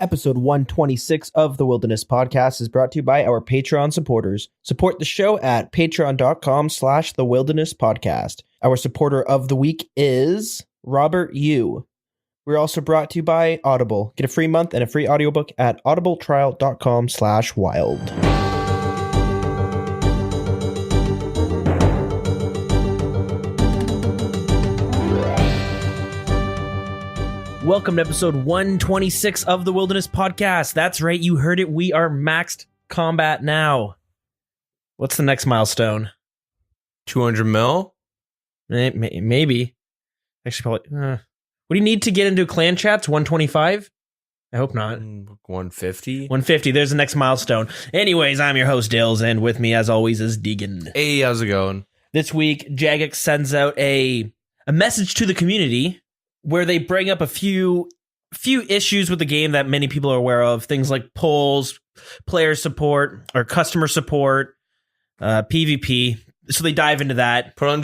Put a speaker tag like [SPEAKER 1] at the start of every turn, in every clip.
[SPEAKER 1] Episode 126 of the Wilderness Podcast is brought to you by our Patreon supporters. Support the show at patreon.com/the Wilderness Podcast. Our supporter of the week is Robert Yu. We're also brought to you by Audible. Get a free month and a free audiobook at audibletrial.com/wild. Welcome to episode 126 of the Wilderness Podcast. That's right, you heard it. We are maxed combat now. What's the next milestone?
[SPEAKER 2] 200 mil?
[SPEAKER 1] Maybe. Actually, probably. What do you need to get into clan chats? 125? I hope not.
[SPEAKER 2] 150?
[SPEAKER 1] 150, there's the next milestone. Anyways, I'm your host, Dilz, and with me, as always, is Deagin.
[SPEAKER 2] Hey, how's it going?
[SPEAKER 1] This week, Jagex sends out a message to the community where they bring up a few issues with the game that many people are aware of. Things like polls, player support, or customer support, PvP. So they dive into that.
[SPEAKER 2] Put on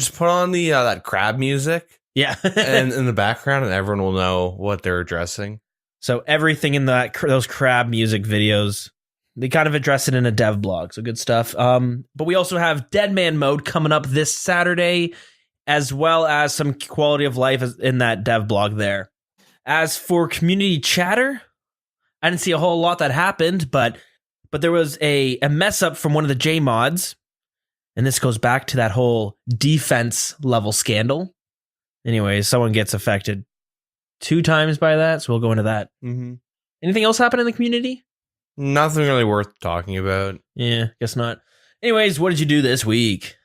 [SPEAKER 2] the that crab music.
[SPEAKER 1] Yeah.
[SPEAKER 2] And in the background, and everyone will know what they're addressing.
[SPEAKER 1] So everything in those crab music videos, they kind of address it in a dev blog. So good stuff. But we also have Dead Man mode coming up this Saturday, as well as some quality of life in that dev blog there. As for community chatter, I didn't see a whole lot that happened, but there was a mess up from one of the J mods, and this goes back to that whole defense level scandal. Anyways, someone gets affected 2 times by that, so we'll go into that.
[SPEAKER 2] Mm-hmm.
[SPEAKER 1] Anything else happen in the community?
[SPEAKER 2] Nothing really worth talking about.
[SPEAKER 1] Yeah, guess not. Anyways, what did you do this week?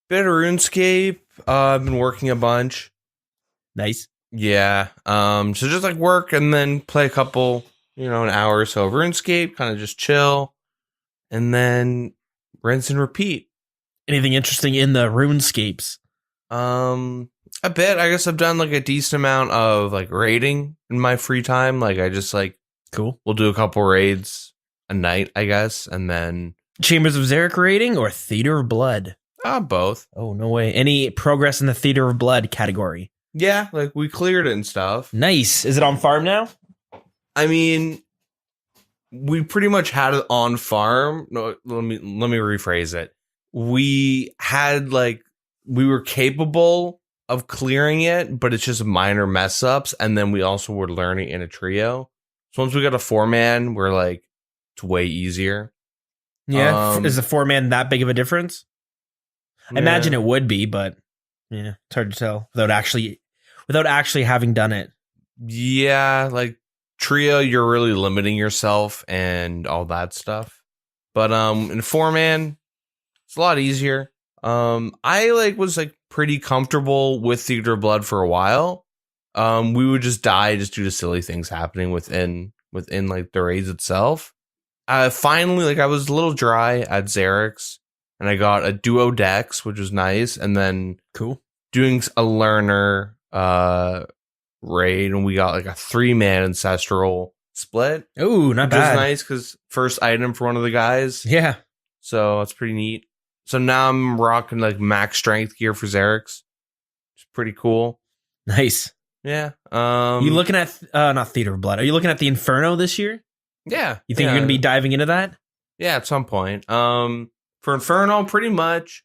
[SPEAKER 2] Bit of RuneScape. I've been working a bunch.
[SPEAKER 1] Nice.
[SPEAKER 2] Yeah. So just like work and then play a couple, an hour or so of RuneScape, kind of just chill, and then rinse and repeat.
[SPEAKER 1] Anything interesting in the RuneScapes?
[SPEAKER 2] A bit. I guess I've done like a decent amount of like raiding in my free time. Like I just
[SPEAKER 1] cool.
[SPEAKER 2] We'll do a couple raids a night, I guess, and then
[SPEAKER 1] Chambers of Xeric raiding or Theater of Blood?
[SPEAKER 2] Both.
[SPEAKER 1] Oh, no way. Any progress in the Theater of Blood category?
[SPEAKER 2] Yeah, like we cleared it and stuff.
[SPEAKER 1] Nice. Is it on farm now?
[SPEAKER 2] I mean, we pretty much had it on farm. No, let me rephrase it. We had we were capable of clearing it, but it's just minor mess ups, and then we also were learning in a trio. So once we got a 4-man, we're it's way easier.
[SPEAKER 1] Yeah. Is the 4-man that big of a difference? I imagine it would be, but yeah, it's hard to tell without actually having done it.
[SPEAKER 2] Yeah, trio, you're really limiting yourself and all that stuff. But in 4-man, it's a lot easier. I was pretty comfortable with Theater of Blood for a while. We would just die just due to silly things happening within the raids itself. Finally, I was a little dry at Xeric's. And I got a duo dex, which was nice. And then doing a learner raid. And we got a 3-man ancestral split.
[SPEAKER 1] Ooh, not bad.
[SPEAKER 2] Which was nice because first item for one of the guys.
[SPEAKER 1] Yeah.
[SPEAKER 2] So that's pretty neat. So now I'm rocking max strength gear for Xeric's. It's pretty cool.
[SPEAKER 1] Nice.
[SPEAKER 2] Yeah.
[SPEAKER 1] You looking at, not Theater of Blood. Are you looking at the Inferno this year?
[SPEAKER 2] Yeah.
[SPEAKER 1] You think you're going to be diving into that?
[SPEAKER 2] Yeah, at some point. For Inferno, pretty much,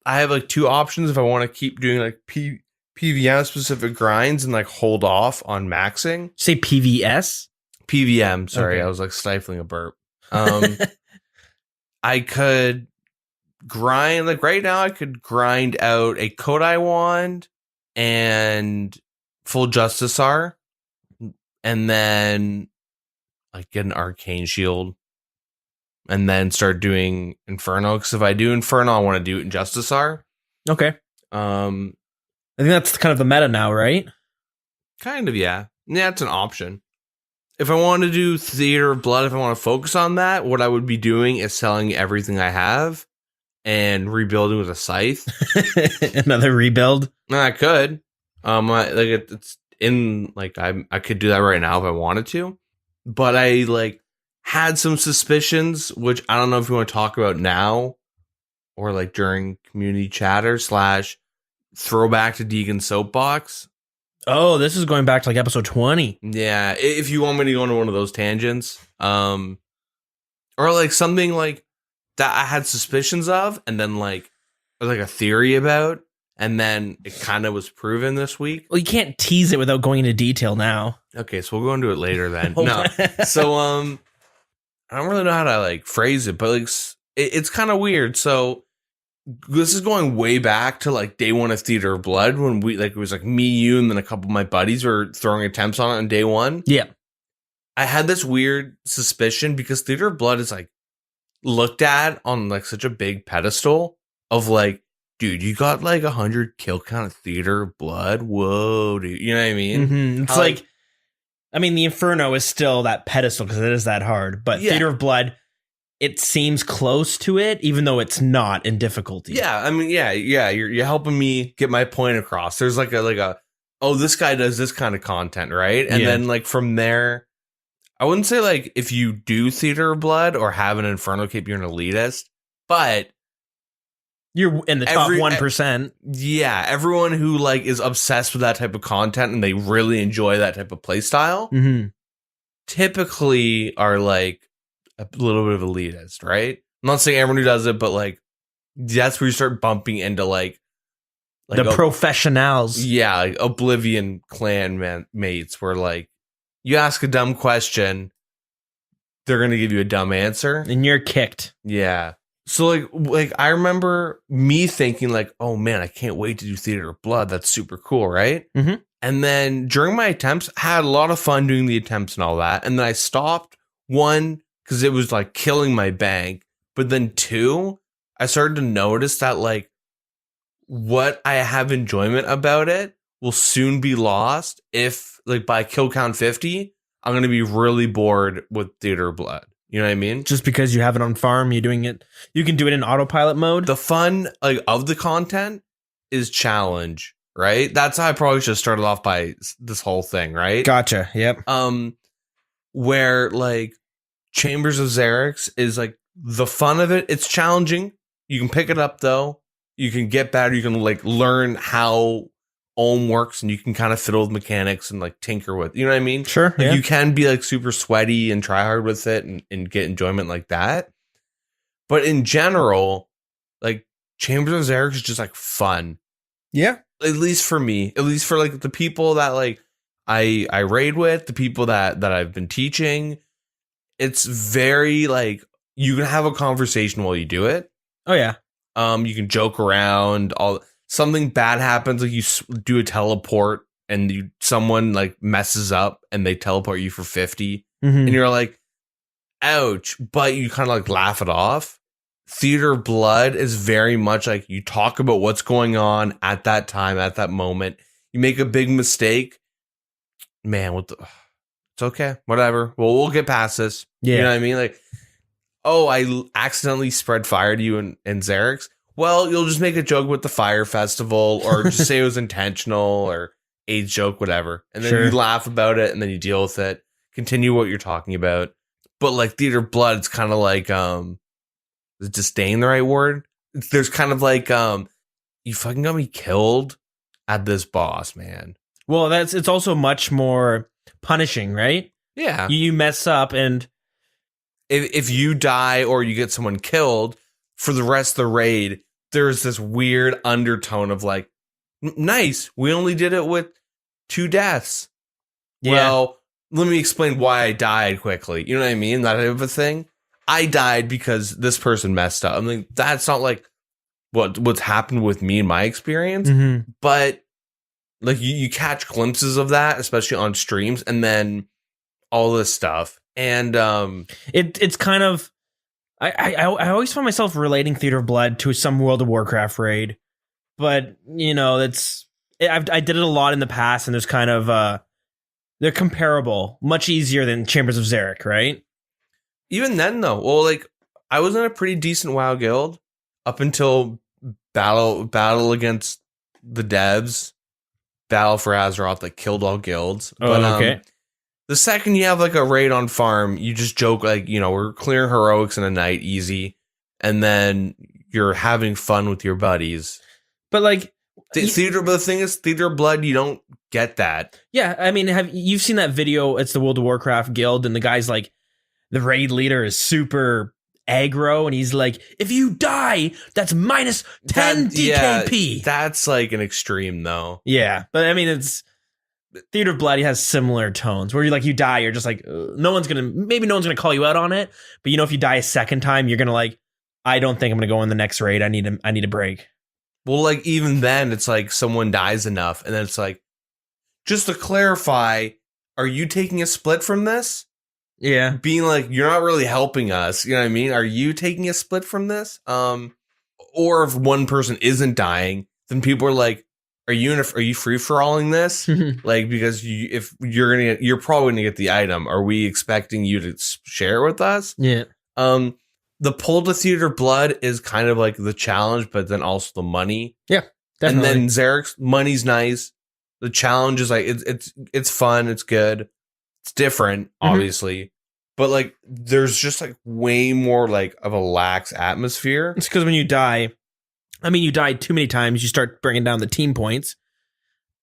[SPEAKER 2] I have 2 options if I want to keep doing PVM specific grinds and hold off on maxing.
[SPEAKER 1] Say PVS?
[SPEAKER 2] PVM, sorry,
[SPEAKER 1] Okay.
[SPEAKER 2] I was stifling a burp. I could grind, right now I could grind out a Kodai wand and full Justicar, and then get an arcane shield. And then start doing Inferno. Because if I do Inferno, I want to do it in Justicar.
[SPEAKER 1] Okay. I think that's kind of the meta now, right?
[SPEAKER 2] Kind of, yeah. Yeah, it's an option. If I want to do Theater of Blood, if I want to focus on that, what I would be doing is selling everything I have and rebuilding with a scythe.
[SPEAKER 1] Another rebuild?
[SPEAKER 2] I could. It's in I could do that right now if I wanted to. But I had some suspicions, which I don't know if you want to talk about now or during community chatter / throwback to Deagin soapbox.
[SPEAKER 1] Oh, this is going back to like episode 20.
[SPEAKER 2] Yeah, if you want me to go into one of those tangents, or like something like that I had suspicions of, and then like a theory about, and then it kind of was proven this week.
[SPEAKER 1] Well, you can't tease it without going into detail now.
[SPEAKER 2] Okay, so we'll go into it later then.
[SPEAKER 1] Oh.
[SPEAKER 2] No, so I don't really know how to like phrase it, but like it's kind of weird. So this is going way back to like day one of Theater of Blood, when we like, it was like me, you, and then a couple of my buddies were throwing attempts on it on day one.
[SPEAKER 1] Yeah.
[SPEAKER 2] I had this weird suspicion because Theater of Blood is like looked at on like such a big pedestal of like, dude, you got like 100 kill count of Theater of Blood. Whoa, dude. You know what I mean?
[SPEAKER 1] Mm-hmm. It's like, I mean, the Inferno is still that pedestal because it is that hard, but
[SPEAKER 2] Yeah.
[SPEAKER 1] Theater of Blood, it seems close to it, even though it's not in difficulty.
[SPEAKER 2] Yeah, I mean, yeah. You're helping me get my point across. There's like a oh, this guy does this kind of content, right? And then like from there, I wouldn't say like if you do Theater of Blood or have an Inferno cape, you're an elitist, but
[SPEAKER 1] You're in the top 1%.
[SPEAKER 2] Yeah, everyone who like is obsessed with that type of content and they really enjoy that type of play style typically are like a little bit of elitist, right? I'm not saying everyone who does it, but like that's where you start bumping into like
[SPEAKER 1] the professionals.
[SPEAKER 2] Yeah, like Oblivion clan mates, where like you ask a dumb question, they're gonna give you a dumb answer,
[SPEAKER 1] And you're kicked.
[SPEAKER 2] Yeah. So like I remember me thinking like, oh man, I can't wait to do Theater of Blood. That's super cool, right?
[SPEAKER 1] Mhm.
[SPEAKER 2] And then during my attempts, I had a lot of fun doing the attempts and all that. And then I stopped, one, because it was like killing my bank. But then two, I started to notice that like what I have enjoyment about it will soon be lost if like by kill count 50, I'm going to be really bored with Theater of Blood. You know what I mean?
[SPEAKER 1] Just because you have it on farm, you can do it in autopilot mode.
[SPEAKER 2] The fun like of the content is challenge, right? That's how I probably should have started off by this whole thing, right?
[SPEAKER 1] Gotcha. Yep.
[SPEAKER 2] Where like Chambers of Xeric is like the fun of it. It's challenging. You can pick it up though. You can get better. You can like learn how Ohm works, and you can kind of fiddle with mechanics and like tinker with, you know what I mean?
[SPEAKER 1] Sure.
[SPEAKER 2] Like, you can be like super sweaty and try hard with it and get enjoyment like that. But in general, like Chambers of Xeric is just like fun.
[SPEAKER 1] Yeah.
[SPEAKER 2] At least for me, at least for like the people that like I raid with, the people that I've been teaching. It's very like you can have a conversation while you do it.
[SPEAKER 1] Oh yeah.
[SPEAKER 2] You can joke around. Something bad happens, like you do a teleport and someone like messes up and they teleport you for 50, and you're like, ouch, but you kind of like laugh it off. Theater of Blood is very much like you talk about what's going on at that time, at that moment. You make a big mistake, man, it's okay, whatever. Well, we'll get past this.
[SPEAKER 1] Yeah.
[SPEAKER 2] You know what I mean? Like, oh, I accidentally spread fire to you in Xeric. Well, you'll just make a joke with the fire festival, or just say it was intentional, or a joke, whatever. And then you laugh about it, and then you deal with it. Continue what you're talking about. But like Theater of Blood, it's kind of like, is disdain the right word? There's kind of like, you fucking got me killed at this boss, man.
[SPEAKER 1] Well, it's also much more punishing, right?
[SPEAKER 2] Yeah.
[SPEAKER 1] You mess up, and
[SPEAKER 2] if you die or you get someone killed, for the rest of the raid, there's this weird undertone of like, nice, we only did it with 2 deaths. Yeah. Well, let me explain why I died quickly. You know what I mean? That type of a thing. I died because this person messed up. I mean, that's not like what's happened with me in my experience. But like you catch glimpses of that, especially on streams, and then all this stuff. And
[SPEAKER 1] it's kind of, I always find myself relating Theater of Blood to some World of Warcraft raid, but you know I did it a lot in the past, and there's kind of they're comparable, much easier than Chambers of Xeric, right?
[SPEAKER 2] Even then, though, well, like I was in a pretty decent WoW guild up until battle against the devs, Battle for Azeroth, that killed all guilds.
[SPEAKER 1] Oh,
[SPEAKER 2] but,
[SPEAKER 1] okay.
[SPEAKER 2] The second you have like a raid on farm, you just joke like, you know, we're clearing heroics in a night, easy, and then you're having fun with your buddies.
[SPEAKER 1] But like
[SPEAKER 2] Theater, but the thing is, Theater of Blood, you don't get that.
[SPEAKER 1] Yeah, I mean, you've seen that video? It's the World of Warcraft guild, and the guy's like, the raid leader is super aggro, and he's like, if you die, that's minus 10 DKP.
[SPEAKER 2] Yeah, that's like an extreme, though.
[SPEAKER 1] Yeah, but I mean, it's Theater of Blood has similar tones where you die, you're just like, no one's gonna call you out on it, but if you die a second time, you're gonna like, I don't think I'm gonna go in the next raid. I need a break.
[SPEAKER 2] Well, like even then, it's like someone dies enough, and then it's like, just to clarify, are you taking a split from this?
[SPEAKER 1] Yeah.
[SPEAKER 2] Being like, you're not really helping us. You know what I mean? Are you taking a split from this? Or if one person isn't dying, then people are like, are you free for alling this? Like, because if you're probably gonna get the item. Are we expecting you to share it with us?
[SPEAKER 1] Yeah.
[SPEAKER 2] The pull to Theater of Blood is kind of like the challenge, but then also the money.
[SPEAKER 1] Yeah. Definitely.
[SPEAKER 2] And then Xeric's money's nice. The challenge is like it's fun, it's good. It's different, obviously, but like there's just like way more like of a lax atmosphere.
[SPEAKER 1] It's because when you die, you die too many times, you start bringing down the team points.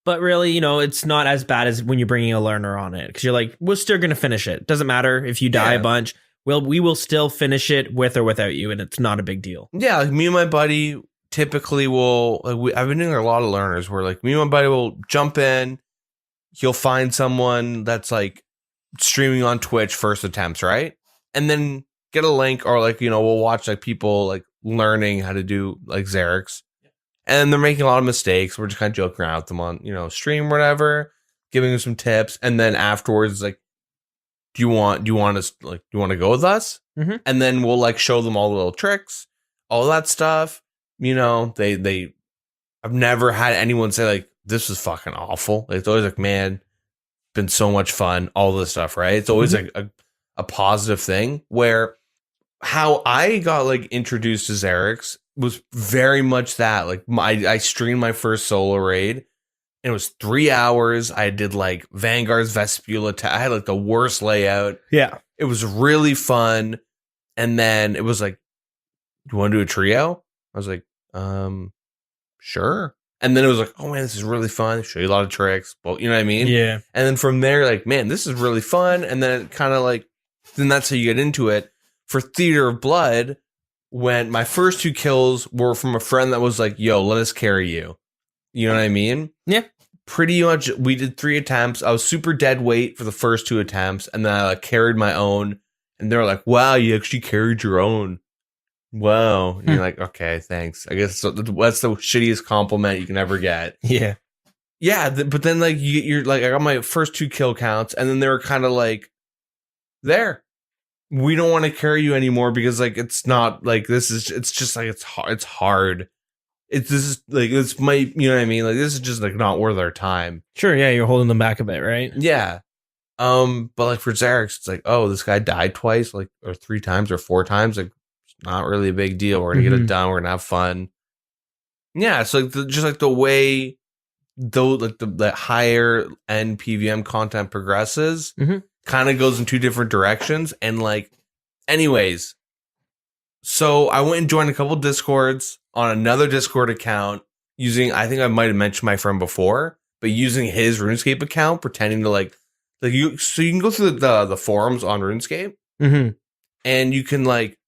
[SPEAKER 1] But really, it's not as bad as when you're bringing a learner on it, because you're like, we're still going to finish it. Doesn't matter if you die a bunch. We will still finish it with or without you, and it's not a big deal.
[SPEAKER 2] Yeah, like me and my buddy typically will. I've been doing a lot of learners where like me and my buddy will jump in. He'll find someone that's like streaming on Twitch first attempts, right? And then get a link, or like, we'll watch like people like learning how to do like Xeric's, and they're making a lot of mistakes. We're just kind of joking around with them on, stream or whatever, giving them some tips. And then afterwards, it's like, do you want to go with us? Mm-hmm. And then we'll like show them all the little tricks, all that stuff. I've never had anyone say like, this was fucking awful. Like, it's always like, man, been so much fun, all this stuff, right? It's always like a positive thing. Where how I got like introduced to Xeric's was very much that. Like, I streamed my first solo raid, and it was 3 hours. I did like Vanguard's Vespula. I had like the worst layout.
[SPEAKER 1] Yeah,
[SPEAKER 2] it was really fun. And then it was like, do you want to do a trio? I was like, sure. And then it was like, oh man, this is really fun. Show you a lot of tricks. But you know what I mean?
[SPEAKER 1] Yeah.
[SPEAKER 2] And then from there, like, man, this is really fun. And then it kind of like, then that's how you get into it. For Theater of Blood, when my first 2 kills were from a friend that was like, yo, let us carry you. You know what I mean?
[SPEAKER 1] Yeah.
[SPEAKER 2] Pretty much, we did 3 attempts. I was super dead weight for the first 2 attempts. And then I like carried my own. And they were like, wow, you actually carried your own. Wow. And you're like, okay, thanks. I guess that's the shittiest compliment you can ever get.
[SPEAKER 1] Yeah.
[SPEAKER 2] Yeah. But then like you're like, I got my first 2 kill counts, and then they were kind of like, there. We don't want to carry you anymore because like it's not like it's just like it's hard. This is like, this might, you know what I mean? Like, this is just like not worth our time.
[SPEAKER 1] Sure, yeah, you're holding them back a bit, right?
[SPEAKER 2] Yeah. But like for Xeric's, it's like, oh, this guy died twice, like, or 3 times or 4 times. Like, not really a big deal. We're gonna get it done. We're gonna have fun. Yeah, it's like just like the way though, like the higher end PVM content progresses, kind of goes in 2 different directions. And like, anyways, so I went and joined a couple Discords on another Discord account using, I think I might have mentioned my friend before, but using his RuneScape account, pretending to like you. So you can go through the forums on RuneScape, and you can like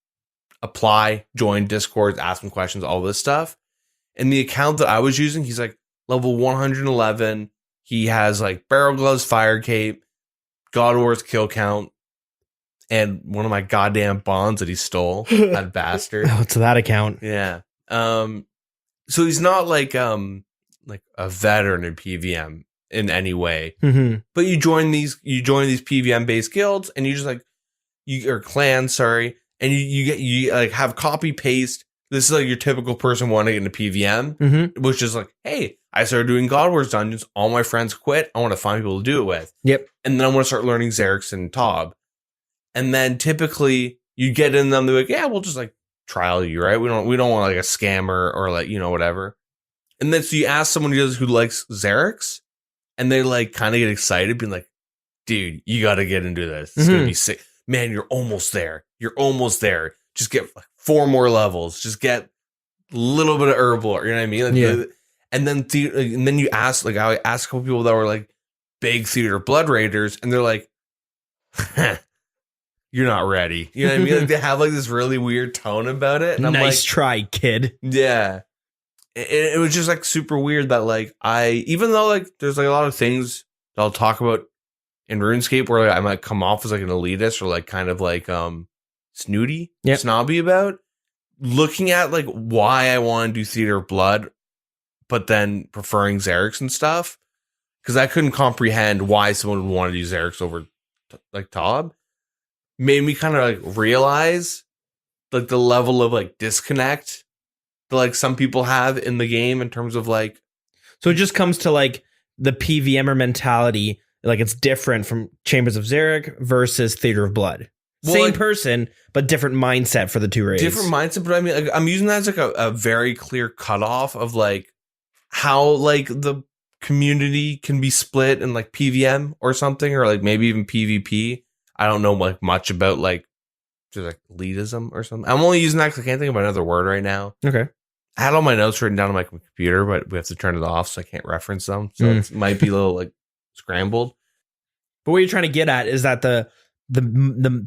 [SPEAKER 2] apply, join Discords, ask him questions, all this stuff. And the account that I was using, he's like level 111. He has like barrel gloves, fire cape, God of War's kill count, and one of my goddamn bonds that he stole. That bastard.
[SPEAKER 1] Oh, to that account.
[SPEAKER 2] Yeah. So he's not like a veteran in PVM in any way. But you join these PVM based guilds, and you just like or clans, sorry. And you like have copy paste. This is like your typical person wanting to get into PVM, which is like, hey, I started doing God Wars dungeons. All my friends quit. I want to find people to do it with.
[SPEAKER 1] Yep. And
[SPEAKER 2] then I want to start learning Xeric's and Tob. And then typically you get in them. They're like, yeah, we'll just like trial you, right? We don't want like a scammer or like, whatever. And then so you ask someone who likes Xeric's, and they like kind of get excited, being like, dude, you got to get into this. It's gonna be sick. Man, you're almost there. You're almost there. Just get like 4 more levels. Just get a little bit of herbal. You know what I mean? Like, And then you ask, like, I asked a couple people that were like big Theater Blood Raiders, and they're like, you're not ready. You know what I mean? Like, they have like this really weird tone about it. And I'm
[SPEAKER 1] nice
[SPEAKER 2] like,
[SPEAKER 1] try, kid.
[SPEAKER 2] yeah. It was just like super weird that like even though like there's like a lot of things that I'll talk about in RuneScape where like, I might come off as like an elitist or like kind of like snooty, snobby about, looking at like why I want to do Theater of Blood, but then preferring Xeric and stuff, because I couldn't comprehend why someone would want to do Xeric over like Tob, made me kind of like realize like the level of like disconnect that like some people have in the game in terms of like.
[SPEAKER 1] So it just comes to like the PVMer mentality, like it's different from Chambers of Xeric versus Theater of Blood.
[SPEAKER 2] Well,
[SPEAKER 1] same
[SPEAKER 2] like,
[SPEAKER 1] person, but different mindset for the two raids.
[SPEAKER 2] Different mindset, but I mean, like, I'm using that as like a very clear cutoff of like how like the community can be split in like PVM or something, or like maybe even PvP. I don't know like much about like just like elitism or something. I'm only using that because I can't think of another word right now.
[SPEAKER 1] Okay.
[SPEAKER 2] I had all my notes written down on my computer, but we have to turn it off, so I can't reference them. So it might be a little like scrambled.
[SPEAKER 1] But what you're trying to get at is that the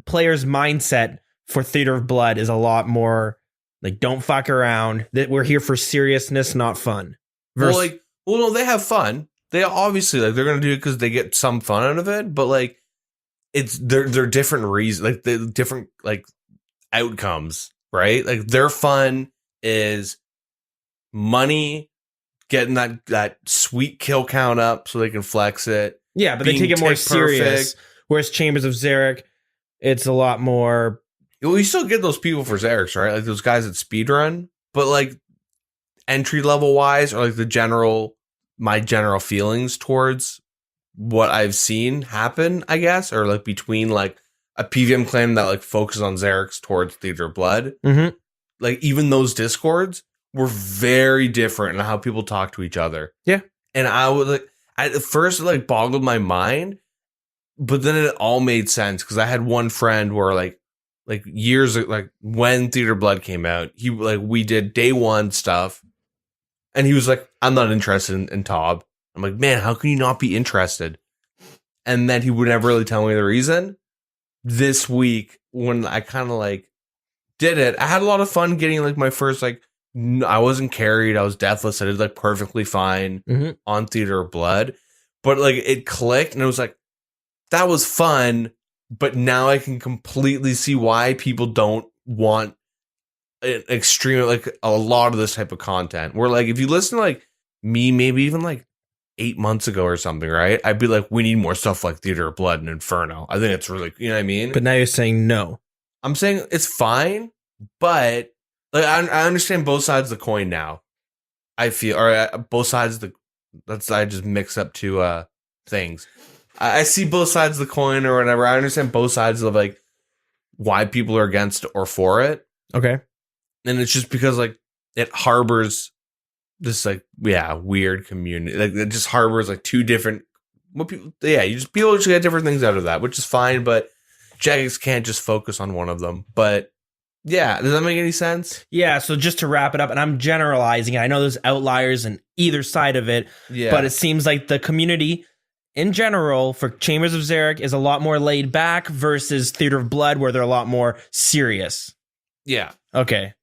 [SPEAKER 1] player's mindset for Theater of Blood is a lot more like, don't fuck around. That we're here for seriousness, not fun.
[SPEAKER 2] Well, no, they have fun. They obviously like they're gonna do it because they get some fun out of it. But like, it's they're different reasons, like the different like outcomes, right? Like their fun is money, getting that sweet kill count up so they can flex it.
[SPEAKER 1] Yeah, but they take it more serious. Whereas Chambers of Xeric, it's a lot more.
[SPEAKER 2] Well, you still get those people for Xeric, right? Like those guys that speedrun, but like entry level wise, or like my general feelings towards what I've seen happen, I guess, or like between like a PVM clan that like focuses on Xeric towards Theater of Blood.
[SPEAKER 1] Mm-hmm.
[SPEAKER 2] Like even those discords were very different in how people talk to each other.
[SPEAKER 1] Yeah.
[SPEAKER 2] And I was like, at first it like boggled my mind, but then it all made sense because I had one friend where like years like when Theater of Blood came out, he like we did day one stuff, and he was like, I'm not interested in Tob. I'm like, man, how can you not be interested? And then he would never really tell me the reason. This week, when I kind of like did it, I had a lot of fun getting like my first like. I wasn't carried. I was deathless. I did like perfectly fine on Theater of Blood, but like it clicked, and it was like that was fun. But now I can completely see why people don't want an extreme like a lot of this type of content. Where like if you listen to like me, maybe even like 8 months ago or something, right? I'd be like, we need more stuff like Theater of Blood and Inferno. I think it's really, you know what I mean?
[SPEAKER 1] But now you're saying no.
[SPEAKER 2] I'm saying it's fine, but. Like I understand both sides of the coin now. I feel, or both sides of I just mix up two things. I see both sides of the coin or whatever. I understand both sides of like why people are against or for it.
[SPEAKER 1] Okay.
[SPEAKER 2] And it's just because like it harbors this like weird community. Like it just harbors like two different people just get different things out of that, which is fine. But Jagex can't just focus on one of them. But. Yeah, does that make any sense?
[SPEAKER 1] Yeah, so just to wrap it up, and I'm generalizing it. I know there's outliers in either side of it, but it seems like the community in general for Chambers of Xeric is a lot more laid back versus Theater of Blood, where they're a lot more serious.
[SPEAKER 2] Yeah.
[SPEAKER 1] Okay.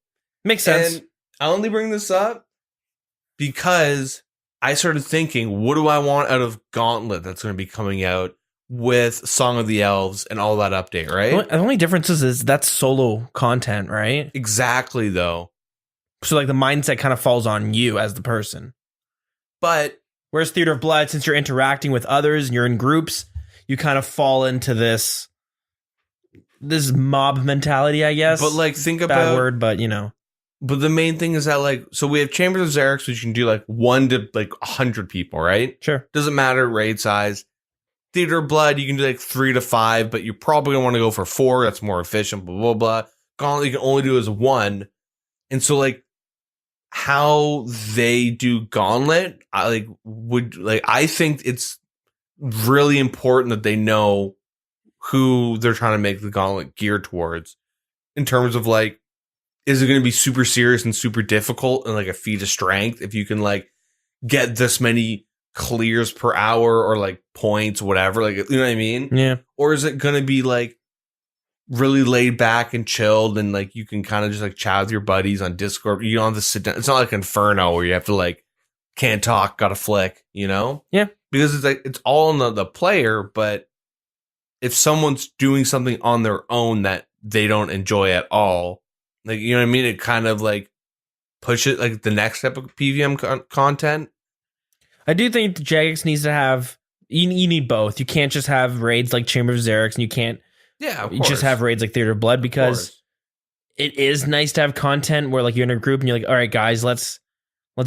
[SPEAKER 1] Makes sense.
[SPEAKER 2] And I only bring this up because I started thinking, what do I want out of Gauntlet that's going to be coming out with Song of the Elves and all that update, right?
[SPEAKER 1] The only difference is that's solo content, right?
[SPEAKER 2] Exactly, though.
[SPEAKER 1] So like the mindset kind of falls on you as the person.
[SPEAKER 2] But
[SPEAKER 1] whereas Theater of Blood, since you're interacting with others and you're in groups, you kind of fall into this mob mentality, I guess.
[SPEAKER 2] But like think about
[SPEAKER 1] bad word, but you know.
[SPEAKER 2] But the main thing is that like, so we have Chambers of Xeric, which you can do like 1 to like 100 people, right?
[SPEAKER 1] Sure.
[SPEAKER 2] Doesn't matter raid size. Theater of Blood, you can do like 3 to 5, but you're probably gonna want to go for 4. That's more efficient. Blah blah blah. Gauntlet, you can only do as 1, and so like how they do Gauntlet, I think it's really important that they know who they're trying to make the Gauntlet geared towards, in terms of like, is it going to be super serious and super difficult and like a feat of strength if you can like get this many clears per hour or like points, whatever. Like, you know what I mean?
[SPEAKER 1] Yeah.
[SPEAKER 2] Or is it going to be like really laid back and chilled and like you can kind of just like chat with your buddies on Discord? You don't have to sit down. It's not like Inferno where you have to like, can't talk, got to flick, you know?
[SPEAKER 1] Yeah.
[SPEAKER 2] Because it's like, it's all on the player, but if someone's doing something on their own that they don't enjoy at all, like, you know what I mean? It kind of like push it like the next step of PVM content.
[SPEAKER 1] I do think the Jagex needs to have, you need both. You can't just have raids like Chamber of Xeric, and you can't just have raids like Theater of Blood, because it is nice to have content where like you're in a group and you're like, all right, guys, let's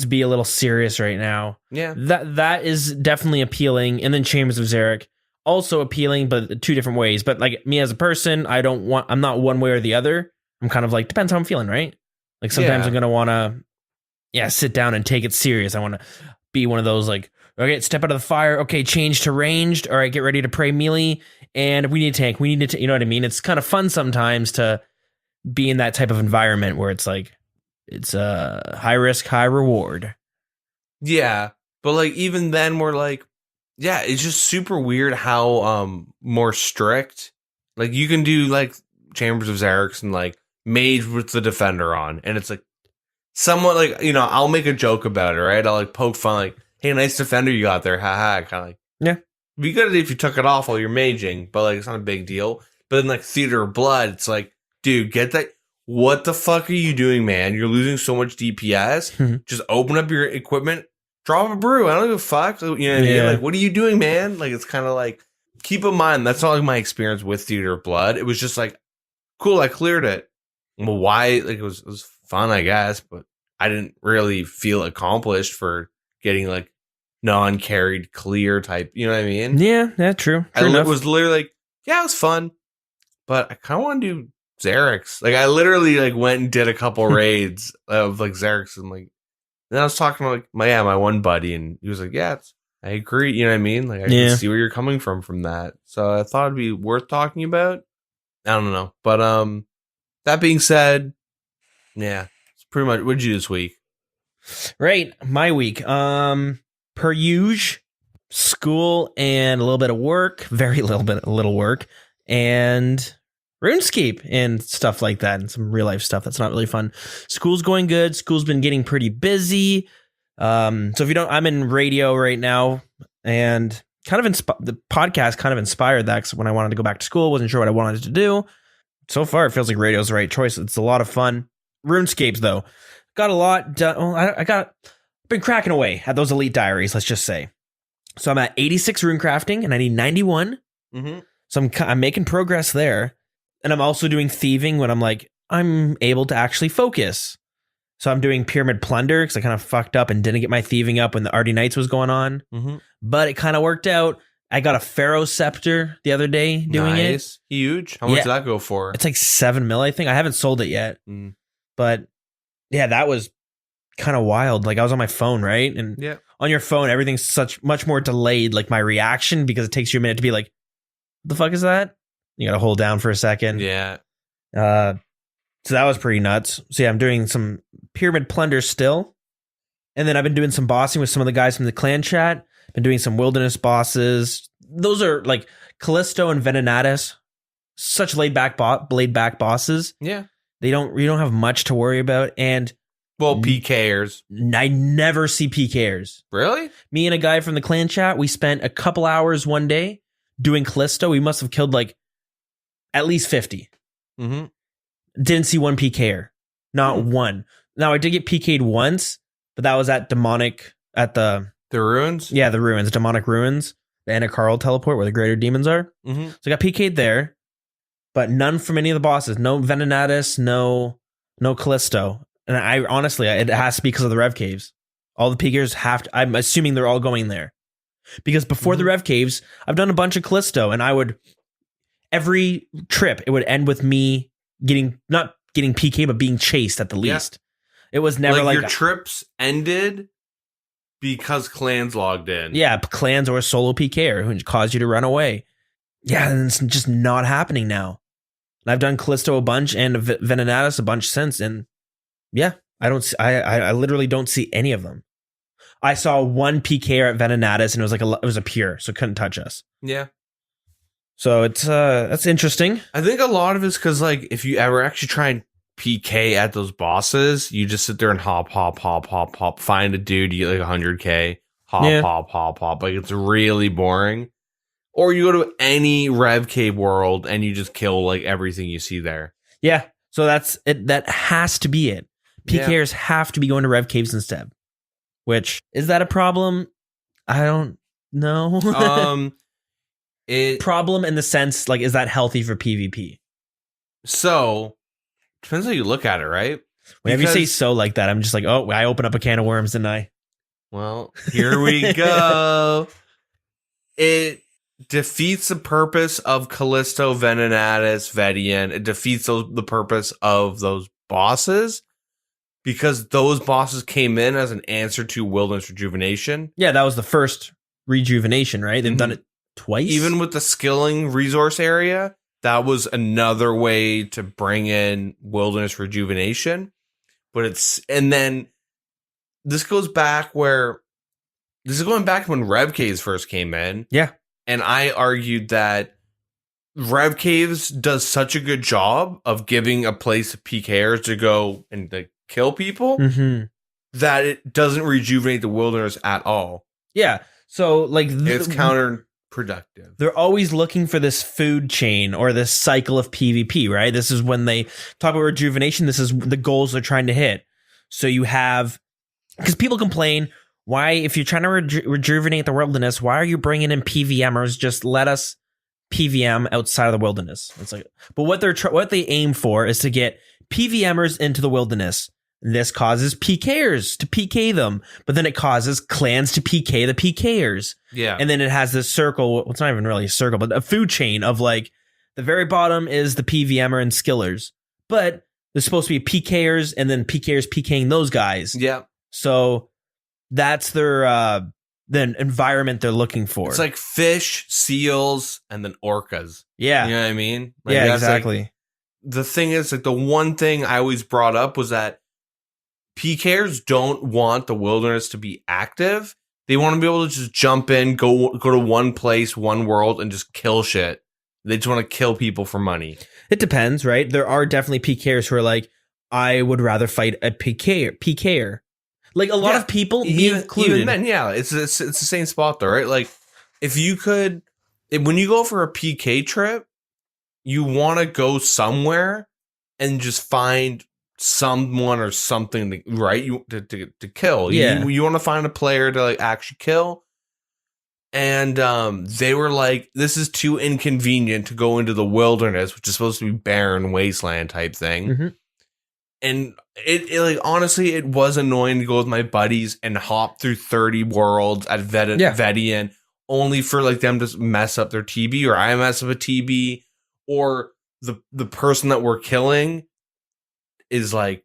[SPEAKER 1] be a little serious right now.
[SPEAKER 2] Yeah.
[SPEAKER 1] That is definitely appealing. And then Chambers of Xeric, also appealing, but two different ways. But like me as a person, I'm not one way or the other. I'm kind of like, depends how I'm feeling, right? Like sometimes I'm going to want to, sit down and take it serious. I want to be one of those like, okay, step out of the fire. Okay, change to ranged. All right, get ready to pray melee. And we need a tank. We need to, you know what I mean? It's kind of fun sometimes to be in that type of environment where it's like, it's a high risk, high reward.
[SPEAKER 2] Yeah. But like, even then we're like, yeah, it's just super weird how more strict. Like you can do like Chambers of Xeric and like mage with the defender on, and it's like somewhat like, you know, I'll make a joke about it, right? I'll like poke fun, like, hey, nice defender you got there, haha. Kind of like,
[SPEAKER 1] yeah,
[SPEAKER 2] be good if you took it off while you're maging, but like it's not a big deal. But then like Theater of Blood, it's like, dude, get that. What the fuck are you doing, man? You're losing so much DPS. Just open up your equipment. Drop a brew. I don't give a fuck. You know what I mean? Like, what are you doing, man? Like, it's kind of like, keep in mind, that's not like my experience with Theater of Blood. It was just like, cool, I cleared it. Well, why? Like, it was fun, I guess, but I didn't really feel accomplished for getting like non-carried clear type. You know what I mean?
[SPEAKER 1] Yeah, true.
[SPEAKER 2] It was literally like, yeah, it was fun, but I kind of want to do Xeric's. Like, I literally like went and did a couple raids of like Xeric's and like, then I was talking to like my one buddy, and he was like, yeah, I agree. You know what I mean? Like, I can see where you're coming from that. So I thought it'd be worth talking about. I don't know. But that being said, yeah, it's pretty much what did you do this week?
[SPEAKER 1] Right. My week. Per usual, school and a little bit of work, a little work, and Runescape and stuff like that, and some real life stuff that's not really fun. School's going good. School's been getting pretty busy. So if you don't, I'm in radio right now, and kind of the podcast kind of inspired that, because when I wanted to go back to school, wasn't sure what I wanted to do. So far, it feels like radio's the right choice. It's a lot of fun. Runescapes though, got a lot done. Well, I've been cracking away at those elite diaries. Let's just say. So I'm at 86 rune crafting, and I need 91. Mm-hmm. So I'm making progress there. And I'm also doing thieving when I'm able to actually focus. So I'm doing pyramid plunder because I kind of fucked up and didn't get my thieving up when the Ardy Nights was going on. Mm-hmm. But it kind of worked out. I got a Pharaoh Scepter the other day doing it.
[SPEAKER 2] Huge. How much did that go for?
[SPEAKER 1] It's like 7 mil, I think. I haven't sold it yet. But yeah, that was kind of wild. Like I was on my phone, right? And on your phone, everything's much more delayed, like my reaction, because it takes you a minute to be like, what the fuck is that? You got to hold down for a second.
[SPEAKER 2] Yeah.
[SPEAKER 1] So that was pretty nuts. So yeah, I'm doing some pyramid plunder still. And then I've been doing some bossing with some of the guys from the clan chat. Been doing some wilderness bosses. Those are like Callisto and Venenatus. Such laid back bosses.
[SPEAKER 2] Yeah.
[SPEAKER 1] You don't have much to worry about. And
[SPEAKER 2] Pkers.
[SPEAKER 1] I never see Pkers.
[SPEAKER 2] Really?
[SPEAKER 1] Me and a guy from the clan chat, we spent a couple hours one day doing Callisto. We must have killed like at least 50. Mm-hmm. Didn't see one PKer. Not one. Now, I did get PK'd once, but that was at Demonic, at the
[SPEAKER 2] ruins?
[SPEAKER 1] Yeah, the ruins. Demonic ruins. The Anakarl teleport where the greater demons are. Mm-hmm. So I got PK'd there, but none from any of the bosses. No Venenatus, no Callisto. And I honestly, it has to be because of the Rev Caves. All the PKers I'm assuming they're all going there. Because before the Rev Caves, I've done a bunch of Callisto, and every trip, it would end with me not getting PK, but being chased at the least. It was never like
[SPEAKER 2] your trips ended because clans logged in.
[SPEAKER 1] Yeah, clans or a solo PK who caused you to run away. Yeah, and it's just not happening now. And I've done Callisto a bunch and Venenatus a bunch since, and yeah, I literally don't see any of them. I saw one PK at Venenatis, and it was it was a pure, so it couldn't touch us.
[SPEAKER 2] Yeah.
[SPEAKER 1] So it's that's interesting.
[SPEAKER 2] I think a lot of it's because like if you ever actually try and PK at those bosses, you just sit there and hop, find a dude, you get like 100k, hop. Like it's really boring. Or you go to any Rev Cave world and you just kill like everything you see there.
[SPEAKER 1] Yeah. So that's it. That has to be it. PKers have to be going to Rev Caves instead. Which, is that a problem? I don't know. Problem in the sense, like, is that healthy for PvP?
[SPEAKER 2] So, depends how you look at it, right?
[SPEAKER 1] Whenever you say so like that, I'm just like, oh, I open up a can of worms, didn't I?
[SPEAKER 2] Well, here we go. It defeats the purpose of Callisto, Venenatis, Vedian. It defeats the purpose of those bosses because those bosses came in as an answer to Wilderness Rejuvenation.
[SPEAKER 1] Yeah, that was the first rejuvenation, right? They've done it twice.
[SPEAKER 2] Even with the skilling resource area, that was another way to bring in Wilderness Rejuvenation. And then this goes back this is going back when Rev Caves first came in.
[SPEAKER 1] Yeah.
[SPEAKER 2] And I argued that Rev Caves does such a good job of giving a place of PKers to go and like kill people that it doesn't rejuvenate the wilderness at all.
[SPEAKER 1] Yeah. So like
[SPEAKER 2] it's counterproductive.
[SPEAKER 1] They're always looking for this food chain or this cycle of PvP, right? This is when they talk about rejuvenation. This is the goals they're trying to hit. So you have, because people complain, why, if you're trying to rejuvenate the wilderness, why are you bringing in PVMers? Just let us PVM outside of the wilderness. It's like, but what they aim for is to get PVMers into the wilderness. This causes PKers to PK them, but then it causes clans to PK the PKers.
[SPEAKER 2] Yeah.
[SPEAKER 1] And then it has this circle. Well, it's not even really a circle, but a food chain of like the very bottom is the PVMer and skillers, but there's supposed to be PKers and then PKers PKing those guys.
[SPEAKER 2] Yeah.
[SPEAKER 1] So that's their the environment they're looking for.
[SPEAKER 2] It's like fish, seals, and then orcas.
[SPEAKER 1] Yeah.
[SPEAKER 2] You know what I mean? Like,
[SPEAKER 1] yeah, exactly.
[SPEAKER 2] Like, the thing is, like, the one thing I always brought up was that PKers don't want the wilderness to be active. They want to be able to just jump in, go to one place, one world, and just kill shit. They just want to kill people for money.
[SPEAKER 1] It depends, right? There are definitely PKers who are like, I would rather fight a PKer. Like a lot of people, me included.
[SPEAKER 2] Even then, yeah, it's the same spot though, right? Like if you could, when you go for a PK trip, you want to go somewhere and just find someone or something to, right? To kill.
[SPEAKER 1] Yeah.
[SPEAKER 2] You want to find a player to like actually kill. And they were like, this is too inconvenient to go into the wilderness, which is supposed to be barren wasteland type thing.
[SPEAKER 1] Mm-hmm.
[SPEAKER 2] And it like, honestly, it was annoying to go with my buddies and hop through 30 worlds at Vedian only for like them to mess up their TB, or I mess up a TB, or the person that we're killing is like,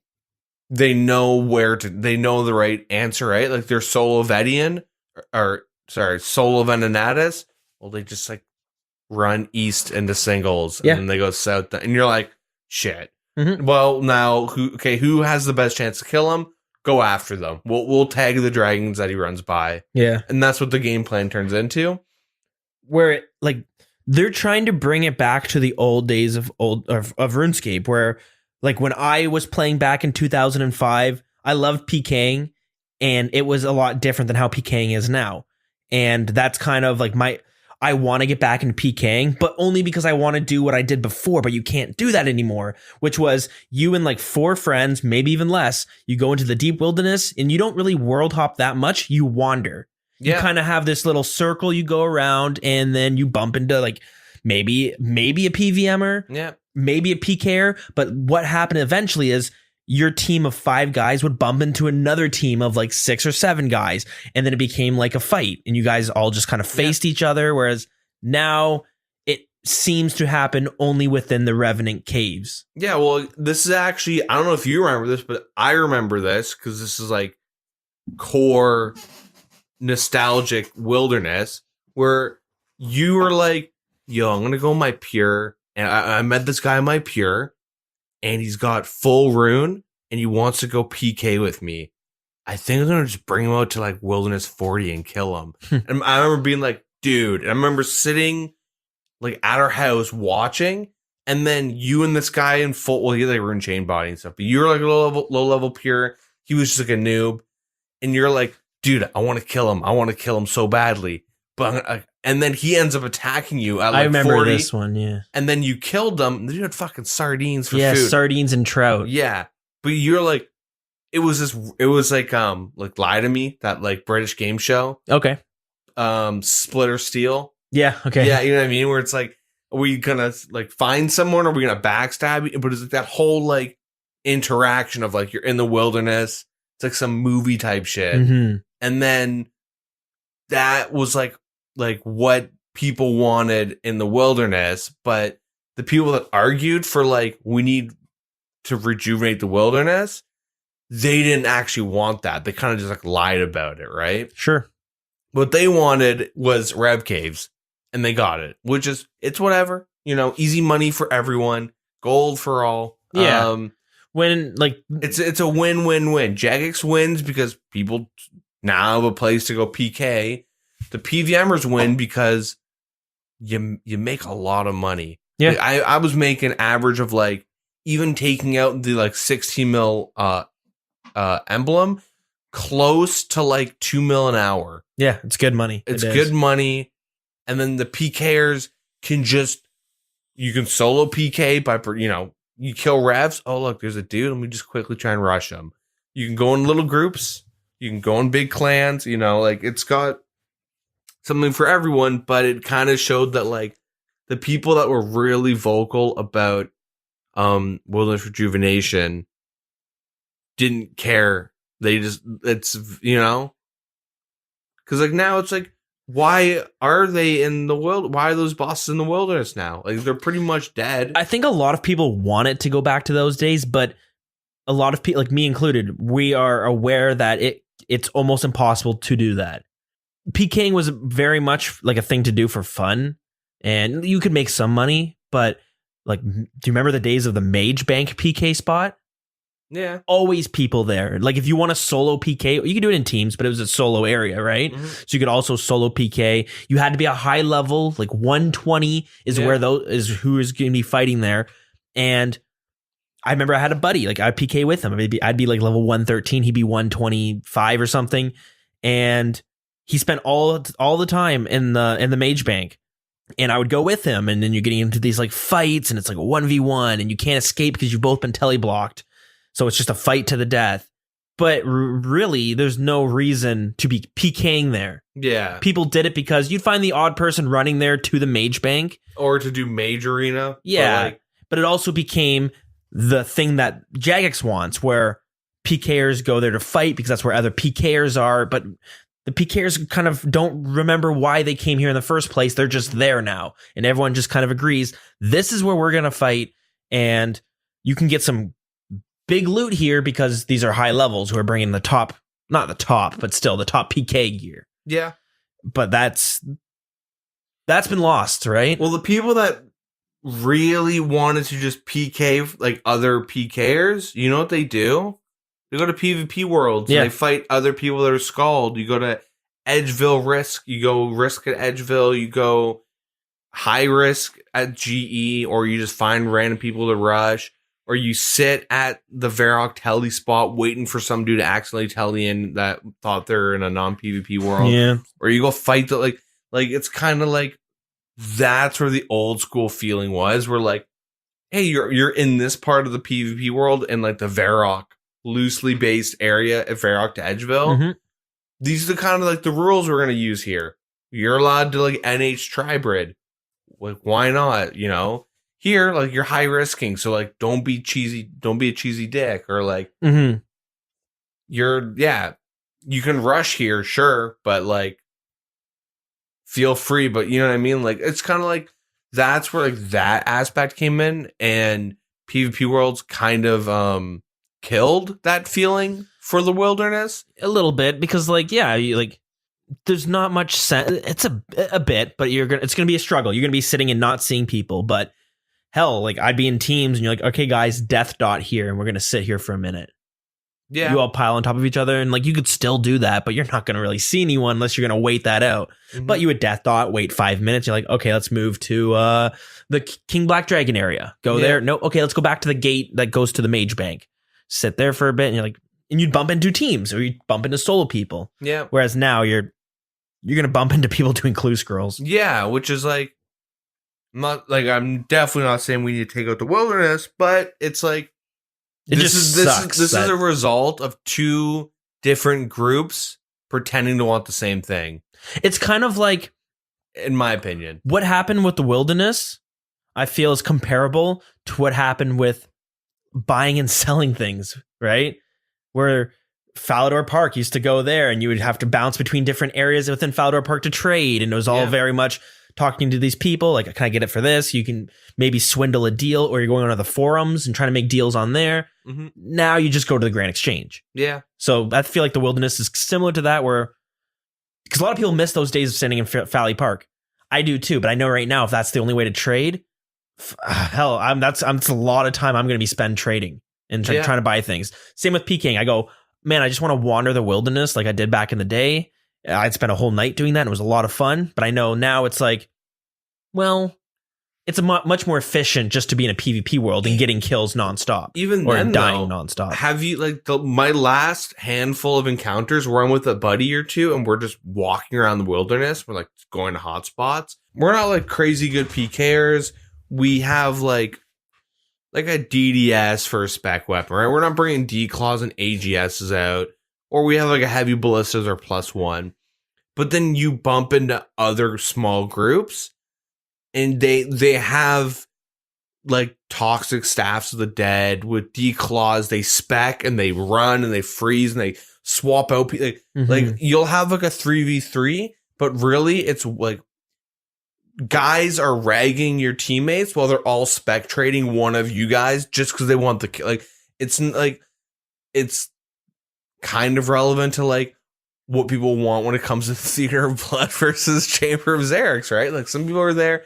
[SPEAKER 2] they know the right answer, right? Like they're solo Vedian solo Venenatis. Well, they just like run east into singles and then they go south. And you're like, shit. Mm-hmm. Well, now who has the best chance to kill him? Go after them. We'll tag the dragons that he runs by.
[SPEAKER 1] Yeah.
[SPEAKER 2] And that's what the game plan turns into.
[SPEAKER 1] Where like they're trying to bring it back to the old days of RuneScape, where like when I was playing back in 2005, I loved PKing, and it was a lot different than how PKing is now. And that's kind of like I want to get back into PKing, but only because I want to do what I did before, but you can't do that anymore, which was you and like 4 friends, maybe even less. You go into the deep wilderness and you don't really world hop that much. You wander. You kind of have this little circle you go around, and then you bump into like maybe a PVMer, maybe a PKer. But what happened eventually is your team of 5 guys would bump into another team of like 6 or 7 guys. And then it became like a fight, and you guys all just kind of faced each other. Whereas now it seems to happen only within the Revenant caves.
[SPEAKER 2] Yeah. Well, this is actually, I don't know if you remember this, but I remember this because this is like core nostalgic wilderness where you were like, yo, I'm going to go my pure. And I met this guy in my pure, and he's got full rune, and he wants to go PK with me. I think I'm gonna just bring him out to like Wilderness 40 and kill him. And I remember being like, dude, and I remember sitting like at our house watching, and then you and this guy in full, well, he like rune chain body and stuff, but you were like a low level pure. He was just like a noob, and you're like, dude, I want to kill him. I want to kill him so badly. But and then he ends up attacking you at like
[SPEAKER 1] I remember
[SPEAKER 2] 40,
[SPEAKER 1] this one, yeah.
[SPEAKER 2] and then you killed them. You had fucking sardines for
[SPEAKER 1] Yeah,
[SPEAKER 2] food.
[SPEAKER 1] sardines and trout.
[SPEAKER 2] Yeah, but you're like, it was like Lie to Me, that like British game show.
[SPEAKER 1] Okay.
[SPEAKER 2] Splitter Steel.
[SPEAKER 1] Yeah, okay.
[SPEAKER 2] Yeah, you know what I mean? Where it's like, are we gonna like find someone, or are we gonna backstab you? But it's like that whole like interaction of like you're in the wilderness. It's like some movie type shit.
[SPEAKER 1] Mm-hmm.
[SPEAKER 2] And then that was like what people wanted in the wilderness, but the people that argued for like we need to rejuvenate the wilderness, they didn't actually want that. They kind of just like lied about it, right?
[SPEAKER 1] Sure.
[SPEAKER 2] What they wanted was Rev Caves, and they got it, which is, it's whatever, you know, easy money for everyone, gold for all.
[SPEAKER 1] Yeah. When like
[SPEAKER 2] it's a win-win-win. Jagex wins because people now have a place to go PK. The PVMers win because you make a lot of money.
[SPEAKER 1] Yeah.
[SPEAKER 2] Like, I was making average of like, even taking out the like 16 mil emblem, close to like 2 mil an hour.
[SPEAKER 1] Yeah, it's good money.
[SPEAKER 2] It's good money. And then the PKers can just, you can solo PK by, you know, you kill revs. Oh, look, there's a dude. Let me just quickly try and rush him. You can go in little groups. You can go in big clans. You know, like it's got something for everyone, but it kind of showed that like the people that were really vocal about wilderness rejuvenation didn't care. They just, it's, you know, because like now it's like, why are they in the world? Why are those bosses in the wilderness now? Like they're pretty much dead.
[SPEAKER 1] I think a lot of people want it to go back to those days, but a lot of people, like me included, we are aware that it's almost impossible to do that. PKing was very much like a thing to do for fun, and you could make some money, but like, do you remember the days of the Mage Bank PK spot?
[SPEAKER 2] Yeah.
[SPEAKER 1] Always people there. Like if you want to solo PK, you could do it in teams, but it was a solo area, right?
[SPEAKER 2] Mm-hmm.
[SPEAKER 1] So you could also solo PK. You had to be a high level, like 120 is where those is who is going to be fighting there. And I remember I had a buddy, like I PK with him. I'd be like level 113, he'd be 125 or something. And he spent all the time in the Mage Bank. And I would go with him, and then you're getting into these like fights, and it's like a 1v1, and you can't escape because you've both been teleblocked. So it's just a fight to the death. But really, there's no reason to be PKing there.
[SPEAKER 2] Yeah.
[SPEAKER 1] People did it because you'd find the odd person running there to the Mage Bank.
[SPEAKER 2] Or to do Mage Arena.
[SPEAKER 1] Yeah. But it also became the thing that Jagex wants, where PKers go there to fight because that's where other PKers are. But the PKers kind of don't remember why they came here in the first place. They're just there now. And everyone just kind of agrees, this is where we're going to fight. And you can get some big loot here because these are high levels who are bringing the top, not the top, but still the top PK gear.
[SPEAKER 2] Yeah.
[SPEAKER 1] But that's been lost, right?
[SPEAKER 2] Well, the people that really wanted to just PK like other PKers, you know what they do? They go to PvP worlds and they fight other people that are Scald. You go to Edgeville Risk, you go Risk at Edgeville, you go High Risk at GE, or you just find random people to rush. Or you sit at the Varrock telly spot waiting for some dude to accidentally telly in that thought they're in a non-PvP world.
[SPEAKER 1] Yeah.
[SPEAKER 2] Or you go fight the like it's kind of like that's where the old school feeling was. Where like, hey, you're in this part of the PvP world in like the Varrock loosely based area at Varrock to Edgeville.
[SPEAKER 1] Mm-hmm.
[SPEAKER 2] These are the kind of like the rules we're gonna use here. You're allowed to like NH Tribrid. Like, why not? You know? Here, like, you're high risking, so like don't be a cheesy dick, or like you can rush here, sure, but like feel free, but you know what I mean? Like it's kind of like that's where like that aspect came in, and PvP Worlds kind of killed that feeling for the wilderness
[SPEAKER 1] a little bit, because like there's not much sense. It's a bit, but it's gonna be a struggle. You're gonna be sitting and not seeing people, but hell, like I'd be in teams and you're like, okay, guys, death dot here, and we're going to sit here for a minute.
[SPEAKER 2] Yeah.
[SPEAKER 1] You all pile on top of each other, and like you could still do that, but you're not going to really see anyone unless you're going to wait that out. But you would death dot, wait 5 minutes. You're like, okay, let's move to the King Black Dragon area. Go there. No, okay, let's go back to the gate that goes to the Mage Bank. Sit there for a bit, and you're like, and you'd bump into teams or you'd bump into solo people.
[SPEAKER 2] Yeah.
[SPEAKER 1] Whereas now you're going to bump into people doing clue scrolls.
[SPEAKER 2] Yeah, which is like, I'm definitely not saying we need to take out the wilderness, but it's like, this is a result of two different groups pretending to want the same thing.
[SPEAKER 1] It's kind of like,
[SPEAKER 2] in my opinion,
[SPEAKER 1] what happened with the wilderness, I feel, is comparable to what happened with buying and selling things, right? Where Falador Park used to go there and you would have to bounce between different areas within Falador Park to trade. And it was all very much talking to these people. Like, can I get it for this? You can maybe swindle a deal, or you're going on other forums and trying to make deals on there. Now you just go to the Grand Exchange.
[SPEAKER 2] Yeah.
[SPEAKER 1] So I feel like the wilderness is similar to that, where, because a lot of people miss those days of standing in Fally Park. I do too, but I know right now, if that's the only way to trade, hell, that's a lot of time I'm going to be spent trading and trying to buy things. Same with PKing. I go, man, I just want to wander the wilderness like I did back in the day. I'd spent a whole night doing that. And it was a lot of fun. But I know now it's like, well, it's much more efficient just to be in a PvP world and getting kills nonstop.
[SPEAKER 2] Even
[SPEAKER 1] or
[SPEAKER 2] then,
[SPEAKER 1] dying
[SPEAKER 2] though,
[SPEAKER 1] nonstop.
[SPEAKER 2] Have you, like, my last handful of encounters where I'm with a buddy or two and we're just walking around the wilderness. We're like going to hotspots. We're not like crazy good PKers. We have like a DDS for a spec weapon, right? We're not bringing D-Claws and AGSs out. Or we have like a heavy ballistas or +1. But then you bump into other small groups and they have like toxic staffs of the dead with D-Claws. They spec and they run and they freeze and they swap out. Like you'll have like a 3v3, but really it's like guys are ragging your teammates while they're all spec trading one of you guys just because they want the kill. Like it's kind of relevant to like what people want when it comes to Theater of Blood versus Chamber of Xeric, right? Like some people are there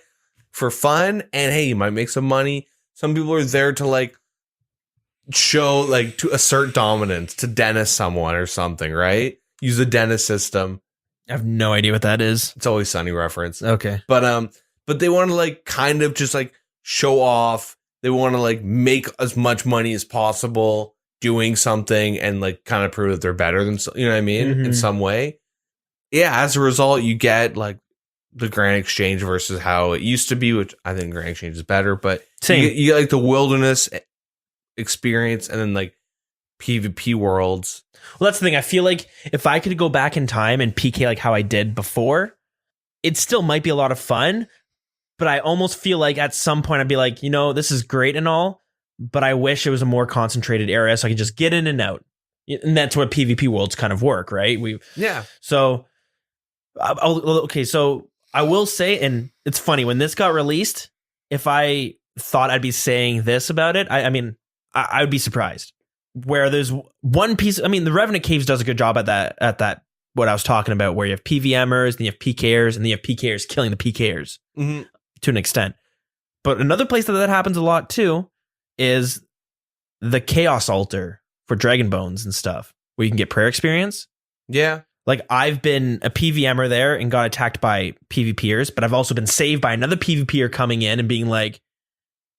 [SPEAKER 2] for fun and hey, you might make some money. Some people are there to like show, like to assert dominance, to Dennis someone or something, right? Use the Dennis system.
[SPEAKER 1] I have no idea what that is.
[SPEAKER 2] It's Always Sunny reference.
[SPEAKER 1] Okay.
[SPEAKER 2] But they want to like kind of just like show off. They want to like make as much money as possible doing something and like kind of prove that they're better than, you know what I mean? In some way. Yeah. As a result, you get like the Grand Exchange versus how it used to be, which I think Grand Exchange is better, but you get like the wilderness experience and then like PvP worlds.
[SPEAKER 1] Well, that's the thing. I feel like if I could go back in time and PK like how I did before, it still might be a lot of fun, but I almost feel like at some point I'd be like, this is great and all, but I wish it was a more concentrated area so I could just get in and out. And that's what PvP worlds kind of work, right? So, okay, so I will say, and it's funny, when this got released, if I thought I'd be saying this about it, I mean, I would be surprised. Where there's one piece, I mean, the Revenant Caves does a good job at that, what I was talking about, where you have PVMers, and you have Pkers, and then you have Pkers killing the Pkers to an extent. But another place that happens a lot too is the Chaos Altar for Dragon Bones and stuff, where you can get prayer experience.
[SPEAKER 2] Yeah.
[SPEAKER 1] Like, I've been a PVMer there and got attacked by PvPers, but I've also been saved by another PvPer coming in and being like,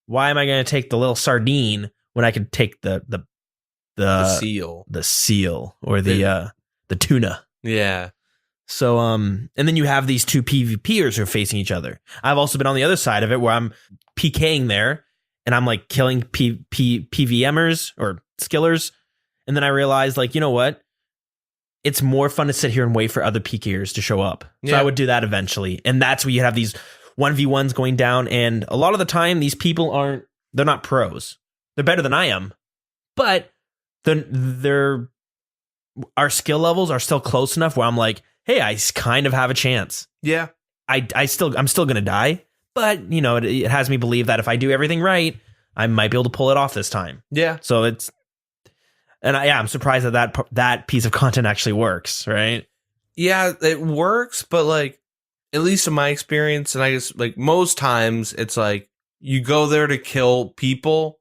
[SPEAKER 1] why am I going to take the little sardine when I could take the seal or the tuna?
[SPEAKER 2] Yeah.
[SPEAKER 1] So, and then you have these two PvPers who are facing each other. I've also been on the other side of it where I'm PKing there and I'm like killing PVMers or skillers. And then I realized, like, you know what? It's more fun to sit here and wait for other PKers to show up. So I would do that eventually. And that's where you have these 1v1s going down. And a lot of the time, these people they're not pros. They're better than I am. But our skill levels are still close enough where I'm like, hey, I kind of have a chance.
[SPEAKER 2] Yeah.
[SPEAKER 1] I'm still going to die. But, it has me believe that if I do everything right, I might be able to pull it off this time.
[SPEAKER 2] Yeah.
[SPEAKER 1] So I'm surprised that piece of content actually works, right?
[SPEAKER 2] Yeah, it works, but like, at least in my experience, and I guess like most times, it's like you go there to kill people,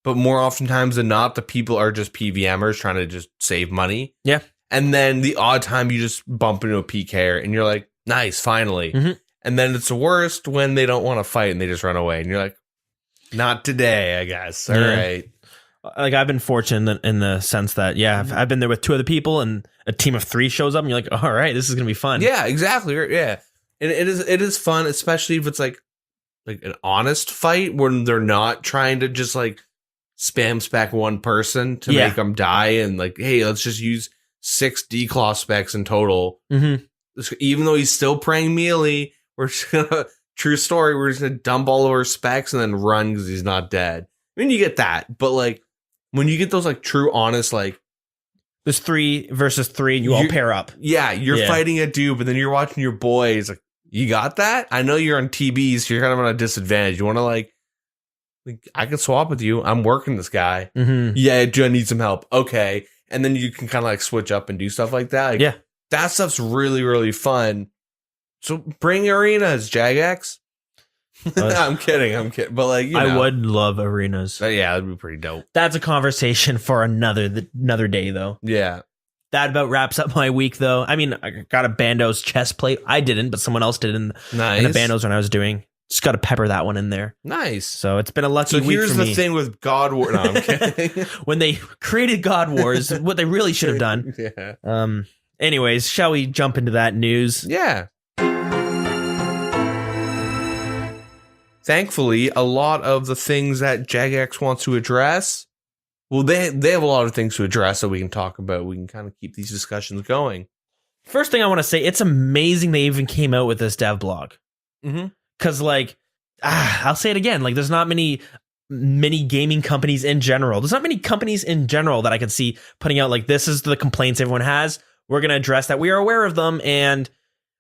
[SPEAKER 2] but more oftentimes than not, the people are just PVMers trying to just save money.
[SPEAKER 1] Yeah.
[SPEAKER 2] And then the odd time you just bump into a Pkers and you're like, nice, finally.
[SPEAKER 1] Mm-hmm.
[SPEAKER 2] And then it's the worst when they don't want to fight and they just run away. And you're like, not today, I guess. All right.
[SPEAKER 1] Like, I've been fortunate in the sense that, I've been there with 2 other people and a team of 3 shows up and you're like, all right, this is going to be fun.
[SPEAKER 2] Yeah, exactly. Yeah. And it is fun, especially if it's like an honest fight when they're not trying to just like spam spec one person to make them die. And like, hey, let's just use 6 declaw specs in total.
[SPEAKER 1] Mm-hmm.
[SPEAKER 2] Even though he's still praying melee, we're just gonna, true story, we're just gonna dump all of our specs and then run because he's not dead. I mean, you get that, but like when you get those like true honest, like
[SPEAKER 1] there's 3 versus 3 and you all pair up.
[SPEAKER 2] Yeah, you're fighting a dude, but then you're watching your boys. Like, you got that? I know you're on TB, so you're kind of on a disadvantage. You want to like I can swap with you. I'm working this guy.
[SPEAKER 1] Mm-hmm.
[SPEAKER 2] Yeah, do I need some help? Okay. And then you can kind of like switch up and do stuff like that. Like, that stuff's really, really fun. So bring arenas, Jagex. I'm kidding. But like,
[SPEAKER 1] I would love arenas.
[SPEAKER 2] Yeah, that'd be pretty dope.
[SPEAKER 1] That's a conversation for another day, though.
[SPEAKER 2] Yeah.
[SPEAKER 1] That about wraps up my week, though. I mean, I got a Bandos chest plate. I didn't, but someone else did in the Bandos when I was doing. Just got to pepper that one in there.
[SPEAKER 2] Nice.
[SPEAKER 1] So it's been a lucky week for me.
[SPEAKER 2] So here's the thing with God War. No, I'm kidding.
[SPEAKER 1] When they created God Wars, what they really should have done.
[SPEAKER 2] Yeah.
[SPEAKER 1] Anyways, shall we jump into that news?
[SPEAKER 2] Yeah. Thankfully, a lot of the things that Jagex wants to address, well, they have a lot of things to address that we can talk about. We can kind of keep these discussions going.
[SPEAKER 1] First thing I want to say, it's amazing they even came out with this dev blog.
[SPEAKER 2] Mm-hmm.
[SPEAKER 1] Because, like, I'll say it again. Like, there's not many gaming companies in general. There's not many companies in general that I can see putting out, like, this is the complaints everyone has. We're going to address that. We are aware of them, and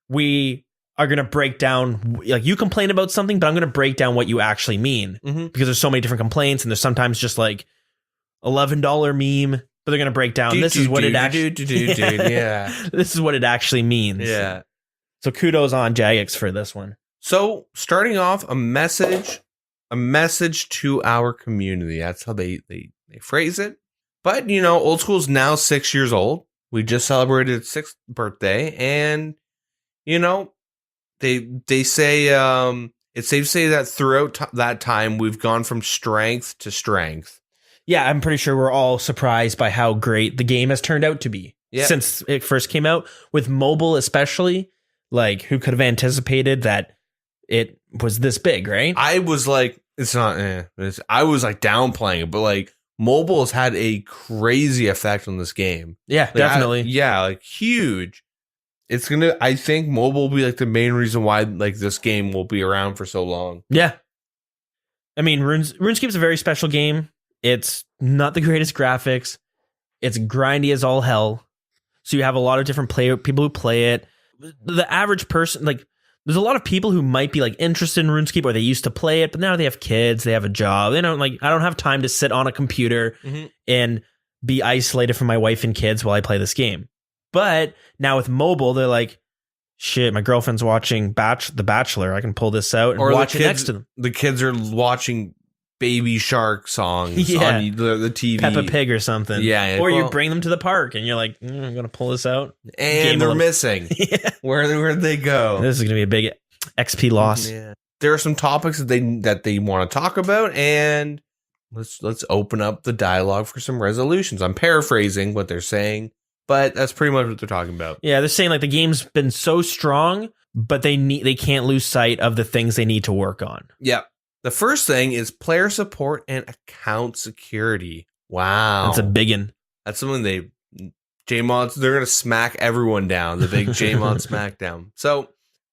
[SPEAKER 1] we are going to break down, like, you complain about something, but I'm going to break down what you actually mean.
[SPEAKER 2] Mm-hmm.
[SPEAKER 1] Because there's so many different complaints, and there's sometimes just, like, $11 meme, but they're going to break down, this is what it actually...
[SPEAKER 2] Yeah.
[SPEAKER 1] This is what it actually means.
[SPEAKER 2] Yeah.
[SPEAKER 1] So kudos on Jagex for this one.
[SPEAKER 2] So, starting off, a message to our community. That's how they phrase it. But, you know, Oldschool is now 6 years old. We just celebrated its 6th birthday. And, you know, they say, it's safe to say that throughout that time, we've gone from strength to strength.
[SPEAKER 1] Yeah, I'm pretty sure we're all surprised by how great the game has turned out to be.
[SPEAKER 2] Yep. Since
[SPEAKER 1] it first came out, with mobile especially. Like, who could have anticipated that it was this big, right?
[SPEAKER 2] I was like, it's not, I was like downplaying it, but like mobile has had a crazy effect on this game.
[SPEAKER 1] Yeah,
[SPEAKER 2] like,
[SPEAKER 1] definitely.
[SPEAKER 2] Like huge. It's gonna, I think mobile will be like the main reason why like this game will be around for so long.
[SPEAKER 1] Yeah. I mean, RuneScape's a very special game. It's not the greatest graphics. It's grindy as all hell. So you have a lot of different people who play it. The average person, like, there's a lot of people who might be like interested in RuneScape or they used to play it, but now they have kids, they have a job. They don't, like, I don't have time to sit on a computer and be isolated from my wife and kids while I play this game. But now with mobile, they're like, shit, my girlfriend's watching The Bachelor. I can pull this out and watch it next to them.
[SPEAKER 2] The kids are watching Baby Shark songs on the TV.
[SPEAKER 1] Peppa Pig or something.
[SPEAKER 2] Yeah.
[SPEAKER 1] Or you bring them to the park and you're like, I'm going to pull this out.
[SPEAKER 2] And they're missing. Yeah. Where'd they go?
[SPEAKER 1] This is going to be a big XP loss.
[SPEAKER 2] Yeah. There are some topics that they want to talk about, and let's open up the dialogue for some resolutions. I'm paraphrasing what they're saying, but that's pretty much what they're talking about.
[SPEAKER 1] Yeah, they're saying like the game's been so strong, but they can't lose sight of the things they need to work on.
[SPEAKER 2] Yeah. The first thing is player support and account security. Wow.
[SPEAKER 1] That's a biggin.
[SPEAKER 2] That's something J-Mods, they're going to smack everyone down. The big J-Mod smackdown. So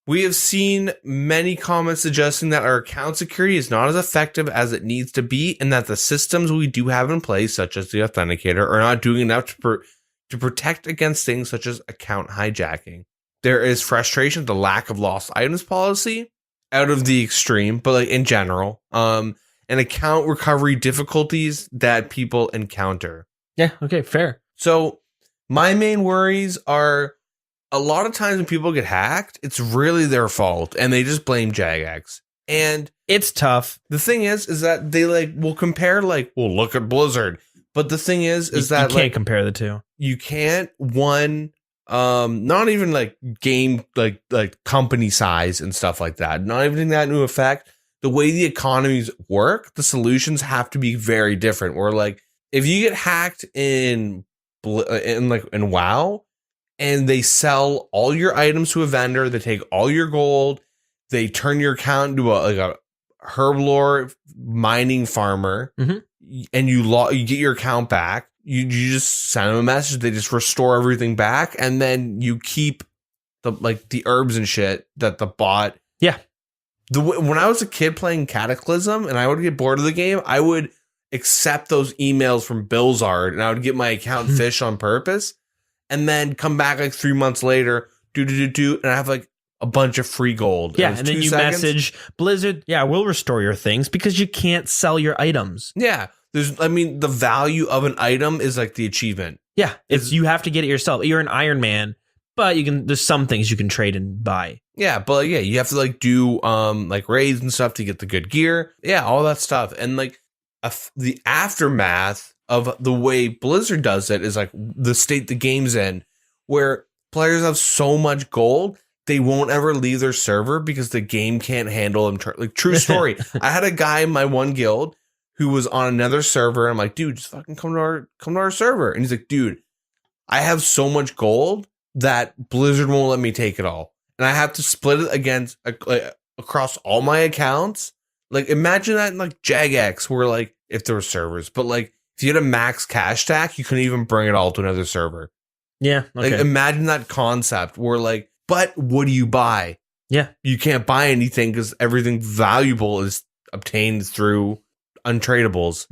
[SPEAKER 2] we have seen many comments suggesting that our account security is not as effective as it needs to be, and that the systems we do have in place, such as the authenticator, are not doing enough to protect against things such as account hijacking. There is frustration at the lack of lost items policy, out of the extreme, but like in general, and account recovery difficulties that people encounter.
[SPEAKER 1] Yeah, okay, fair.
[SPEAKER 2] So my main worries are a lot of times when people get hacked, it's really their fault and they just blame Jagex. And
[SPEAKER 1] It's tough.
[SPEAKER 2] The thing is that they like will compare like, well, look at Blizzard. But the thing is that
[SPEAKER 1] you can't compare the two.
[SPEAKER 2] You can't not even like game like company size and stuff like that. Not even that into effect. The way the economies work, the solutions have to be very different. Or like if you get hacked in WoW and they sell all your items to a vendor, they take all your gold, they turn your account into a herblore mining farmer, and you get your account back. You just send them a message. They just restore everything back, and then you keep the herbs and shit that the bot.
[SPEAKER 1] Yeah.
[SPEAKER 2] When I was a kid playing Cataclysm, and I would get bored of the game, I would accept those emails from Bilzard, and I would get my account fish on purpose, and then come back like 3 months later, and I have like a bunch of free gold.
[SPEAKER 1] Yeah, and then you message Blizzard, we'll restore your things because you can't sell your items.
[SPEAKER 2] Yeah. The value of an item is like the achievement.
[SPEAKER 1] Yeah, you have to get it yourself. You're an Iron Man, but there's some things you can trade and buy.
[SPEAKER 2] Yeah, but you have to like do like raids and stuff to get the good gear. Yeah, all that stuff. And like the aftermath of the way Blizzard does it is like the state the game's in, where players have so much gold they won't ever leave their server because the game can't handle them. Like, true story. I had a guy in my one guild who was on another server. I'm like, dude, just fucking come to our server. And he's like, dude, I have so much gold that Blizzard won't let me take it all, and I have to split it across all my accounts. Like, imagine that in like Jagex, where like if there were servers, but like if you had a max cash stack, you couldn't even bring it all to another server.
[SPEAKER 1] Yeah, okay.
[SPEAKER 2] Like, imagine that concept where like, but what do you buy?
[SPEAKER 1] Yeah,
[SPEAKER 2] you can't buy anything because everything valuable is obtained through untradables.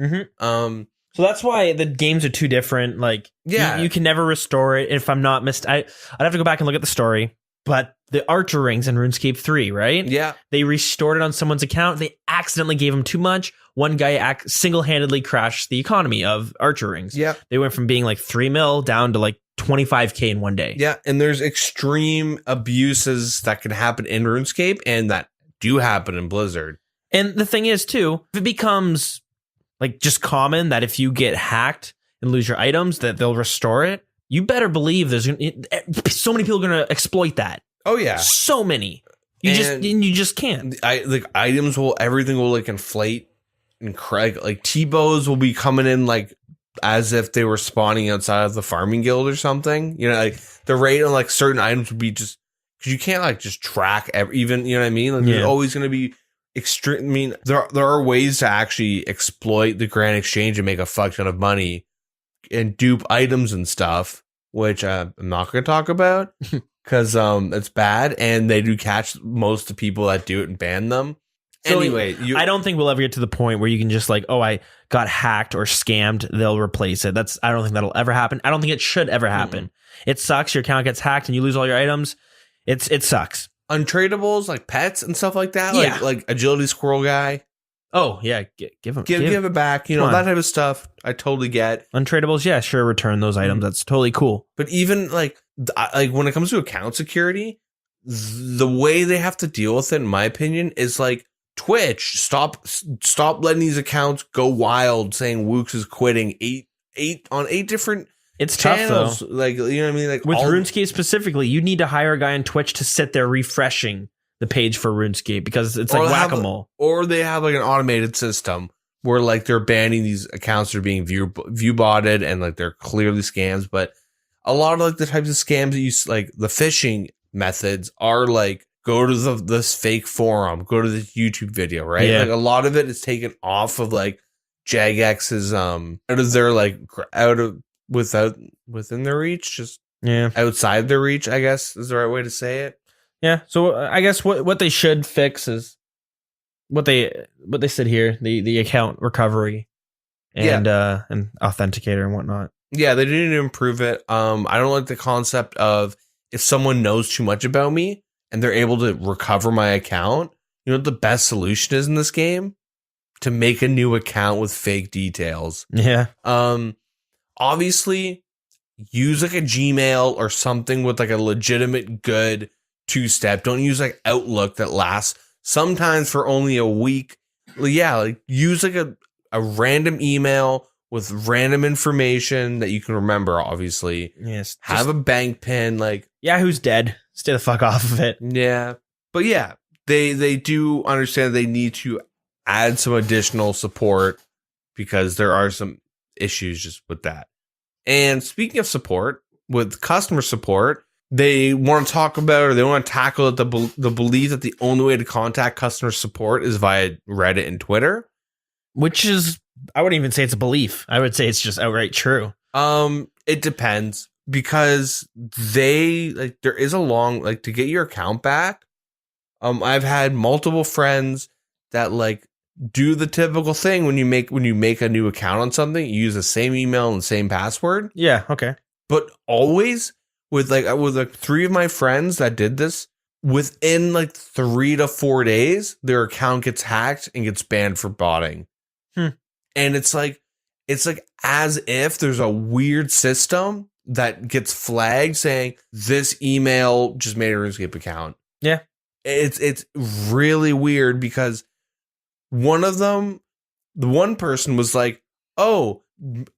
[SPEAKER 1] So that's why the games are too different. Like, you can never restore it. If I'm not I'd have to go back and look at the story. But the Archer rings in RuneScape 3, right?
[SPEAKER 2] Yeah.
[SPEAKER 1] They restored it on someone's account. They accidentally gave him too much. One guy single-handedly crashed the economy of Archer rings.
[SPEAKER 2] Yeah.
[SPEAKER 1] They went from being like 3 mil down to like 25K in one day.
[SPEAKER 2] Yeah, and there's extreme abuses that can happen in RuneScape and that do happen in Blizzard.
[SPEAKER 1] And the thing is, too, if it becomes like just common that if you get hacked and lose your items, that they'll restore it, you better believe there's so many people going to exploit that.
[SPEAKER 2] Oh, yeah.
[SPEAKER 1] So many. You just can't.
[SPEAKER 2] Everything will like inflate and crack. Like T-bows will be coming in like as if they were spawning outside of the farming guild or something. You know, like the rate on like certain items would be just because you can't like just track even, you know what I mean? Like there's always going to be extreme. I mean, there are ways to actually exploit the Grand Exchange and make a fuck ton of money and dupe items and stuff, which I'm not going to talk about because it's bad, and they do catch most of the people that do it and ban them. So anyway,
[SPEAKER 1] I don't think we'll ever get to the point where you can just like, I got hacked or scammed, they'll replace it. I don't think that'll ever happen. I don't think it should ever happen. It sucks. Your account gets hacked and you lose all your items. It sucks.
[SPEAKER 2] Untradables like pets and stuff like that, like agility squirrel guy.
[SPEAKER 1] Oh yeah, give
[SPEAKER 2] it back. You know, that type of stuff. I totally get.
[SPEAKER 1] Untradables, yeah, sure. Return those items. That's totally cool.
[SPEAKER 2] But even like when it comes to account security, the way they have to deal with it, in my opinion, is like Twitch. Stop letting these accounts go wild, saying Wooks is quitting. Eight different.
[SPEAKER 1] It's
[SPEAKER 2] channels.
[SPEAKER 1] Tough though.
[SPEAKER 2] Like, you know what I mean? Like
[SPEAKER 1] with RuneScape specifically, you need to hire a guy on Twitch to sit there refreshing the page for RuneScape because it's like whack-a-mole.
[SPEAKER 2] Or they have like an automated system where like they're banning these accounts that are being view botted and like they're clearly scams. But a lot of like the types of scams that you like the phishing methods are like go to this fake forum, go to this YouTube video, right?
[SPEAKER 1] Yeah.
[SPEAKER 2] Like a lot of it is taken off of like Jagex's within their reach, just outside their reach, I guess is the right way to say it.
[SPEAKER 1] Yeah. So I guess what they should fix is what they said here, the account recovery and authenticator and whatnot.
[SPEAKER 2] Yeah, they need to improve it. I don't like the concept of if someone knows too much about me and they're able to recover my account. You know what the best solution is in this game? To make a new account with fake details.
[SPEAKER 1] Yeah.
[SPEAKER 2] Obviously, use like a Gmail or something with like a legitimate good 2-step. Don't use like Outlook that lasts sometimes for only a week. Yeah, like use like a random email with random information that you can remember, obviously.
[SPEAKER 1] Yes.
[SPEAKER 2] Have a bank pin, like
[SPEAKER 1] Yahoo's dead. Stay the fuck off of it.
[SPEAKER 2] yeah. But yeah, they do understand they need to add some additional support because there are some issues just with that. And speaking of support, with customer support, they want to talk about, or they want to tackle the belief that the only way to contact customer support is via Reddit and Twitter.
[SPEAKER 1] Which is, I wouldn't even say it's a belief. I would say it's just outright true.
[SPEAKER 2] It depends, because there is a long, like, to get your account back. I've had multiple friends that like do the typical thing when you make a new account on something, you use the same email and the same password.
[SPEAKER 1] Yeah, okay.
[SPEAKER 2] But always with 3 of my friends that did this, within like 3 to 4 days, their account gets hacked and gets banned for botting. And it's like as if there's a weird system that gets flagged saying this email just made a RuneScape account.
[SPEAKER 1] Yeah.
[SPEAKER 2] It's really weird, because one of them, the one person was like, oh,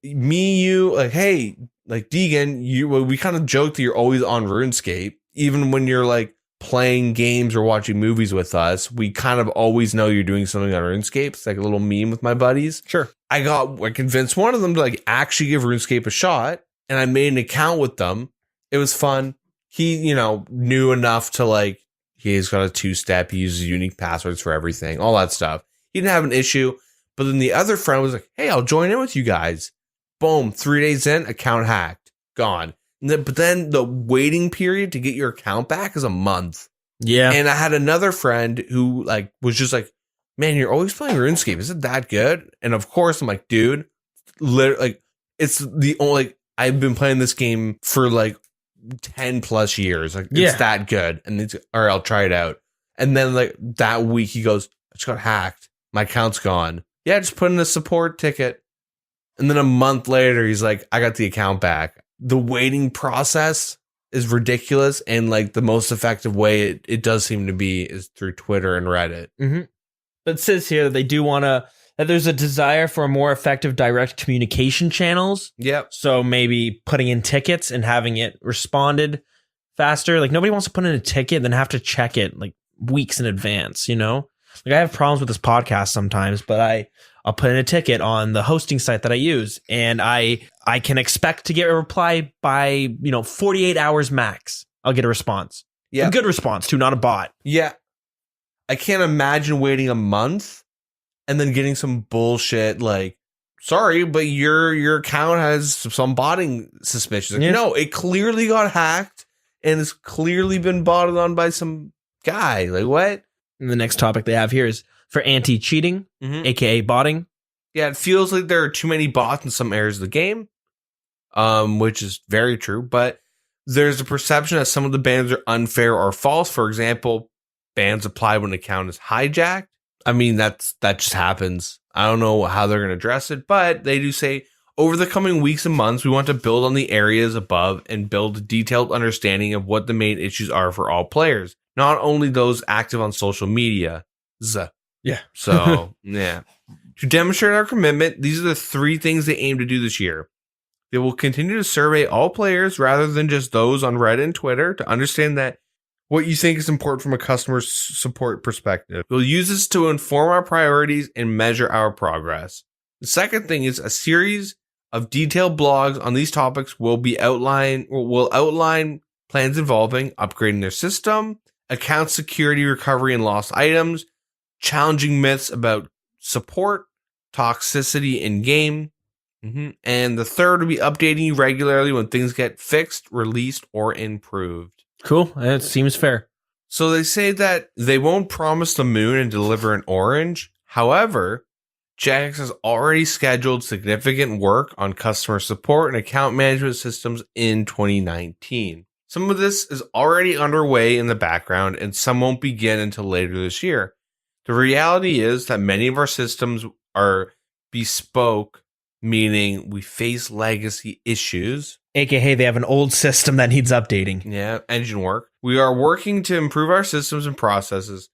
[SPEAKER 2] you, like, hey, like Deagin, we kind of joke that you're always on RuneScape, even when you're like playing games or watching movies with us. We kind of always know you're doing something on RuneScape. It's like a little meme with my buddies.
[SPEAKER 1] Sure. I
[SPEAKER 2] convinced one of them to like actually give RuneScape a shot, and I made an account with them. It was fun. He, knew enough to like, he's got a 2-step. He uses unique passwords for everything, all that stuff. He didn't have an issue. But then the other friend was like, hey, I'll join in with you guys. Boom. 3 days in, account hacked. Gone. But then the waiting period to get your account back is a month.
[SPEAKER 1] Yeah.
[SPEAKER 2] And I had another friend who like was just like, man, you're always playing RuneScape. Is it that good? And of course, I'm like, dude, literally, it's the only, like, I've been playing this game for like 10 plus years. Like, it's that good. And it's, all right, I'll try it out. And then like that week he goes, I just got hacked. My account's gone. Yeah, just put in a support ticket. And then a month later, he's like, I got the account back. The waiting process is ridiculous. And like the most effective way it does seem to be is through Twitter and Reddit.
[SPEAKER 1] Mm-hmm. But it says here that they do want to, that there's a desire for more effective direct communication channels.
[SPEAKER 2] Yep.
[SPEAKER 1] So maybe putting in tickets and having it responded faster. Like nobody wants to put in a ticket and then have to check it like weeks in advance, Like I have problems with this podcast sometimes, but I'll put in a ticket on the hosting site that I use, and I can expect to get a reply by 48 hours max. I'll get a response. Yeah, a good response too, not a bot.
[SPEAKER 2] Yeah, I can't imagine waiting a month and then getting some bullshit like, sorry, but your account has some botting suspicions. Like, no, it clearly got hacked and it's clearly been botted on by some guy. Like what?
[SPEAKER 1] And the next topic they have here is for anti-cheating, aka botting.
[SPEAKER 2] Yeah, it feels like there are too many bots in some areas of the game, which is very true. But there's a perception that some of the bans are unfair or false. For example, bans apply when an account is hijacked. I mean, that just happens. I don't know how they're going to address it, but they do say, over the coming weeks and months, we want to build on the areas above and build a detailed understanding of what the main issues are for all players, not only those active on social media.
[SPEAKER 1] Yeah.
[SPEAKER 2] So, yeah. To demonstrate our commitment, these are the 3 things they aim to do this year. They will continue to survey all players rather than just those on Reddit and Twitter to understand that what you think is important from a customer support perspective. We'll use this to inform our priorities and measure our progress. The second thing is a series of detailed blogs on these topics will outline plans involving upgrading their system, account security, recovery, and lost items, challenging myths about support, toxicity in game. And the third will be updating you regularly when things get fixed, released, or improved.
[SPEAKER 1] Cool. That seems fair.
[SPEAKER 2] So they say that they won't promise the moon and deliver an orange. However, Jagex has already scheduled significant work on customer support and account management systems in 2019. Some of this is already underway in the background, and some won't begin until later this year. The reality is that many of our systems are bespoke, meaning we face legacy issues.
[SPEAKER 1] AKA they have an old system that needs updating.
[SPEAKER 2] Yeah, engine work. We are working to improve our systems and processes,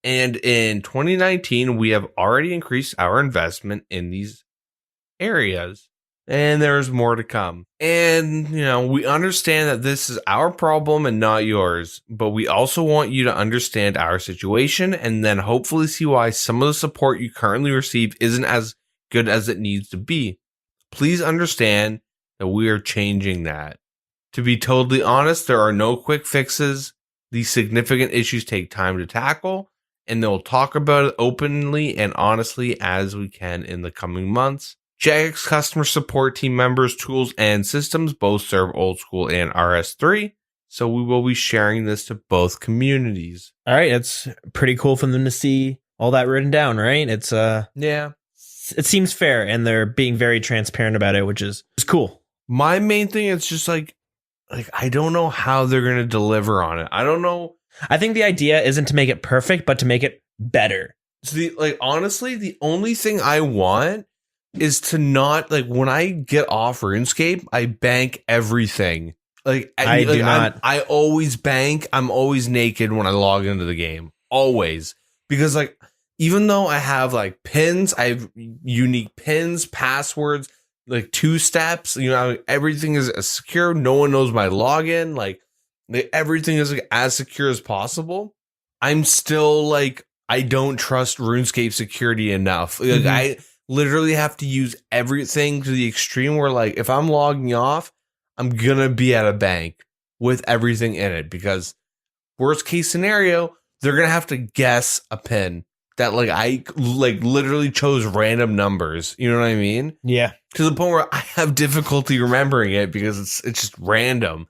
[SPEAKER 2] And in 2019, we have already increased our investment in these areas. And there's more to come. And, we understand that this is our problem and not yours. But we also want you to understand our situation and then hopefully see why some of the support you currently receive isn't as good as it needs to be. Please understand that we are changing that. To be totally honest, there are no quick fixes. These significant issues take time to tackle, and they'll talk about it openly and honestly as we can in the coming months. Jagex customer support team members, tools, and systems both serve Oldschool and RS3, so we will be sharing this to both communities.
[SPEAKER 1] All right, it's pretty cool for them to see all that written down, right? It's
[SPEAKER 2] yeah,
[SPEAKER 1] it seems fair, and they're being very transparent about it, which is cool.
[SPEAKER 2] My main thing is just like I don't know how they're gonna deliver on it. I don't know.
[SPEAKER 1] I think the idea isn't to make it perfect, but to make it better.
[SPEAKER 2] So honestly, the only thing I want is to not when I get off RuneScape, I bank everything.
[SPEAKER 1] I do not.
[SPEAKER 2] I always bank. I'm always naked when I log into the game. Always. Because even though I have pins, I have unique pins, passwords, 2 steps, everything is secure. No one knows my login. Everything is as secure as possible. I'm still I don't trust RuneScape security enough. I literally have to use everything to the extreme where if I'm logging off, I'm gonna be at a bank with everything in it, because worst case scenario, they're gonna have to guess a pin that I literally chose random numbers. You know what I mean?
[SPEAKER 1] Yeah.
[SPEAKER 2] To the point where I have difficulty remembering it because it's just random.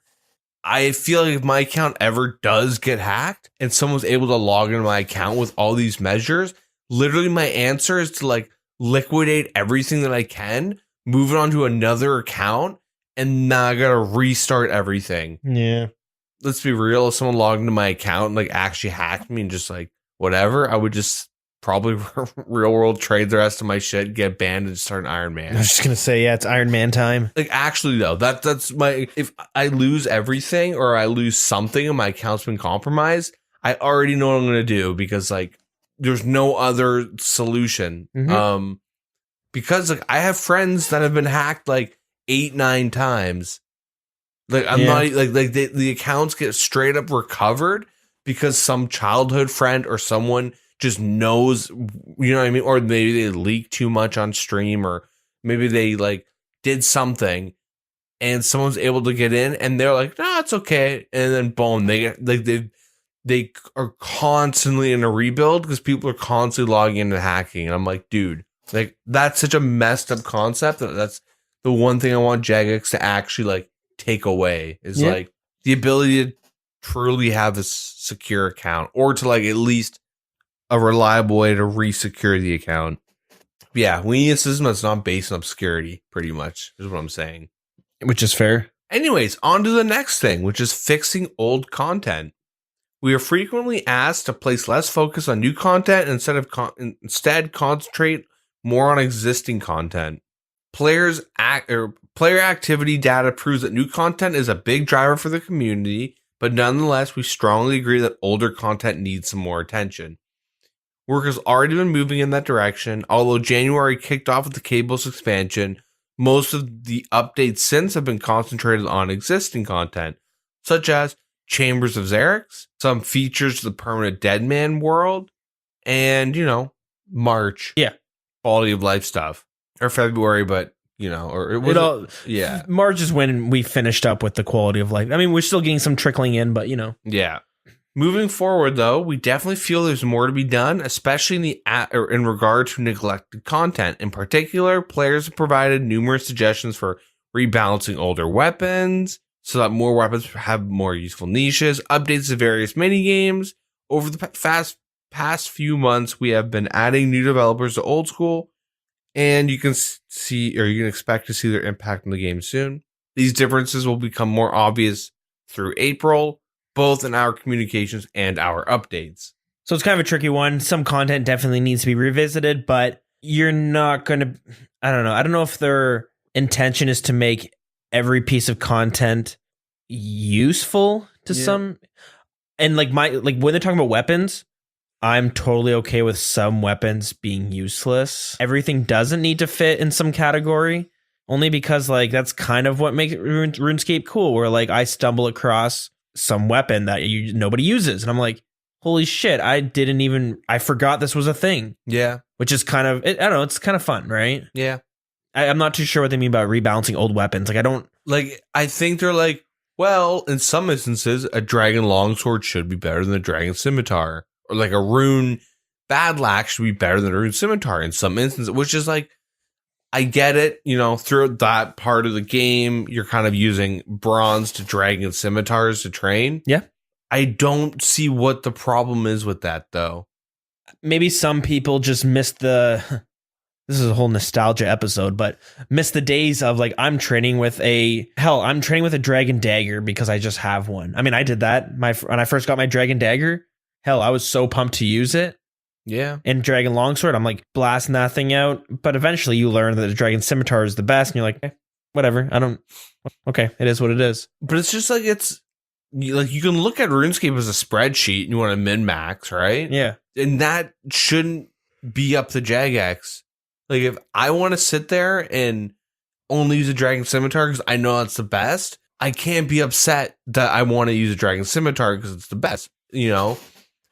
[SPEAKER 2] I feel like if my account ever does get hacked and someone's able to log into my account with all these measures, literally my answer is to liquidate everything that I can, move it onto another account, and now I gotta restart everything.
[SPEAKER 1] Yeah.
[SPEAKER 2] Let's be real. If someone logged into my account and actually hacked me and just whatever, I would just probably real world trade the rest of my shit, get banned, and start an Iron Man.
[SPEAKER 1] I was just gonna say, yeah, it's Iron Man time.
[SPEAKER 2] Actually though, that's my, if I lose everything or I lose something and my account's been compromised, I already know what I'm gonna do, because there's no other solution.
[SPEAKER 1] Mm-hmm.
[SPEAKER 2] Because I have friends that have been hacked 8-9 times. I'm not the accounts get straight up recovered because some childhood friend or someone just knows, you know what I mean? Or maybe they leak too much on stream, or maybe they did something and someone's able to get in and they're like, no, it's okay. And then boom, they get they are constantly in a rebuild because people are constantly logging in and hacking. And I'm like, dude, that's such a messed up concept. That's the one thing I want Jagex to actually take away is the ability to truly have a secure account, or to at least a reliable way to re-secure the account. Yeah, we need a system that's not based on obscurity, pretty much, is what I'm saying.
[SPEAKER 1] Which is fair.
[SPEAKER 2] Anyways, on to the next thing, which is fixing old content. We are frequently asked to place less focus on new content and instead concentrate more on existing content. Player activity data proves that new content is a big driver for the community, but nonetheless, we strongly agree that older content needs some more attention. Work has already been moving in that direction. Although January kicked off with the Cables expansion, most of the updates since have been concentrated on existing content, such as Chambers of Xeric, some features to the permanent Deadman world, and, March.
[SPEAKER 1] Yeah.
[SPEAKER 2] Quality of life stuff. Or February, but, or it was. Yeah.
[SPEAKER 1] March is when we finished up with the quality of life. I mean, we're still getting some trickling in, but,
[SPEAKER 2] Yeah. Moving forward, though, we definitely feel there's more to be done, especially in regard to neglected content. In particular, players have provided numerous suggestions for rebalancing older weapons so that more weapons have more useful niches, updates to various minigames. Over the past few months, we have been adding new developers to Oldschool, and you can expect to see their impact on the game soon. These differences will become more obvious through April, both in our communications and our updates.
[SPEAKER 1] So it's kind of a tricky one. Some content definitely needs to be revisited, but you're not going to, I don't know. I don't know if their intention is to make every piece of content useful to some. And when they're talking about weapons, I'm totally okay with some weapons being useless. Everything doesn't need to fit in some category, only because like that's kind of what makes RuneScape cool, where like I stumble across some weapon that nobody uses and I'm like, holy shit, I forgot this was a thing.
[SPEAKER 2] Yeah.
[SPEAKER 1] Which is kind of, I don't know, it's kind of fun, right?
[SPEAKER 2] Yeah.
[SPEAKER 1] I'm not too sure what they mean by rebalancing old weapons. Like, I don't...
[SPEAKER 2] Like, I think they're like, well, in some instances, a dragon longsword should be better than a dragon scimitar. Or like a rune badlack should be better than a rune scimitar in some instances, which is like, I get it, you know, through that part of the game, you're kind of using bronze to dragon scimitars to train.
[SPEAKER 1] Yeah.
[SPEAKER 2] I don't see what the problem is with that, though.
[SPEAKER 1] Maybe some people just missed the... This is a whole nostalgia episode, but miss the days of like, I'm training with a dragon dagger because I just have one. I mean, I did that when I first got my dragon dagger. Hell, I was so pumped to use it.
[SPEAKER 2] Yeah.
[SPEAKER 1] And dragon longsword, I'm like blasting that thing out. But eventually you learn that the dragon scimitar is the best. And you're like, whatever. Okay, it is what it is.
[SPEAKER 2] But it's just like, you can look at RuneScape as a spreadsheet and you want to min-max, right?
[SPEAKER 1] Yeah.
[SPEAKER 2] And that shouldn't be up to Jagex. Like, if I want to sit there and only use a dragon scimitar because I know that's the best, I can't be upset that I want to use a dragon scimitar because it's the best. You know,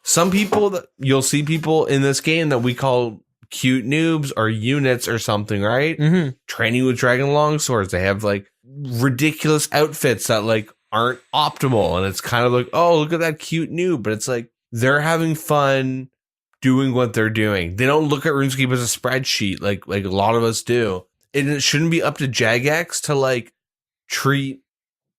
[SPEAKER 2] some people you'll see people in this game that we call cute noobs or units or something, right?
[SPEAKER 1] Mm-hmm.
[SPEAKER 2] Training with dragon longswords. They have like ridiculous outfits that like aren't optimal. And it's kind of like, oh, look at that cute noob. But it's like they're having fun doing what they're doing. They don't look at RuneScape as a spreadsheet like a lot of us do. And it shouldn't be up to Jagex to like treat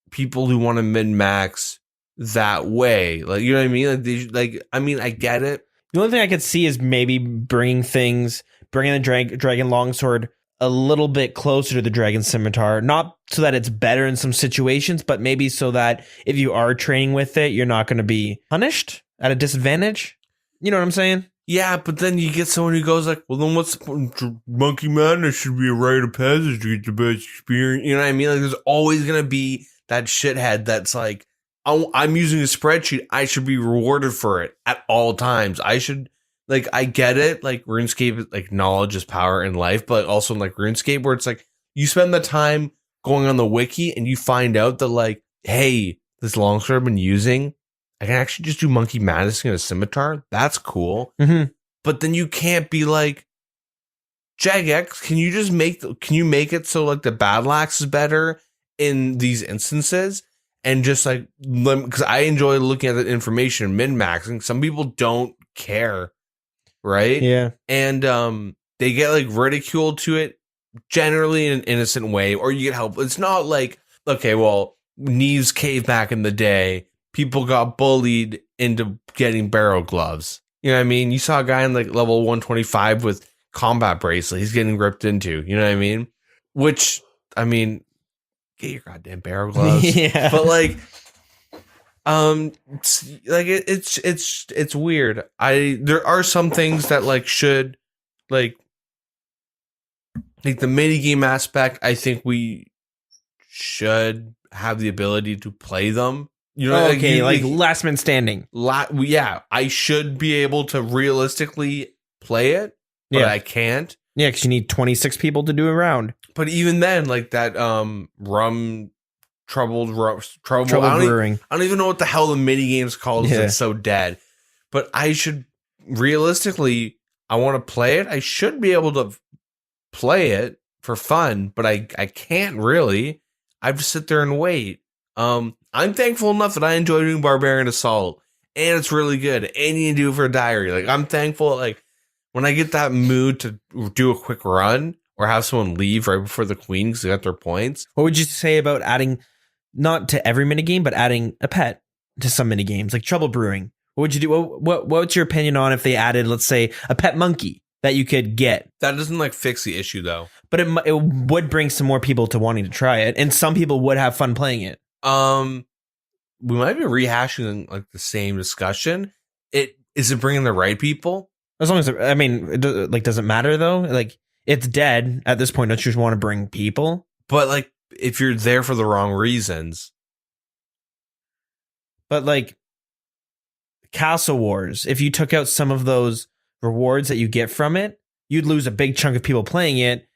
[SPEAKER 2] people who want to min-max that way. Like, you know what I mean? Like, I get it.
[SPEAKER 1] The only thing I could see is maybe bringing the dragon longsword a little bit closer to the dragon scimitar, not so that it's better in some situations, but maybe so that if you are training with it, you're not going to be punished at a disadvantage. You know what I'm saying?
[SPEAKER 2] Yeah, but then you get someone who goes like, well, then what's Monkey Madness should be a rite of passage to get the best experience. You know what I mean? Like, there's always going to be that shithead that's like, I'm using a spreadsheet. I should be rewarded for it at all times. I should, like, I get it. Like, RuneScape, like, knowledge is power in life, but also in, like, RuneScape, where it's like, you spend the time going on the wiki and you find out that, like, hey, this longsword I've been using, I can actually just do Monkey Madness in a scimitar. That's cool.
[SPEAKER 1] Mm-hmm.
[SPEAKER 2] But then you can't be like, Jagex, can you make it so like the badlax is better in these instances? And just like, because I enjoy looking at the information, min-maxing. Some people don't care, right?
[SPEAKER 1] Yeah.
[SPEAKER 2] And they get like ridiculed to it, generally in an innocent way, or you get help. It's not like, okay, well, Neve's Cave back in the day, people got bullied into getting barrel gloves. You know what I mean? You saw a guy in like level 125 with combat bracelet. He's getting ripped into. You know what I mean? Which, I mean, get your goddamn barrel gloves.
[SPEAKER 1] Yeah.
[SPEAKER 2] But like it's weird. There are some things that like should like the mini game aspect. I think we should have the ability to play them. You know,
[SPEAKER 1] okay, like last man standing.
[SPEAKER 2] Yeah, I should be able to realistically play it, but I can't.
[SPEAKER 1] Yeah, because you need 26 people to do a round.
[SPEAKER 2] But even then, like that trouble
[SPEAKER 1] brewing.
[SPEAKER 2] I don't even know what the hell the mini game's called. Yeah. It's so dead. But I should realistically, I want to play it. I should be able to play it for fun, but I can't really. I have to sit there and wait. I'm thankful enough that I enjoy doing Barbarian Assault, and it's really good. And you can do it for a diary. Like, I'm thankful, like, when I get that mood to do a quick run or have someone leave right before the queen because they got their points.
[SPEAKER 1] What would you say about adding, not to every minigame, but adding a pet to some minigames, like trouble brewing? What would you do? What's your opinion on if they added, let's say, a pet monkey that you could get?
[SPEAKER 2] That doesn't, like, fix the issue, though.
[SPEAKER 1] But it would bring some more people to wanting to try it, and some people would have fun playing it.
[SPEAKER 2] We might be rehashing like the same discussion. Is it bringing the right people?
[SPEAKER 1] As long as it doesn't matter though. Like, it's dead at this point. Don't you just want to bring people?
[SPEAKER 2] But like, if you're there for the wrong reasons.
[SPEAKER 1] But like, Castle Wars, if you took out some of those rewards that you get from it, you'd lose a big chunk of people playing it.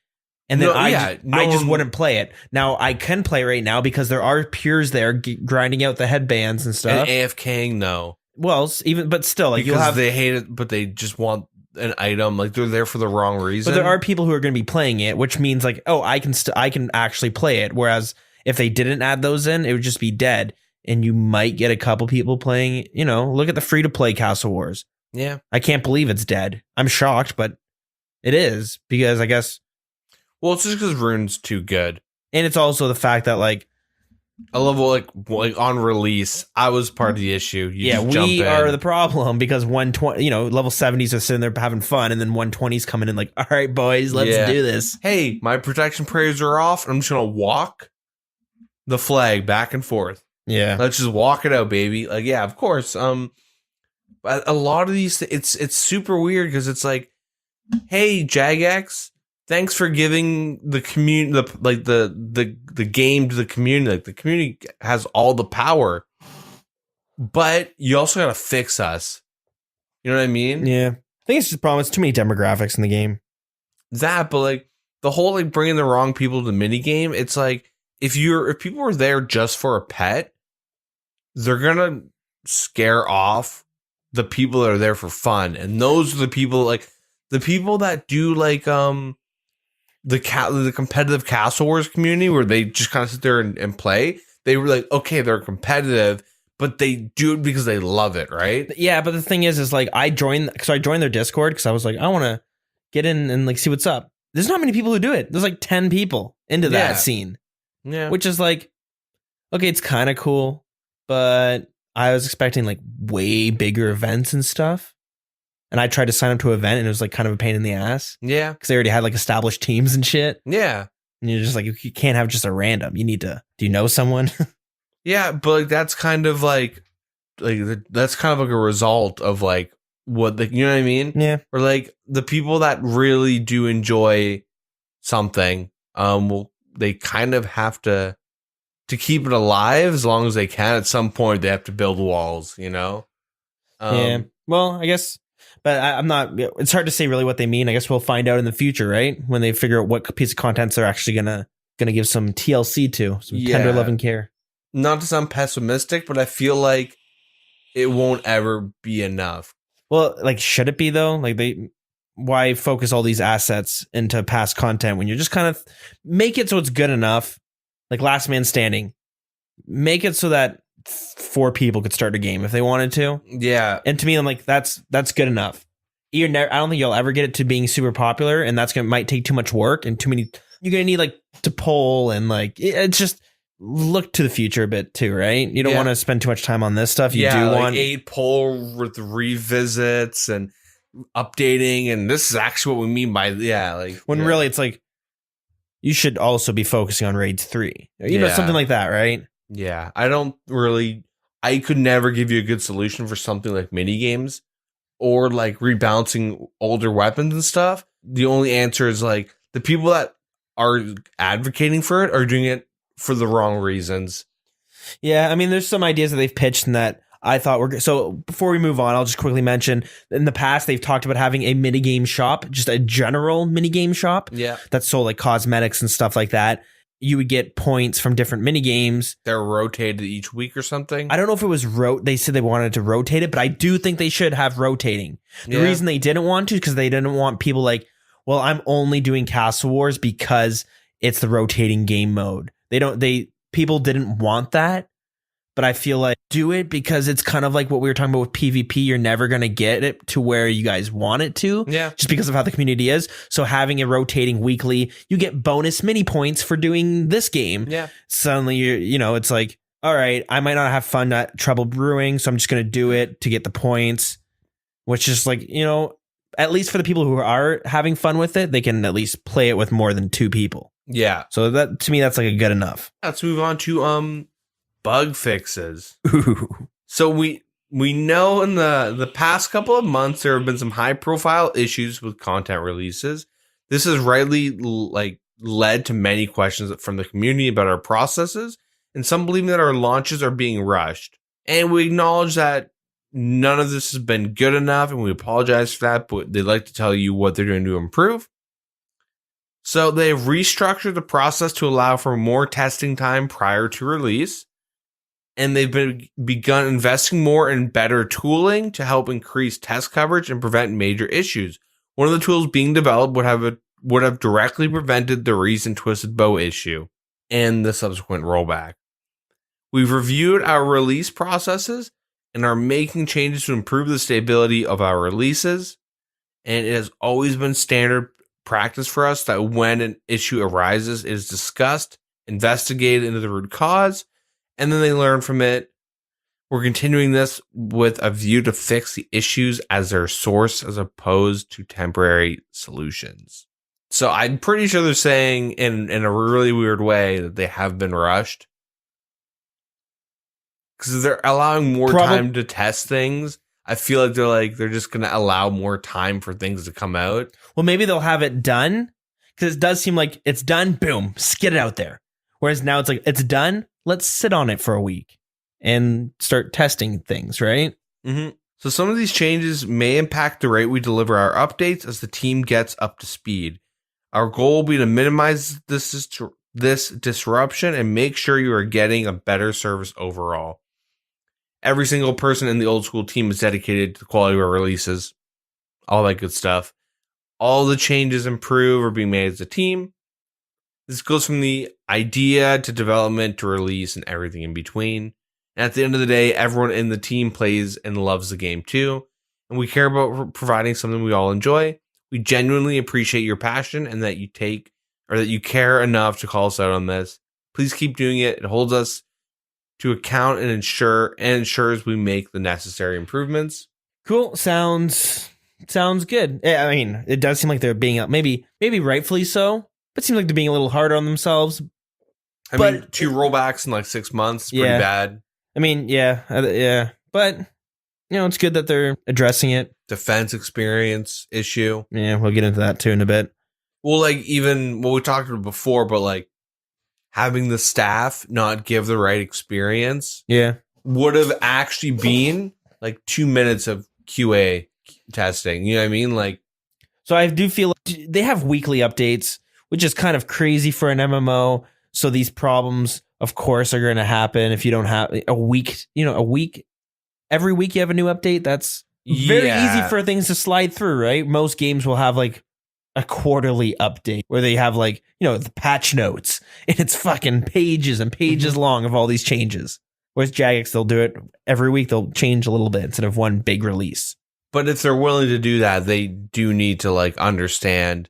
[SPEAKER 1] And then I just wouldn't play it. Now I can play right now because there are peers there grinding out the headbands and stuff.
[SPEAKER 2] And AFKing, no.
[SPEAKER 1] Well, but still, like
[SPEAKER 2] because they hate it, but they just want an item. Like they're there for the wrong reason.
[SPEAKER 1] But there are people who are going to be playing it, which means like, oh, I can actually play it. Whereas if they didn't add those in, it would just be dead. And you might get a couple people playing. Look at the free to play Castle Wars.
[SPEAKER 2] Yeah,
[SPEAKER 1] I can't believe it's dead. I'm shocked, but it is because I guess.
[SPEAKER 2] Well, it's just because Rune's too good.
[SPEAKER 1] And it's also the fact that, like,
[SPEAKER 2] a level, like on release, I was part of the issue.
[SPEAKER 1] We are the problem because 120, level 70s are sitting there having fun, and then 120s coming in like, all right, boys, let's do this.
[SPEAKER 2] Hey, my protection prayers are off, and I'm just going to walk the flag back and forth.
[SPEAKER 1] Yeah.
[SPEAKER 2] Let's just walk it out, baby. Like, yeah, of course. A lot of these, it's super weird because it's like, hey, Jagex, thanks for giving the community the game to the community. Like the community has all the power, but you also gotta fix us. You know what I mean?
[SPEAKER 1] Yeah, I think it's just a problem. It's too many demographics in the game.
[SPEAKER 2] But like the whole like bringing the wrong people to the mini game. It's like if people are there just for a pet, they're gonna scare off the people that are there for fun, and those are the people that do like the competitive Castle Wars community where they just kind of sit there and play. They were like, okay, they're competitive, but they do it because they love it, right?
[SPEAKER 1] Yeah, but the thing is like I joined their Discord because I was like, I want to get in and like see what's up. There's not many people who do it. There's like 10 people into that scene.
[SPEAKER 2] Yeah.
[SPEAKER 1] Which is like, okay, it's kind of cool, but I was expecting like way bigger events and stuff. And I tried to sign up to an event and it was like kind of a pain in the ass.
[SPEAKER 2] Yeah.
[SPEAKER 1] Because they already had like established teams and shit.
[SPEAKER 2] Yeah.
[SPEAKER 1] And you're just like, you can't have just a random. You need to, do you know someone?
[SPEAKER 2] Yeah. But like, that's kind of like that's kind of like a result of like what you know what I mean?
[SPEAKER 1] Yeah.
[SPEAKER 2] Or like the people that really do enjoy something, they kind of have to keep it alive as long as they can. At some point, they have to build walls,
[SPEAKER 1] Yeah. Well, I guess. But I'm not. It's hard to say really what they mean. I guess we'll find out in the future, right? When they figure out what piece of content they're actually gonna give some TLC to, some tender love and care.
[SPEAKER 2] Not to sound pessimistic, but I feel like it won't ever be enough.
[SPEAKER 1] Well, like, should it be though? Like, why focus all these assets into past content when you're just kind of make it so it's good enough? Like Last Man Standing, make it so that 4 people could start a game if they wanted to.
[SPEAKER 2] Yeah.
[SPEAKER 1] And to me, I'm like, that's good enough. I don't think you'll ever get it to being super popular, and might take too much work and too many. You're gonna need like to poll and like it's just look to the future a bit too, right? You don't want to spend too much time on this stuff. You do want
[SPEAKER 2] 8 poll with revisits and updating, and this is actually what we mean by
[SPEAKER 1] really it's like you should also be focusing on raids 3, something like that, right?
[SPEAKER 2] Yeah, I could never give you a good solution for something like mini games or like rebalancing older weapons and stuff. The only answer is like the people that are advocating for it are doing it for the wrong reasons.
[SPEAKER 1] Yeah, I mean, there's some ideas that they've pitched and that I thought were good. So before we move on, I'll just quickly mention in the past, they've talked about having a minigame shop, just a general minigame shop.
[SPEAKER 2] Yeah.
[SPEAKER 1] That sold like cosmetics and stuff like that. You would get points from different minigames.
[SPEAKER 2] They're rotated each week or something.
[SPEAKER 1] I don't know if it was they said they wanted to rotate it, but I do think they should have rotating. The reason they didn't want to is because they didn't want people like, well, I'm only doing Castle Wars because it's the rotating game mode. People didn't want that, but I feel like do it because it's kind of like what we were talking about with PvP. You're never going to get it to where you guys want it to.
[SPEAKER 2] Yeah.
[SPEAKER 1] Just because of how the community is. So having it rotating weekly, you get bonus mini points for doing this game.
[SPEAKER 2] Yeah.
[SPEAKER 1] Suddenly it's like, all right, I might not have fun at Trouble Brewing, so I'm just going to do it to get the points, which is like, at least for the people who are having fun with it, they can at least play it with more than 2 people.
[SPEAKER 2] Yeah.
[SPEAKER 1] So that to me, that's like a good enough.
[SPEAKER 2] Let's move on to bug fixes. So we know in the past couple of months there have been some high profile issues with content releases. This has rightly led to many questions from the community about our processes, and some believing that our launches are being rushed. And we acknowledge that none of this has been good enough, and we apologize for that, but they'd like to tell you what they're doing to improve. So they've restructured the process to allow for more testing time prior to release, and they've begun investing more in better tooling to help increase test coverage and prevent major issues. One of the tools being developed would have directly prevented the recent Twisted Bow issue and the subsequent rollback. We've reviewed our release processes and are making changes to improve the stability of our releases. And it has always been standard practice for us that when an issue arises, it is discussed, investigated into the root cause, and then they learn from it. We're continuing this with a view to fix the issues as their source as opposed to temporary solutions. So I'm pretty sure they're saying in a really weird way that they have been rushed. Because they're allowing more time to test things. I feel like they're just going to allow more time for things to come out.
[SPEAKER 1] Well, maybe they'll have it done, because it does seem like it's done, boom, get it out there. Whereas now it's like, it's done, let's sit on it for a week and start testing things, right?
[SPEAKER 2] Mm-hmm. So some of these changes may impact the rate we deliver our updates as the team gets up to speed. Our goal will be to minimize this disruption and make sure you are getting a better service overall. Every single person in the Old School team is dedicated to the quality of our releases, all that good stuff. All the changes improve are being made as a team. This goes from the idea to development to release and everything in between. And at the end of the day, everyone in the team plays and loves the game too. And we care about providing something we all enjoy. We genuinely appreciate your passion and that you care enough to call us out on this. Please keep doing it. It holds us to account and ensures we make the necessary improvements.
[SPEAKER 1] Cool. Sounds good. I mean, it does seem like they're being maybe rightfully so, but it seems like they're being a little harder on themselves.
[SPEAKER 2] I mean, 2 rollbacks in like 6 months, pretty bad.
[SPEAKER 1] I mean, yeah, but it's good that they're addressing it.
[SPEAKER 2] Defense experience issue.
[SPEAKER 1] Yeah, we'll get into that too in a bit.
[SPEAKER 2] Well, like even what we talked about before, but like having the staff not give the right experience, would have actually been like 2 minutes of QA testing. You know what I mean? Like,
[SPEAKER 1] so I do feel like they have weekly updates, which is kind of crazy for an MMO. So these problems, of course, are going to happen if you don't have a week. Every week you have a new update. That's very easy for things to slide through, right? Most games will have like a quarterly update where they have like, the patch notes, and it's fucking pages and pages long of all these changes. Whereas Jagex, they'll do it every week. They'll change a little bit instead of one big release.
[SPEAKER 2] But if they're willing to do that, they do need to like understand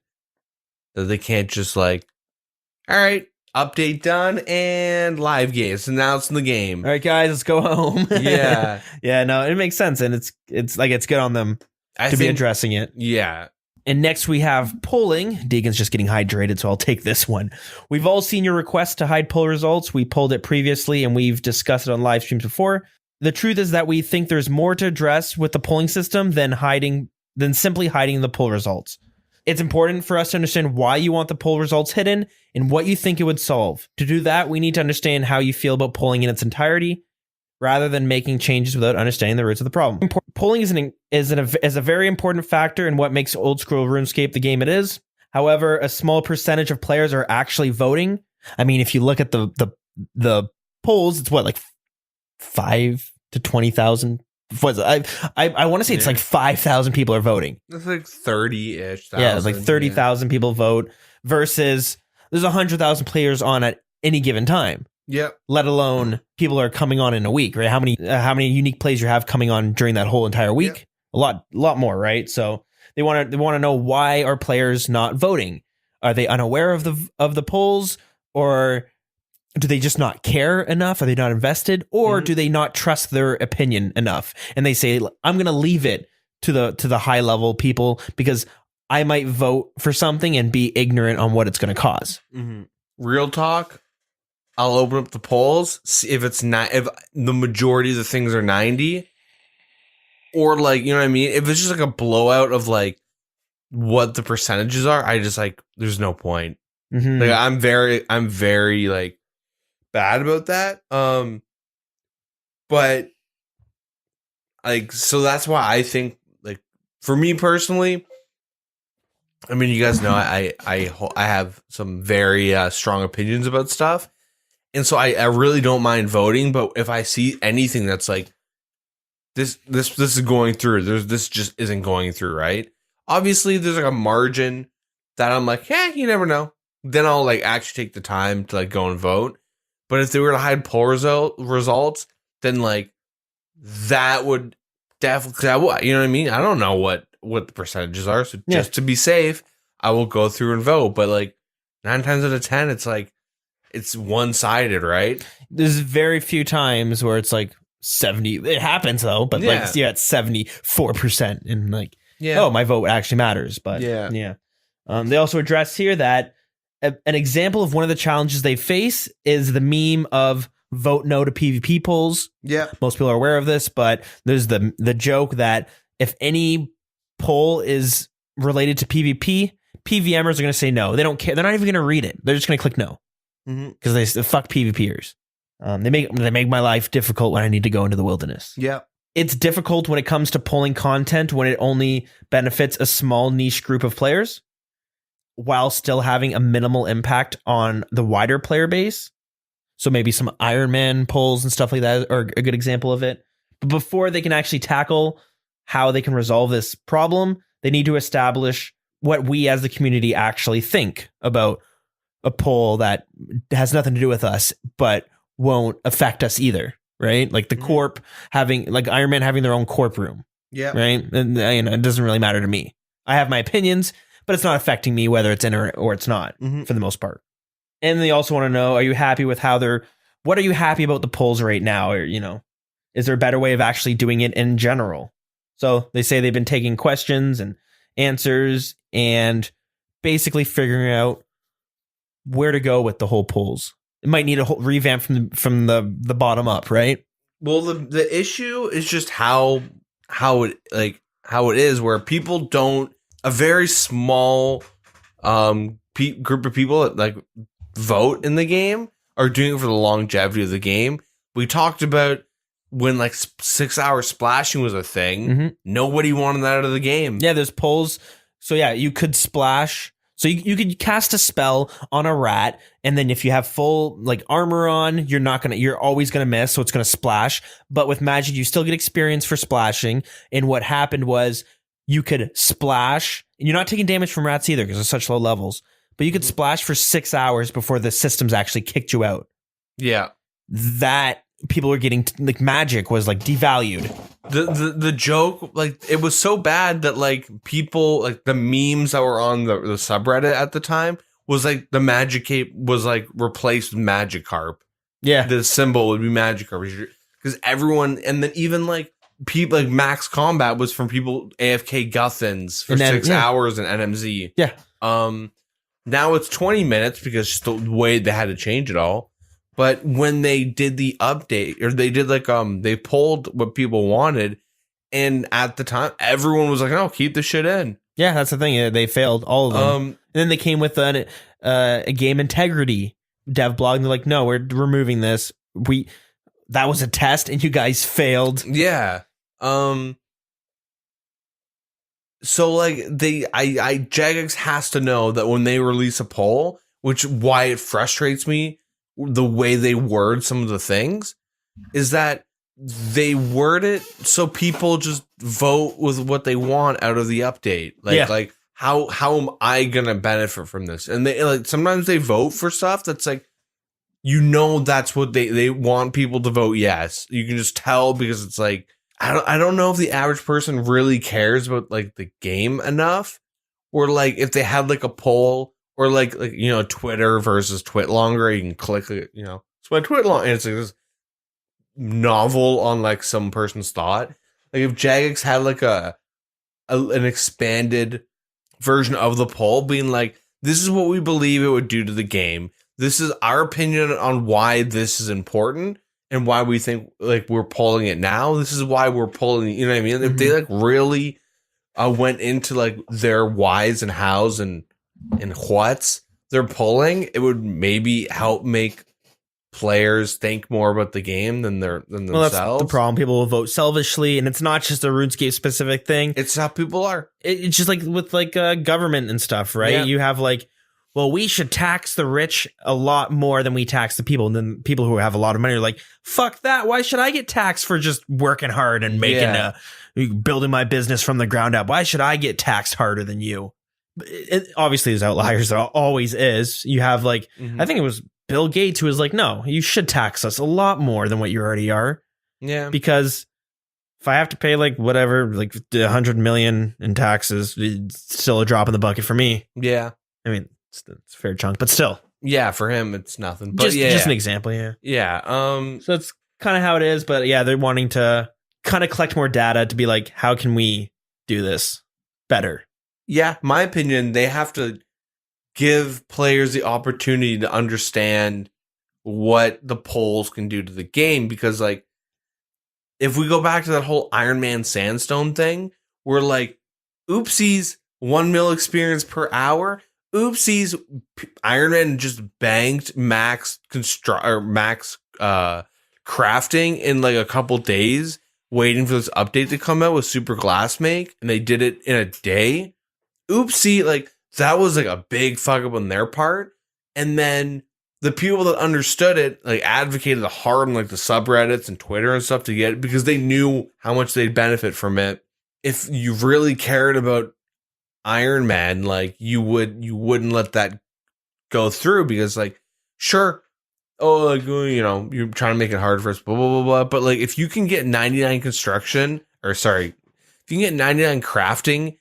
[SPEAKER 2] that they can't just like, all right, update done and live game. It's announced in the game.
[SPEAKER 1] All right, guys, let's go home.
[SPEAKER 2] Yeah.
[SPEAKER 1] Yeah, no, it makes sense. And it's good on them to be addressing it.
[SPEAKER 2] Yeah.
[SPEAKER 1] And next we have polling. Deagin's just getting hydrated, so I'll take this one. We've all seen your request to hide poll results. We polled it previously, and we've discussed it on live streams before. The truth is that we think there's more to address with the polling system than simply hiding the poll results. It's important for us to understand why you want the poll results hidden and what you think it would solve. To do that, we need to understand how you feel about polling in its entirety, rather than making changes without understanding the roots of the problem. Polling is a very important factor in what makes Old School RuneScape the game it is. However, a small percentage of players are actually voting. I mean, if you look at the polls, it's what, like 5 to 20,000. I want to say it's like 5,000 people are voting.
[SPEAKER 2] It's like 30-ish.
[SPEAKER 1] Yeah, it's like 30,000 people vote versus there's 100,000 players on at any given time.
[SPEAKER 2] Yep.
[SPEAKER 1] Let alone people are coming on in a week, right? How many unique plays you have coming on during that whole entire week? Yep. A lot more, right? So they want to know, why are players not voting? Are they unaware of the polls, or do they just not care enough? Are they not invested, or do they not trust their opinion enough? And they say, I'm going to leave it to the high level people because I might vote for something and be ignorant on what it's going to cause.
[SPEAKER 2] Mm-hmm. Real talk. I'll open up the polls, see if if the majority of the things are 90, or like, you know what I mean? If it's just like a blowout of like what the percentages are, I just like, there's no point. Mm-hmm. Like I'm very like bad about that. But like, so that's why I think, like, for me personally, I mean, you guys know I have some very strong opinions about stuff, and so I really don't mind voting. But if I see anything that's like this is going through, this just isn't going through, right? Obviously, there's like a margin that I'm like, yeah, you never know. Then I'll like actually take the time to like go and vote. But if they were to hide poll results, then like that would definitely, you know what I mean? I don't know what the percentages are. So just to be safe, I will go through and vote. But like 9 times out of 10, it's like, it's one-sided, right?
[SPEAKER 1] There's very few times where it's like 70. It happens though, but like, it's 74%. And like, oh, my vote actually matters. But yeah. They also address here that an example of one of the challenges they face is the meme of vote no to PvP polls.
[SPEAKER 3] Yeah.
[SPEAKER 1] Most people are aware of this, but there's the joke that if any poll is related to PvP, PVMers are going to say no. They don't care. They're not even going to read it. They're just going to click no because they fuck PvPers. They make my life difficult when I need to go into the wilderness.
[SPEAKER 3] Yeah.
[SPEAKER 1] It's difficult when it comes to polling content when it only benefits a small niche group of players while still having a minimal impact on the wider player base. So maybe some Iron Man polls and stuff like that are a good example of it. But before they can actually tackle how they can resolve this problem, they need to establish what we as the community actually think about a poll that has nothing to do with us, but won't affect us either, right? Like the corp having, like Iron Man having their own corp room.
[SPEAKER 3] Yeah.
[SPEAKER 1] Right? And you know, it doesn't really matter to me. I have my opinions, but it's not affecting me whether it's in or it's not for the most part. And they also want to know, are you happy with what are you happy about the polls right now? Or, you know, is there a better way of actually doing it in general? So they say they've been taking questions and answers and basically figuring out where to go with the whole polls. It might need a whole revamp from the bottom up, right?
[SPEAKER 2] Well, the issue is just how it is where people don't, a very small group of people that like vote in the game are doing it for the longevity of the game. We talked about when like 6 hour splashing was a thing. Nobody wanted that out of the game.
[SPEAKER 1] Yeah, there's polls. So yeah, you could splash. So you could cast a spell on a rat, and then if you have full like armor on, you're always gonna miss, so it's gonna splash. But with magic, you still get experience for splashing. And what happened was you could splash, and you're not taking damage from rats either because they're such low levels. But you could splash for 6 hours before the systems actually kicked you out.
[SPEAKER 2] Yeah,
[SPEAKER 1] that people were getting like magic was like devalued.
[SPEAKER 2] The joke, like it was so bad that like people, like the memes that were on the subreddit at the time was like the magic cape was like replaced with Magikarp.
[SPEAKER 1] Yeah,
[SPEAKER 2] the symbol would be Magikarp because everyone, and then even like people like Max Combat was from people AFK Guthans for 6 hours in NMZ.
[SPEAKER 1] Yeah.
[SPEAKER 2] Now it's 20 minutes because just the way they had to change it all. But when they did the update, or they did like they polled what people wanted, and at the time everyone was like, "No, keep the shit in."
[SPEAKER 1] Yeah, that's the thing. They failed all of them. And then they came with a game integrity dev blog, and they're like, "No, we're removing this. That was a test, and you guys failed."
[SPEAKER 2] Yeah. So like Jagex has to know that when they release a poll, which why it frustrates me, the way they word some of the things is that they word it so people just vote with what they want out of the update. Like how am I gonna benefit from this? And they like sometimes they vote for stuff that's like, you know, that's what they want people to vote yes. You can just tell because it's like I don't know if the average person really cares about like the game enough, or like if they had like a poll. Or like you know, Twitter versus Twitlonger, you can click, you know, sweat Twitlonger, and it's like this novel on like some person's thought. Like if Jagex had like an expanded version of the poll, being like, this is what we believe it would do to the game. This is our opinion on why this is important and why we think like we're polling it now. This is why we're polling. You know what I mean? If they like really went into like their whys and hows and what's they're pulling, it would maybe help make players think more about the game than themselves.
[SPEAKER 1] Well, that's the problem. People will vote selfishly, and it's not just a RuneScape specific thing.
[SPEAKER 2] It's how people are.
[SPEAKER 1] It's just like with government and stuff, right?
[SPEAKER 2] Yeah.
[SPEAKER 1] You have like, well, we should tax the rich a lot more than we tax the people. And then people who have a lot of money are like, fuck that. Why should I get taxed for just working hard and building my business from the ground up? Why should I get taxed harder than you? Obviously, there's outliers. There always is. You have like, I think it was Bill Gates who was like, no, you should tax us a lot more than what you already are. Yeah. Because if I have to pay like whatever, like 100 million in taxes, it's still a drop in the bucket for me.
[SPEAKER 2] Yeah.
[SPEAKER 1] I mean, it's a fair chunk, but still.
[SPEAKER 2] Yeah, for him, it's nothing. But
[SPEAKER 1] just an example, yeah.
[SPEAKER 2] Yeah.
[SPEAKER 1] So that's kind of how it is, but yeah, they're wanting to kind of collect more data to be like, how can we do this better?
[SPEAKER 2] Yeah, my opinion, they have to give players the opportunity to understand what the polls can do to the game, because like, if we go back to that whole Iron Man Sandstone thing, we're like, oopsies, 1 mil experience per hour. Oopsies, Iron Man just banked max crafting in like a couple days, waiting for this update to come out with Super Glass Make, and they did it in a day. Oopsie, like that was like a big fuck up on their part. And then the people that understood it like advocated hard on like the subreddits and Twitter and stuff to get it, because they knew how much they'd benefit from it. If you really cared about Iron Man, like you wouldn't let that go through, because like, sure, oh, like, you know, you're trying to make it hard for us, blah blah blah blah, but like if you can get 99 construction, or sorry, if you can get 99 crafting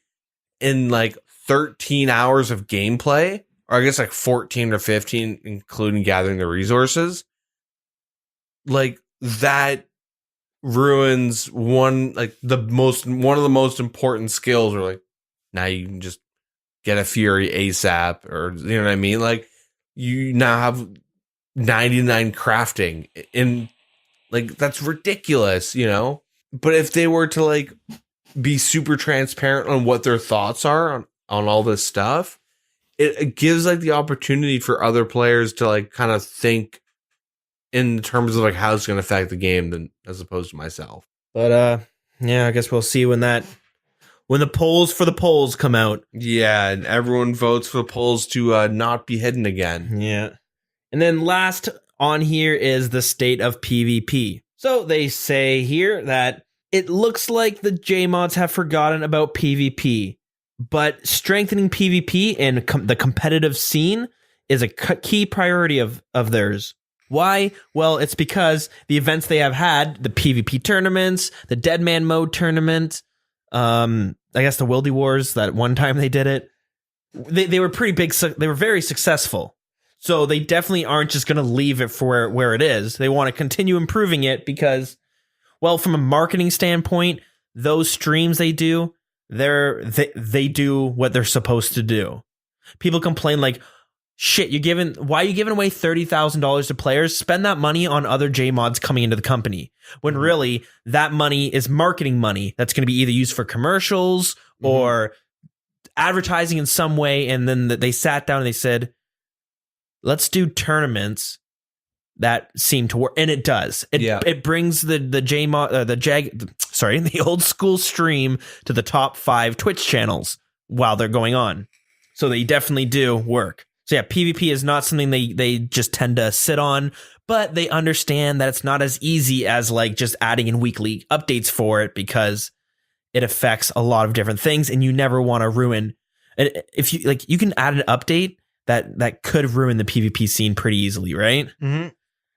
[SPEAKER 2] in like 13 hours of gameplay, or I guess like 14 or 15 including gathering the resources, like that ruins one of the most important skills, or like, now you can just get a Fury ASAP, or you know what I mean? Like you now have 99 crafting in, like, that's ridiculous, you know? But if they were to like be super transparent on what their thoughts are on all this stuff, it gives like the opportunity for other players to like kind of think in terms of like how it's going to affect the game, than as opposed to myself.
[SPEAKER 1] But yeah, I guess we'll see when the polls for the polls come out.
[SPEAKER 2] Yeah, and everyone votes for the polls to not be hidden again.
[SPEAKER 1] Yeah. And then last on here is the state of PvP. So they say here that it looks like the JMods have forgotten about PvP, but strengthening PvP and the competitive scene is a key priority of theirs. Why? Well, it's because the events they have had, the PvP tournaments, the Deadman Mode tournament, I guess the Wildy Wars, that one time they did it, they were pretty big. They were very successful. So they definitely aren't just going to leave it for where it is. They want to continue improving it because, well, from a marketing standpoint, those streams they do, they do what they're supposed to do. People complain like, shit, why are you giving away $30,000 to players? Spend that money on other JMods coming into the company. When really that money is marketing money that's going to be either used for commercials or advertising in some way. And then they sat down and they said, let's do tournaments that seem to work. And it does. It brings the old school stream to the top 5 Twitch channels while they're going on. So they definitely do work. So yeah, PvP is not something they just tend to sit on, but they understand that it's not as easy as like just adding in weekly updates for it, because it affects a lot of different things, and you never want to ruin. If you like, you can add an update that could ruin the PvP scene pretty easily, right? Mm-hmm.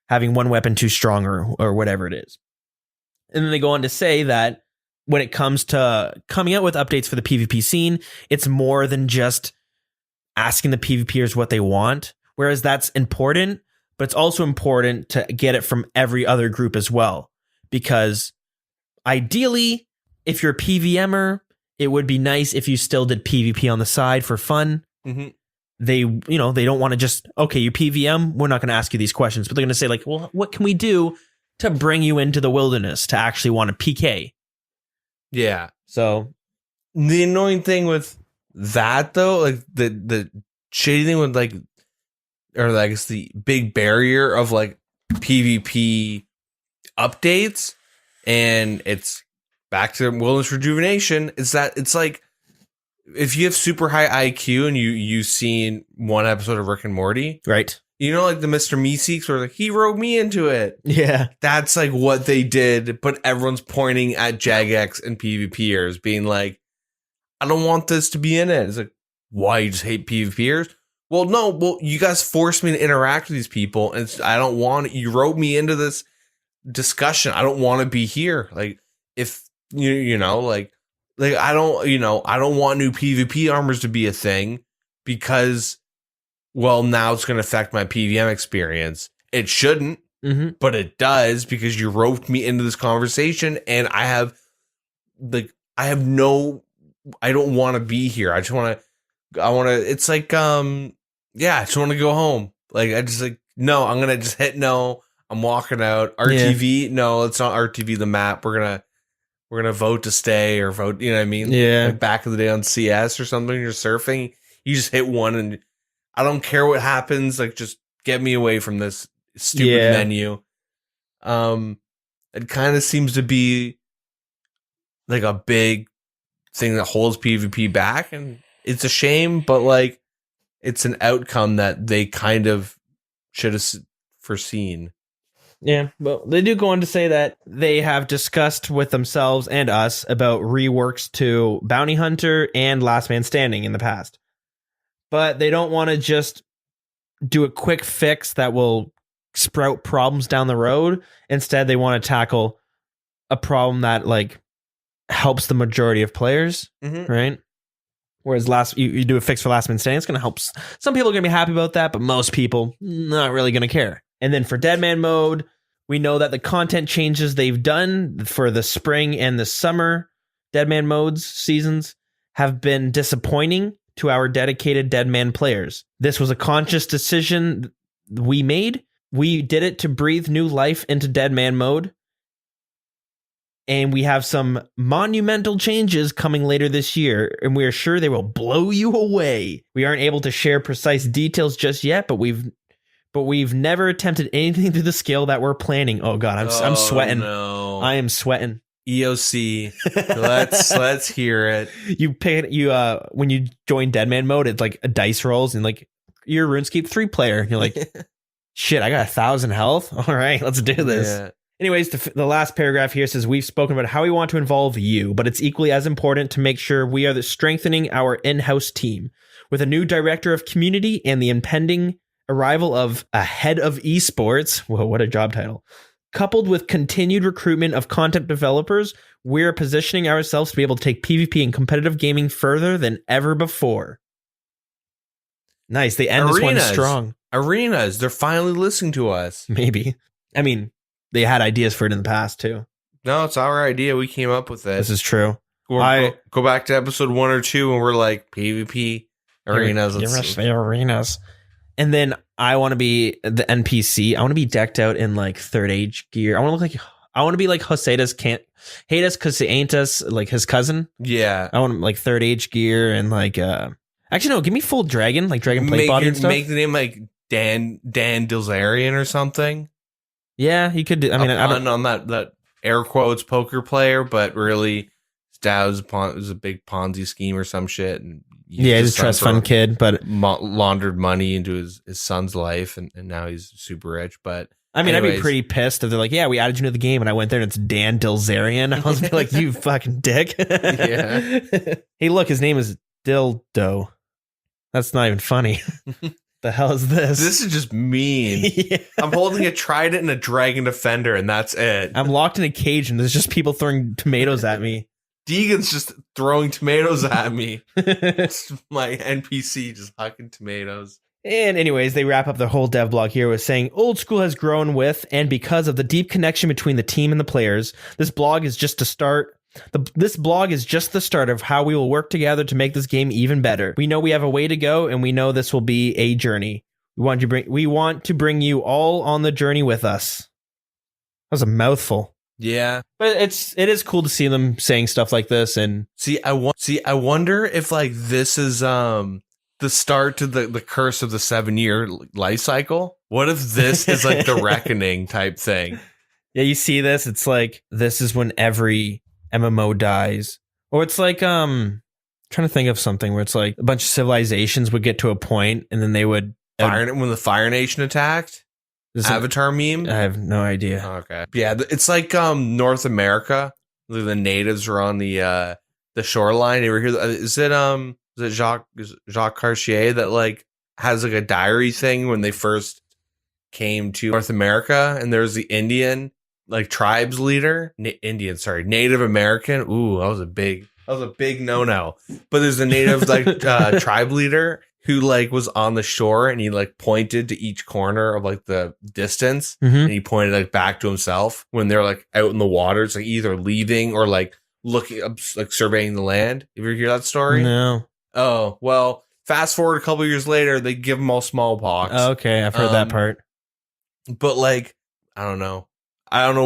[SPEAKER 1] Having one weapon too strong or whatever it is. And then they go on to say that when it comes to coming out with updates for the PvP scene, it's more than just asking the PvPers what they want, whereas that's important, but it's also important to get it from every other group as well. Because ideally, if you're a PVMer, it would be nice if you still did PvP on the side for fun. Mm-hmm. They don't want to just, okay, you PVM, we're not going to ask you these questions, but they're going to say like, well, what can we do to bring you into the wilderness to actually want to PK?
[SPEAKER 2] Yeah.
[SPEAKER 1] So
[SPEAKER 2] the annoying thing with that though, like the shady thing with like, or I guess the big barrier of like PvP updates, and it's back to wilderness rejuvenation. Is that it's like if you have super high IQ and you've seen one episode of Rick and Morty,
[SPEAKER 1] right?
[SPEAKER 2] You know, like the Mr. Meeseeks where like he wrote me into it.
[SPEAKER 1] Yeah,
[SPEAKER 2] that's like what they did, but everyone's pointing at Jagex and PvPers, being like, I don't want this to be in it. It's like, why, you just hate PvPers? Well, no, well, you guys forced me to interact with these people, and I don't want it. You wrote me into this discussion. I don't want to be here. Like, if you know, like I don't, I don't want new PvP armors to be a thing because, well, now it's going to affect my PvM experience. It shouldn't, but it does because you roped me into this conversation, and I don't want to be here. I it's like, I just want to go home. Like, I just like, no, I'm going to just hit no. I'm walking out. RTV, no, it's not RTV the map. We're going to vote to stay or vote, you know what I mean?
[SPEAKER 1] Yeah.
[SPEAKER 2] Like back in the day on CS or something, you're surfing, you just hit one and I don't care what happens. Like, just get me away from this stupid menu. It kind of seems to be like a big thing that holds PvP back, and it's a shame, but like it's an outcome that they kind of should have foreseen.
[SPEAKER 1] Yeah, well, they do go on to say that they have discussed with themselves and us about reworks to Bounty Hunter and Last Man Standing in the past. But they don't want to just do a quick fix that will sprout problems down the road. Instead, they want to tackle a problem that like helps the majority of players, right? Whereas you do a fix for Last Man Standing, it's going to help. Some people are going to be happy about that, but most people not really going to care. And then for Deadman mode, we know that the content changes they've done for the spring and the summer Deadman modes seasons have been disappointing to our dedicated Deadman players. This was a conscious decision we made. We did it to breathe new life into Deadman mode. And we have some monumental changes coming later this year, and we are sure they will blow you away. We aren't able to share precise details just yet, but we've never attempted anything to the scale that we're planning. Oh God, I'm sweating.
[SPEAKER 2] No.
[SPEAKER 1] I am sweating.
[SPEAKER 2] EOC. let's hear it.
[SPEAKER 1] When you join Deadman mode, it's like a dice rolls and like you're a RuneScape 3 player. And you're like, shit, I got 1,000 health. All right, let's do this. Yeah. Anyways, the last paragraph here says, we've spoken about how we want to involve you, but it's equally as important to make sure we are strengthening our in-house team. With a new director of community and the impending arrival of a head of esports, whoa, what a job title, coupled with continued recruitment of content developers, we're positioning ourselves to be able to take PvP and competitive gaming further than ever before. Nice. They end this one strong.
[SPEAKER 2] Arenas, they're finally listening to us.
[SPEAKER 1] Maybe. I mean, they had ideas for it in the past, too.
[SPEAKER 2] No, it's our idea. We came up with it.
[SPEAKER 1] This is true.
[SPEAKER 2] Go back to episode 1 or 2, and we're like, PvP, arenas.
[SPEAKER 1] Give us the arenas. And then I want to be the NPC. I want to be decked out in, like, third age gear. I want to be like Joseda's can't hate us because he ain't us, like his cousin.
[SPEAKER 2] Yeah.
[SPEAKER 1] I want like third age gear and, like, actually, no, give me full dragon, like dragon plate body and stuff.
[SPEAKER 2] Make the name, like, Dan Dilzarian or something.
[SPEAKER 1] Yeah, he could do. I mean, I don't
[SPEAKER 2] on that air quotes poker player, but really, Dad was a big Ponzi scheme or some shit. And
[SPEAKER 1] he's a trust fund kid, but
[SPEAKER 2] laundered money into his son's life, and now he's super rich. But
[SPEAKER 1] I mean, I'd be pretty pissed if they're like, "Yeah, we added you to the game," and I went there and it's Dan Dilzarian. I was like, "You fucking dick!"
[SPEAKER 2] Yeah.
[SPEAKER 1] Hey, look, his name is Dildo. That's not even funny. The hell is this?
[SPEAKER 2] This is just mean. Yeah. I'm holding a trident and a dragon defender, and that's it.
[SPEAKER 1] I'm locked in a cage, and there's just people throwing tomatoes at me.
[SPEAKER 2] Deagin's just throwing tomatoes at me. My NPC just hucking tomatoes.
[SPEAKER 1] And anyways, they wrap up the whole dev blog here with saying, Oldschool has grown with and because of the deep connection between the team and the players. This blog is just a start. This blog is just the start of how we will work together to make this game even better. We know we have a way to go, and we know this will be a journey. We want to bring you all on the journey with us. That was a mouthful.
[SPEAKER 2] Yeah,
[SPEAKER 1] but it is cool to see them saying stuff like this. And
[SPEAKER 2] I wonder if like this is the start to the curse of the 7-year life cycle? What if this is like the reckoning type thing?
[SPEAKER 1] Yeah, you see this? It's like this is when every MMO dies. Or it's like trying to think of something where it's like a bunch of civilizations would get to a point and then they would
[SPEAKER 2] When the Fire Nation attacked? Avatar meme?
[SPEAKER 1] I have no idea.
[SPEAKER 2] Okay. Yeah, it's like North America. The natives are on the shoreline. You ever hear is it Jacques Cartier that like has like a diary thing when they first came to North America, and there's the Indian like tribes leader, Native American. Ooh, that was a big no. But there's a native like tribe leader who like was on the shore, and he like pointed to each corner of like the distance, and he pointed like back to himself when they're like out in the waters, like either leaving or like looking up, like surveying the land. You ever hear that story?
[SPEAKER 1] No.
[SPEAKER 2] Oh, well, fast forward a couple years later, they give them all smallpox.
[SPEAKER 1] Oh, okay, I've heard that part.
[SPEAKER 2] But like, I don't know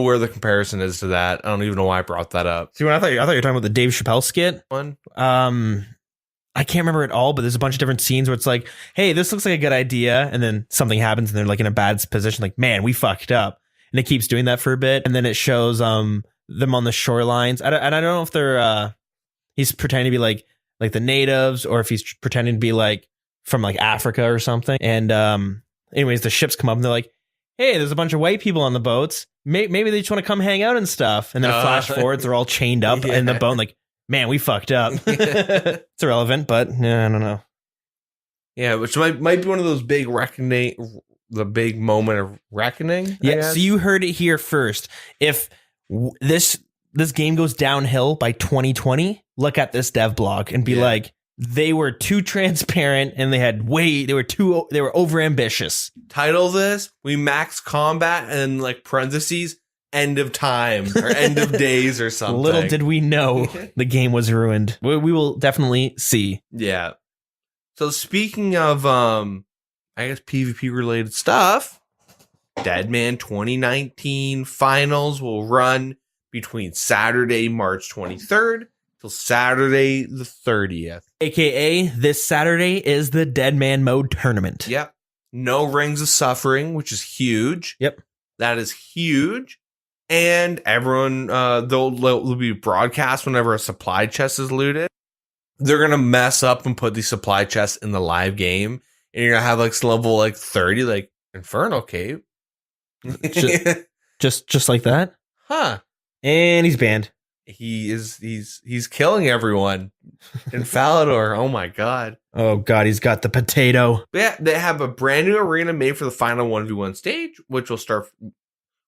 [SPEAKER 2] where the comparison is to that. I don't even know why I brought that up.
[SPEAKER 1] See, when I thought you were talking about the Dave Chappelle skit.
[SPEAKER 2] One.
[SPEAKER 1] I can't remember it all, but there's a bunch of different scenes where it's like, hey, this looks like a good idea. And then something happens and they're like in a bad position. Like, man, we fucked up. And it keeps doing that for a bit. And then it shows them on the shorelines. And I don't know if they're, he's pretending to be like the natives, or if he's pretending to be like from like Africa or something. And anyways, the ships come up and they're like, hey, there's a bunch of white people on the boats. Maybe they just want to come hang out and stuff. And then flash forwards, they're all chained up in the boat. Like, man, we fucked up. It's irrelevant, but yeah, I don't know.
[SPEAKER 2] Yeah, which might be one of those big reckoning, the big moment of reckoning.
[SPEAKER 1] Yeah, so you heard it here first. If this game goes downhill by 2020, look at this dev blog and be like, they were too transparent and they were over ambitious.
[SPEAKER 2] Title this, we max combat and like parentheses, end of time or end of days or something.
[SPEAKER 1] Little did we know the game was ruined. We will definitely see.
[SPEAKER 2] Yeah. So speaking of, I guess PvP related stuff, Deadman 2019 finals will run between Saturday, March 23rd till Saturday the 30th.
[SPEAKER 1] AKA this Saturday is the Deadman mode tournament.
[SPEAKER 2] Yep. No Rings of Suffering, which is huge.
[SPEAKER 1] Yep.
[SPEAKER 2] That is huge. And everyone, they'll be broadcast whenever a supply chest is looted. They're going to mess up and put the supply chest in the live game. And you're going to have like level like 30, like Infernal Cape.
[SPEAKER 1] just like that?
[SPEAKER 2] Huh.
[SPEAKER 1] And he's banned.
[SPEAKER 2] He's killing everyone in Falador. Oh my god.
[SPEAKER 1] Oh god, he's got the potato.
[SPEAKER 2] But yeah, they have a brand new arena made for the final 1v1 stage, which will start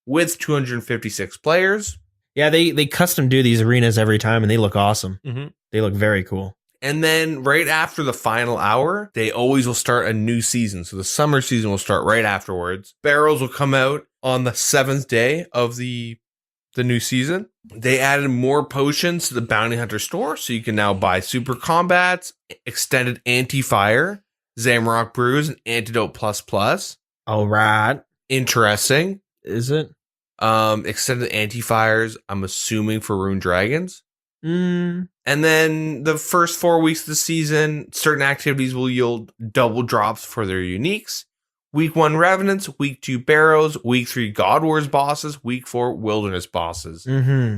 [SPEAKER 2] with 256 players.
[SPEAKER 1] Yeah, they custom do these arenas every time, and they look awesome.
[SPEAKER 2] Mm-hmm.
[SPEAKER 1] They look very cool.
[SPEAKER 2] And then right after the final hour, they always will start a new season. So the summer season will start right afterwards. Barrels will come out on the 7th day of the new season. They added more potions to the Bounty Hunter store, so you can now buy Super Combats, Extended Anti-Fire, Zamrock Brews, and Antidote Plus.
[SPEAKER 1] All right.
[SPEAKER 2] Interesting.
[SPEAKER 1] Is it?
[SPEAKER 2] Extended Anti-Fires, I'm assuming for Rune Dragons. And then the first 4 weeks of the season, certain activities will yield double drops for their uniques. Week 1 Revenants, Week 2 Barrows, Week 3 God Wars bosses, Week 4 Wilderness bosses.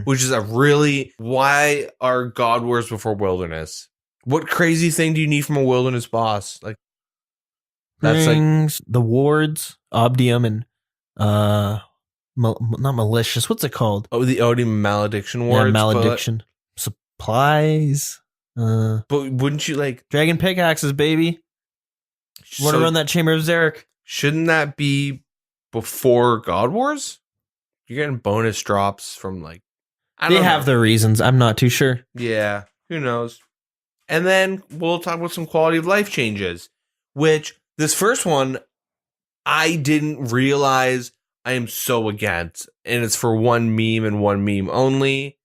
[SPEAKER 2] Which is why are God Wars before Wilderness? What crazy thing do you need from a Wilderness boss? Like, that's
[SPEAKER 1] Rings, the wards, Obdium, and not malicious. What's it called?
[SPEAKER 2] Oh, the Odium Malediction wards.
[SPEAKER 1] Yeah, malediction. Supplies.
[SPEAKER 2] But wouldn't you like
[SPEAKER 1] dragon pickaxes, baby? Want to run that Chamber of Xeric?
[SPEAKER 2] Shouldn't that be before God Wars? You're getting bonus drops from like
[SPEAKER 1] they have their reasons. I'm not too sure.
[SPEAKER 2] Yeah, who knows? And then we'll talk about some quality of life changes, which this first one I didn't realize I am so against, and it's for one meme and one meme only.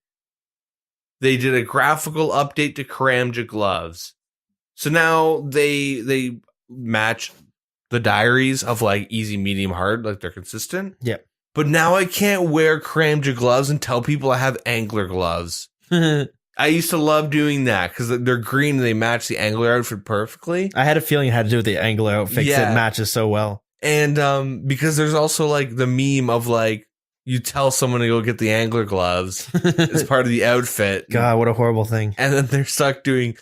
[SPEAKER 2] They did a graphical update to Karamja gloves. So now they match the diaries of like easy, medium, hard, like they're consistent.
[SPEAKER 1] Yep.
[SPEAKER 2] But now I can't wear Karamja gloves and tell people I have angler gloves. I used to love doing that because they're green and they match the Angler outfit perfectly.
[SPEAKER 1] I had a feeling it had to do with the Angler outfit. Yeah. It matches so well.
[SPEAKER 2] And because there's also like the meme of like, you tell someone to go get the angler gloves as part of the outfit.
[SPEAKER 1] God, what a horrible thing.
[SPEAKER 2] And then they're stuck doing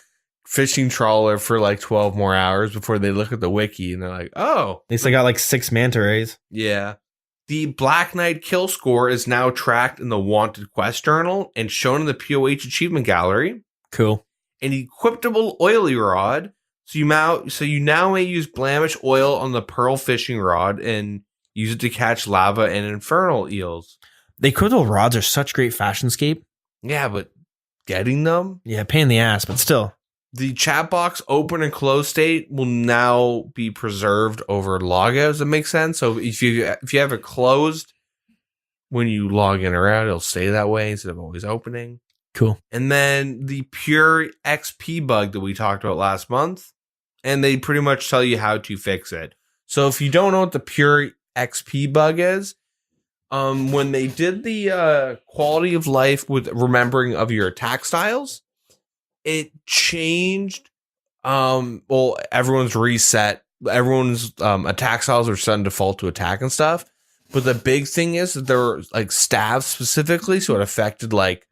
[SPEAKER 2] fishing trawler for like 12 more hours before they look at the wiki and they're like, oh.
[SPEAKER 1] At least I got like 6 manta rays.
[SPEAKER 2] Yeah. The Black Knight kill score is now tracked in the Wanted Quest Journal and shown in the POH Achievement Gallery.
[SPEAKER 1] Cool.
[SPEAKER 2] An equipable oily rod. So you now may use blemish oil on the pearl fishing rod and use it to catch lava and infernal eels.
[SPEAKER 1] The equipable rods are such great fashionscape.
[SPEAKER 2] Yeah, but getting them?
[SPEAKER 1] Yeah, pain in the ass, but still.
[SPEAKER 2] The chat box open and closed state will now be preserved over logouts. That makes sense. So if you have it closed, when you log in or out, it'll stay that way instead of always opening.
[SPEAKER 1] Cool.
[SPEAKER 2] And then the pure XP bug that we talked about last month, and they pretty much tell you how to fix it. So if you don't know what the pure XP bug is, when they did the quality of life with remembering of your attack styles, it changed. Everyone's reset. Everyone's attack styles are set in default to attack and stuff. But the big thing is that there were like staves specifically, so it affected like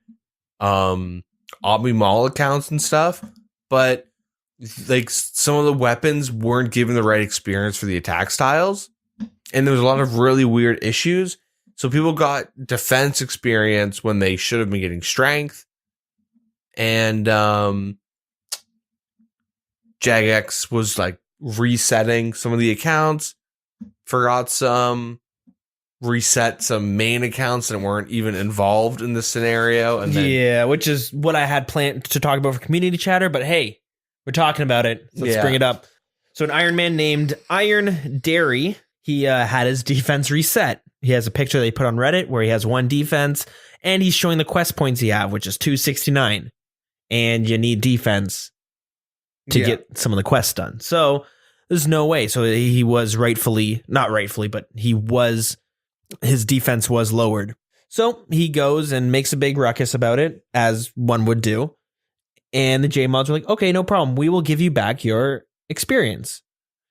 [SPEAKER 2] Omni Mall accounts and stuff. But like some of the weapons weren't given the right experience for the attack styles, and there was a lot of really weird issues. So people got defense experience when they should have been getting strength. And Jagex was like resetting some of the accounts, forgot some, reset some main accounts that weren't even involved in the scenario. And then,
[SPEAKER 1] which is what I had planned to talk about for community chatter. But hey, we're talking about it. So let's bring it up. So an Iron Man named Iron Dairy, he had his defense reset. He has a picture that he put on Reddit where he has 1 defense, and he's showing the quest points he have, which is 269. And you need defense to get some of the quests done. So there's no way. So he was not rightfully, but his defense was lowered. So he goes and makes a big ruckus about it, as one would do. And the JMods were like, okay, no problem. We will give you back your experience.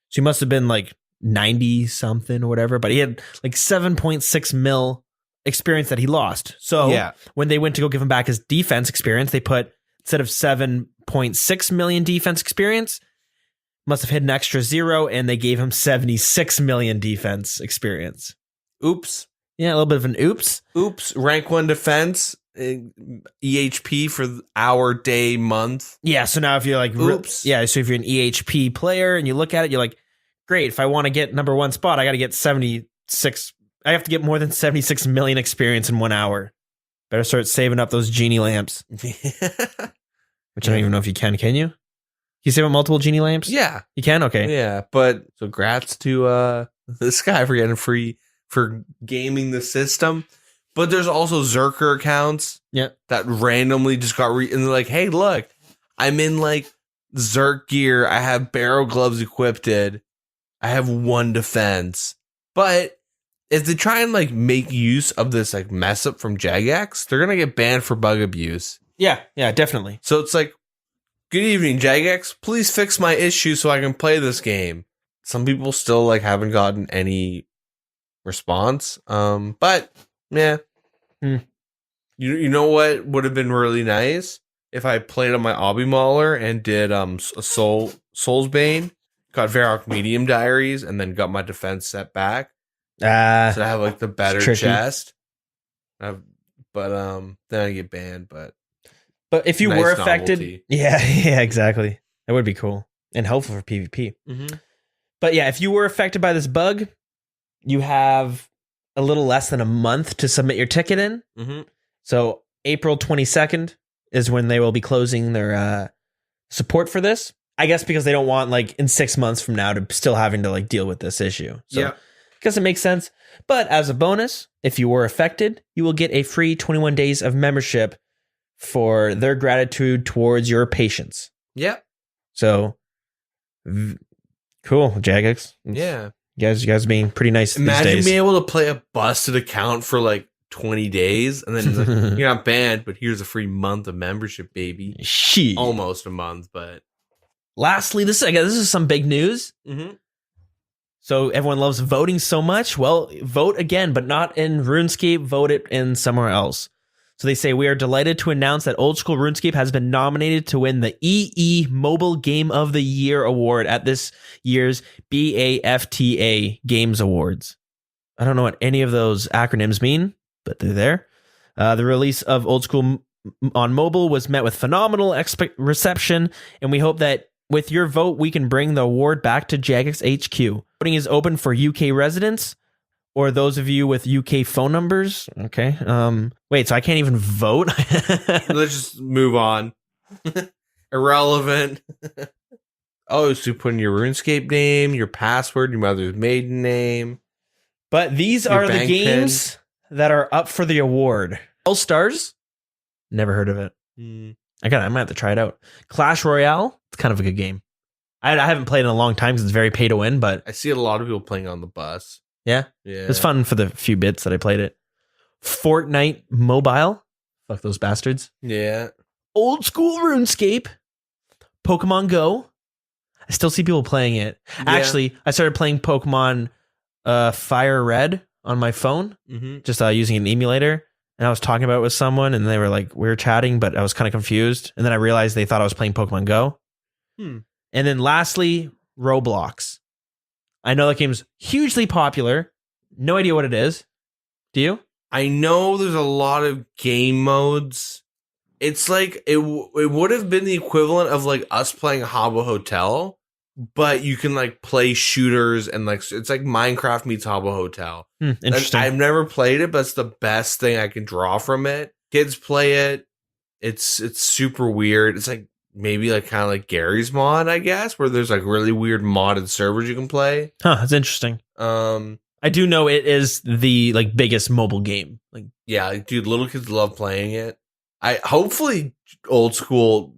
[SPEAKER 1] So he must have been like 90 something or whatever, but he had like 7.6 mil experience that he lost. So when they went to go give him back his defense experience, they put, instead of 7.6 million defense experience, must have hit an extra 0, and they gave him 76 million defense experience.
[SPEAKER 2] Oops.
[SPEAKER 1] Yeah, a little bit of an oops.
[SPEAKER 2] Oops. Rank 1 defense, EHP for hour, day, month.
[SPEAKER 1] Yeah, so now if you're like,
[SPEAKER 2] oops.
[SPEAKER 1] So if you're an EHP player and you look at it, you're like, great, if I want to get number 1 spot, I got to get 76. I have to get more than 76 million experience in 1 hour. Better start saving up those genie lamps. Which I don't even know if you can. Can you? Can you save up multiple genie lamps?
[SPEAKER 2] Yeah.
[SPEAKER 1] You can? Okay.
[SPEAKER 2] Yeah, but so grats to this guy for getting free for gaming the system. But there's also Zerker accounts that randomly just got and they're like, hey, look, I'm in like Zerk gear. I have barrel gloves equipped. I have 1 defense. But if they try and like make use of this like mess up from Jagex, they're gonna get banned for bug abuse. Yeah,
[SPEAKER 1] definitely.
[SPEAKER 2] So it's like, good evening, Jagex. Please fix my issue so I can play this game. Some people still like haven't gotten any response. But yeah. You know what would have been really nice if I played on my Obby Mauler and did Soulsbane, got Varrock Medium Diaries, and then got my defense set back. So I have like the better chest. But then I get banned.
[SPEAKER 1] But if you
[SPEAKER 2] nice
[SPEAKER 1] were affected,
[SPEAKER 2] novelty.
[SPEAKER 1] yeah, exactly. That would be cool and helpful for PvP.
[SPEAKER 2] Mm-hmm.
[SPEAKER 1] But yeah, if you were affected by this bug, you have a little less than a month to submit your ticket in.
[SPEAKER 2] Mm-hmm.
[SPEAKER 1] So April 22nd is when they will be closing their support for this. I guess because they don't want like in 6 months from now to still having to like deal with this issue. So I guess it makes sense. But as a bonus, if you were affected, you will get a free 21 days of membership for their gratitude towards your patience.
[SPEAKER 2] Yeah.
[SPEAKER 1] So cool, Jagex.
[SPEAKER 2] Yeah.
[SPEAKER 1] You guys being pretty nice.
[SPEAKER 2] Imagine
[SPEAKER 1] these days.
[SPEAKER 2] being able to play a busted account for like 20 days, and then he's like, you're not banned, but here's a free month of membership, baby.
[SPEAKER 1] She
[SPEAKER 2] Almost a month, but
[SPEAKER 1] lastly, this is some big news. So everyone loves voting so much. Well, vote again, but not in RuneScape. Vote it in somewhere else. So they say, we are delighted to announce that Oldschool RuneScape has been nominated to win the EE Mobile Game of the Year award at this year's BAFTA Games Awards. I don't know what any of those acronyms mean, but they're there. The release of Oldschool on mobile was met with phenomenal reception, and we hope that with your vote, we can bring the award back to Jagex HQ. Voting is open for UK residents or those of you with UK phone numbers. Okay. Wait, so I can't even vote?
[SPEAKER 2] let's just move on. Irrelevant. Oh, so you put in your RuneScape name, your password, your mother's maiden name.
[SPEAKER 1] But these are the games that are up for the award. All Stars? Never heard of it. I might have to try it out. Clash Royale? It's kind of a good game. I haven't played in a long time because it's very pay to win, but
[SPEAKER 2] I see a lot of people playing on the bus.
[SPEAKER 1] Yeah. It's fun for the few bits that I played it. Fortnite Mobile. Fuck those bastards.
[SPEAKER 2] Yeah.
[SPEAKER 1] Old School RuneScape. Pokemon Go. I still see people playing it. Yeah. Actually, I started playing Pokemon Fire Red on my phone, just using an emulator. And I was talking about it with someone, and they were like, we were chatting, but I was kind of confused. And then I realized they thought I was playing Pokemon Go. And then lastly, Roblox. I know that game's hugely popular. No idea what it is. Do you?
[SPEAKER 2] I know there's a lot of game modes. It's like it would have been the equivalent of like us playing Habbo Hotel, but you can like play shooters and like it's like Minecraft meets Habbo Hotel.
[SPEAKER 1] Interesting.
[SPEAKER 2] I've never played it, but it's the best thing I can draw from it. Kids play it. It's super weird. It's like maybe like kind of like Gary's mod, I guess, where there's like really weird modded servers you can play.
[SPEAKER 1] That's interesting. I do know it is the like biggest mobile game. Like,
[SPEAKER 2] yeah, like, dude, little kids love playing it. Hopefully Old School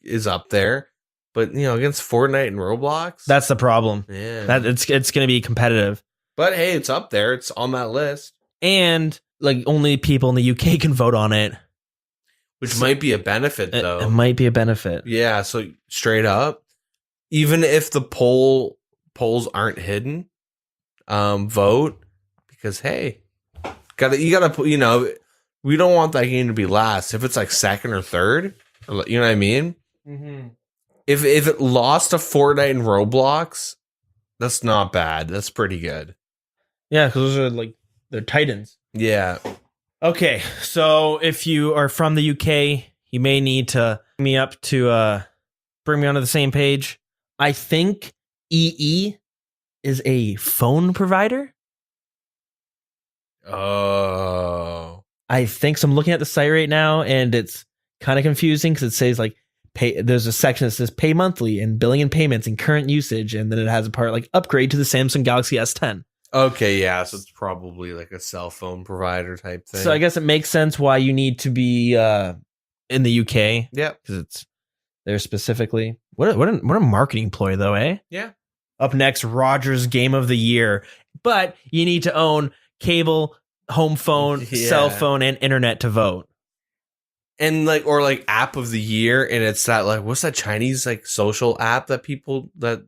[SPEAKER 2] is up there, but you know, against Fortnite and Roblox,
[SPEAKER 1] that's the problem.
[SPEAKER 2] Yeah,
[SPEAKER 1] that it's going to be competitive.
[SPEAKER 2] But hey, it's up there. It's on that list,
[SPEAKER 1] and like only people in the UK can vote on it.
[SPEAKER 2] Which might be a benefit, though.
[SPEAKER 1] It might be a benefit.
[SPEAKER 2] Yeah, so straight up, even if the polls aren't hidden, vote because hey, you gotta put. You know, we don't want that game to be last. If it's like second or third, you know what I mean. If it lost to Fortnite and Roblox, that's not bad. That's pretty good.
[SPEAKER 1] Yeah, because those are like they're titans.
[SPEAKER 2] Yeah.
[SPEAKER 1] Okay, so if you are from the UK, you may need to bring me up to bring me onto the same page. I think EE is a phone provider.
[SPEAKER 2] Oh.
[SPEAKER 1] I think so. I'm looking at the site right now, and it's kind of confusing because it says like pay. There's a section that says pay monthly and billing and payments and current usage, and then it has a part like upgrade to the Samsung Galaxy S10.
[SPEAKER 2] Okay, yeah, so it's probably like a cell phone provider type thing.
[SPEAKER 1] So I guess it makes sense why you need to be in the UK.
[SPEAKER 2] Yeah,
[SPEAKER 1] because it's there specifically. What a marketing ploy, though, eh?
[SPEAKER 2] Yeah.
[SPEAKER 1] Up next, Rogers Game of the Year, but you need to own cable, home phone, cell phone, and internet to vote.
[SPEAKER 2] And like or like app of the year, and it's that like what's that Chinese like social app that people that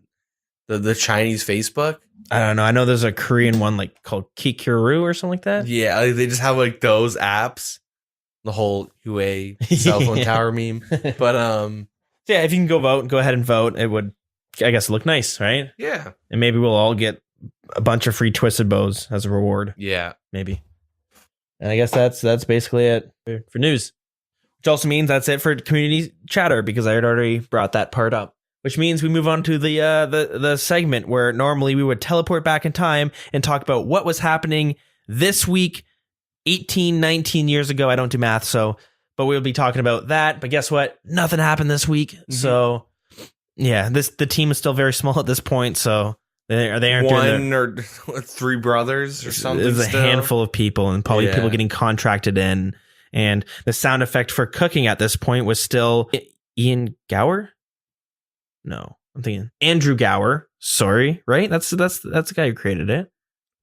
[SPEAKER 2] the Chinese Facebook.
[SPEAKER 1] I don't know. I know there's a Korean one like called Kikuru or something like that.
[SPEAKER 2] Yeah, like they just have like those apps. The whole UA cell phone tower meme. But
[SPEAKER 1] yeah, if you can go vote, go ahead and vote. It would, I guess, look nice, right?
[SPEAKER 2] Yeah. And
[SPEAKER 1] maybe we'll all get a bunch of free Twisted Bows as a reward.
[SPEAKER 2] Yeah.
[SPEAKER 1] Maybe. And I guess that's basically it for news. Which also means that's it for community chatter because I had already brought that part up. Which means we move on to the segment where normally we would teleport back in time and talk about what was happening this week, 19 years ago. I don't do math, but we'll be talking about that. But guess what? Nothing happened this week. Mm-hmm. So yeah, the team is still very small at this point. So they aren't
[SPEAKER 2] one or three brothers or something.
[SPEAKER 1] There's a handful of people and probably people getting contracted in. And the sound effect for cooking at this point was still Ian Gower. No, I'm thinking Andrew Gower. Sorry, right? That's the guy who created it.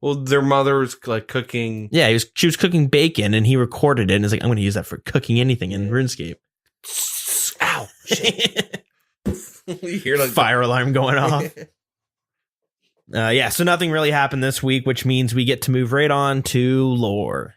[SPEAKER 2] Well, their mother was like cooking.
[SPEAKER 1] Yeah, she was cooking bacon, and he recorded it, and he's like, I'm going to use that for cooking anything in RuneScape.
[SPEAKER 2] Ow! Shit. You hear like
[SPEAKER 1] fire alarm going off. So nothing really happened this week, which means we get to move right on to lore.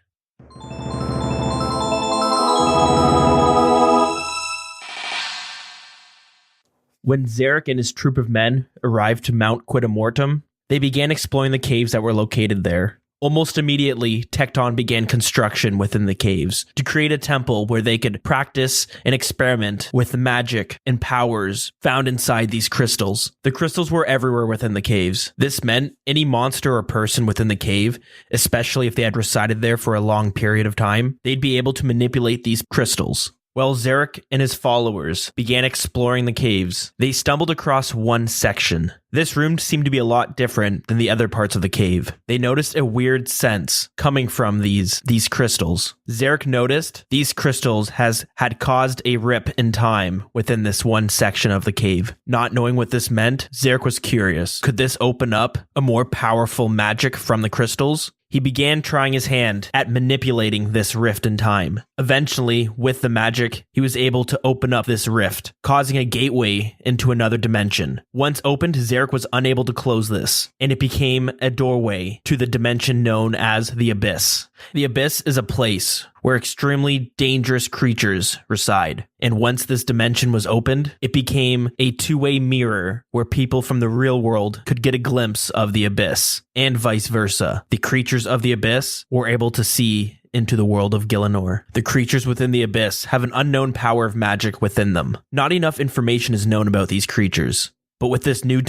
[SPEAKER 1] When Xeric and his troop of men arrived to Mount Quidamortum, they began exploring the caves that were located there. Almost immediately, Tecton began construction within the caves to create a temple where they could practice and experiment with the magic and powers found inside these crystals. The crystals were everywhere within the caves. This meant any monster or person within the cave, especially if they had resided there for a long period of time, they'd be able to manipulate these crystals. While Xeric and his followers began exploring the caves, they stumbled across one section. This room seemed to be a lot different than the other parts of the cave. They noticed a weird sense coming from these crystals. Xeric noticed these crystals had caused a rip in time within this one section of the cave. Not knowing what this meant, Xeric was curious. Could this open up a more powerful magic from the crystals? He began trying his hand at manipulating this rift in time. Eventually, with the magic, he was able to open up this rift, causing a gateway into another dimension. Once opened, Xeric was unable to close this, and it became a doorway to the dimension known as the Abyss. The Abyss is a place where extremely dangerous creatures reside. And once this dimension was opened, it became a two-way mirror where people from the real world could get a glimpse of the Abyss, and vice versa. The creatures of the Abyss were able to see into the world of Gielinor. The creatures within the Abyss have an unknown power of magic within them. Not enough information is known about these creatures. But with this new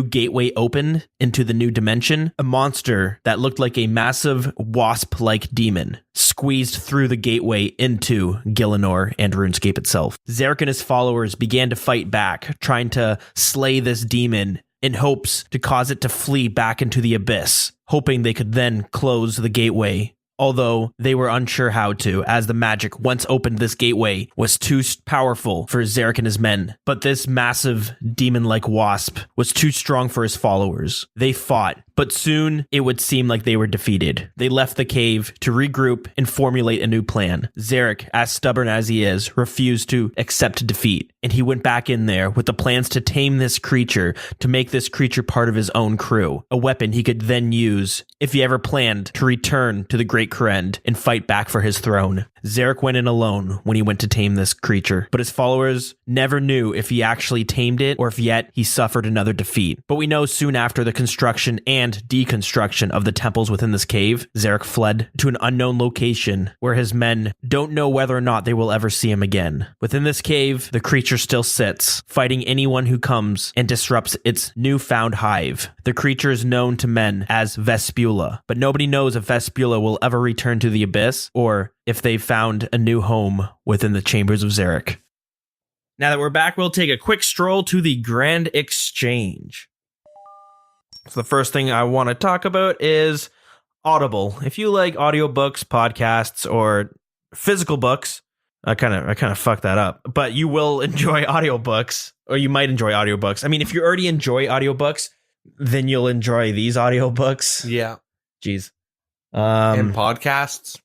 [SPEAKER 1] gateway opened into the new dimension, a monster that looked like a massive wasp-like demon squeezed through the gateway into Gielinor and RuneScape itself. Xeric and his followers began to fight back, trying to slay this demon in hopes to cause it to flee back into the Abyss, hoping they could then close the gateway. Although they were unsure how to, as the magic, once opened this gateway, was too powerful for Xeric and his men. But this massive demon-like wasp was too strong for his followers. They fought, but soon it would seem like they were defeated. They left the cave to regroup and formulate a new plan. Xeric, as stubborn as he is, refused to accept defeat, and he went back in there with the plans to tame this creature, to make this creature part of his own crew, a weapon he could then use if he ever planned to return to the Great Kurend and fight back for his throne. Xeric went in alone when he went to tame this creature, but his followers never knew if he actually tamed it or if yet he suffered another defeat. But we know soon after the construction and deconstruction of the temples within this cave, Xeric fled to an unknown location where his men don't know whether or not they will ever see him again. Within this cave, the creature still sits, fighting anyone who comes and disrupts its newfound hive. The creature is known to men as Vespula, but nobody knows if Vespula will ever return to the Abyss or if they found a new home within the chambers of Xeric. Now that we're back, we'll take a quick stroll to the Grand Exchange. So the first thing I want to talk about is Audible. If you like audiobooks, podcasts, or physical books, I kind of fucked that up, but you will enjoy audiobooks, or you might enjoy audiobooks. I mean, if you already enjoy audiobooks, then you'll enjoy these audiobooks.
[SPEAKER 2] Yeah.
[SPEAKER 1] Jeez.
[SPEAKER 2] And podcasts.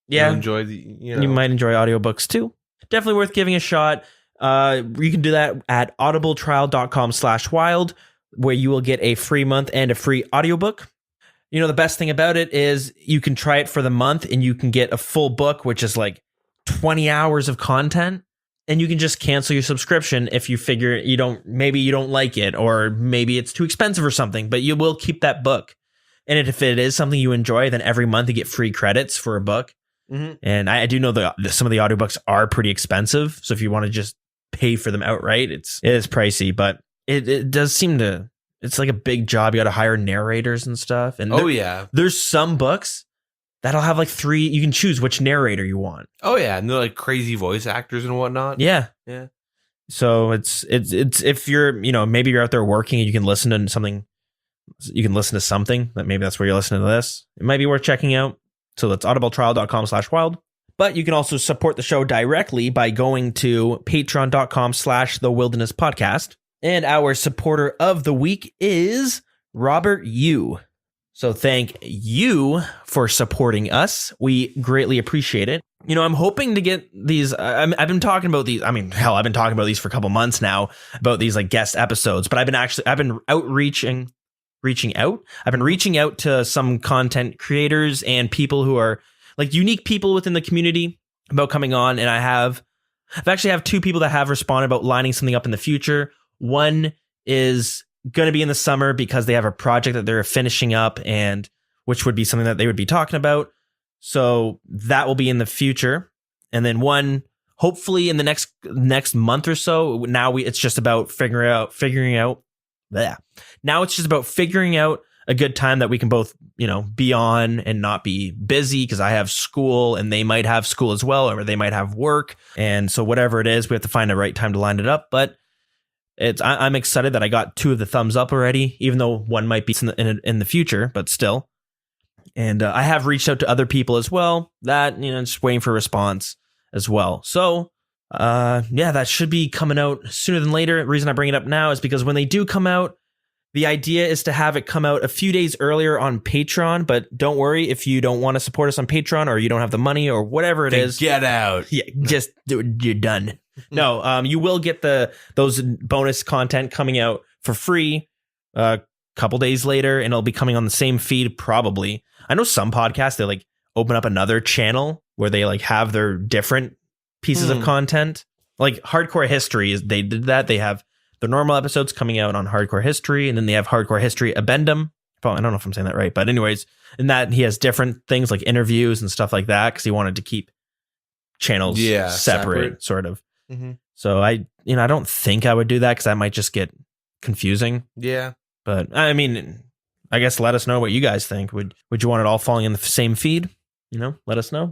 [SPEAKER 1] Yeah.
[SPEAKER 2] You
[SPEAKER 1] might enjoy audiobooks too. Definitely worth giving a shot. You can do that at audibletrial.com/wild, where you will get a free month and a free audiobook. You know, the best thing about it is you can try it for the month and you can get a full book, which is like 20 hours of content, and you can just cancel your subscription if you figure maybe you don't like it, or maybe it's too expensive or something, but you will keep that book. And if it is something you enjoy, then every month you get free credits for a book. Mm-hmm. And I do know that some of the audiobooks are pretty expensive. So if you want to just pay for them outright, it is pricey, but it does seem to, it's like a big job. You got to hire narrators and stuff. And there's some books that'll have like 3, you can choose which narrator you want.
[SPEAKER 2] Oh yeah. And they're like crazy voice actors and whatnot.
[SPEAKER 1] Yeah.
[SPEAKER 2] Yeah.
[SPEAKER 1] So it's if you're, maybe you're out there working and you can listen to something, that maybe that's where you're listening to this. It might be worth checking out. So that's audibletrial.com/wild. But you can also support the show directly by going to patreon.com/thewilderness podcast. And our supporter of the week is Robert Yu. So thank you for supporting us. We greatly appreciate it. You know, I'm hoping to get these. I've been talking about these. I mean, hell, I've been talking about these for a couple months now about these like guest episodes. But I've been reaching out. I've been reaching out to some content creators and people who are like unique people within the community about coming on. And I've actually have two people that have responded about lining something up in the future. One is going to be in the summer because they have a project that they're finishing up, and which would be something that they would be talking about. So that will be in the future. And then one, hopefully in the next month or so. Now it's just about figuring out. Now it's just about figuring out a good time that we can both, you know, be on and not be busy, because I have school and they might have school as well, or they might have work. And so whatever it is, we have to find the right time to line it up. But I'm excited that I got 2 of the thumbs up already, even though one might be in the future, but still. And I have reached out to other people as well that, you know, just waiting for a response as well. So that should be coming out sooner than later. The reason I bring it up now is because when they do come out, the idea is to have it come out a few days earlier on Patreon. But don't worry if you don't want to support us on Patreon, or you don't have the money, or whatever it is.
[SPEAKER 2] Get out.
[SPEAKER 1] Yeah, just you're done. No, you will get those bonus content coming out for free a couple days later, and it'll be coming on the same feed probably. I know some podcasts, they like open up another channel where they like have their different pieces of content. Like Hardcore History, they did that. They have the normal episodes coming out on Hardcore History, and then they have Hardcore History Addendum. I don't know if I'm saying that right, but anyways, in that he has different things like interviews and stuff like that, because he wanted to keep channels separate, sort of. Mm-hmm. So I don't think I would do that, because that might just get confusing.
[SPEAKER 2] Yeah.
[SPEAKER 1] But I mean, I guess let us know what you guys think. Would you want it all falling in the same feed? You know, let us know.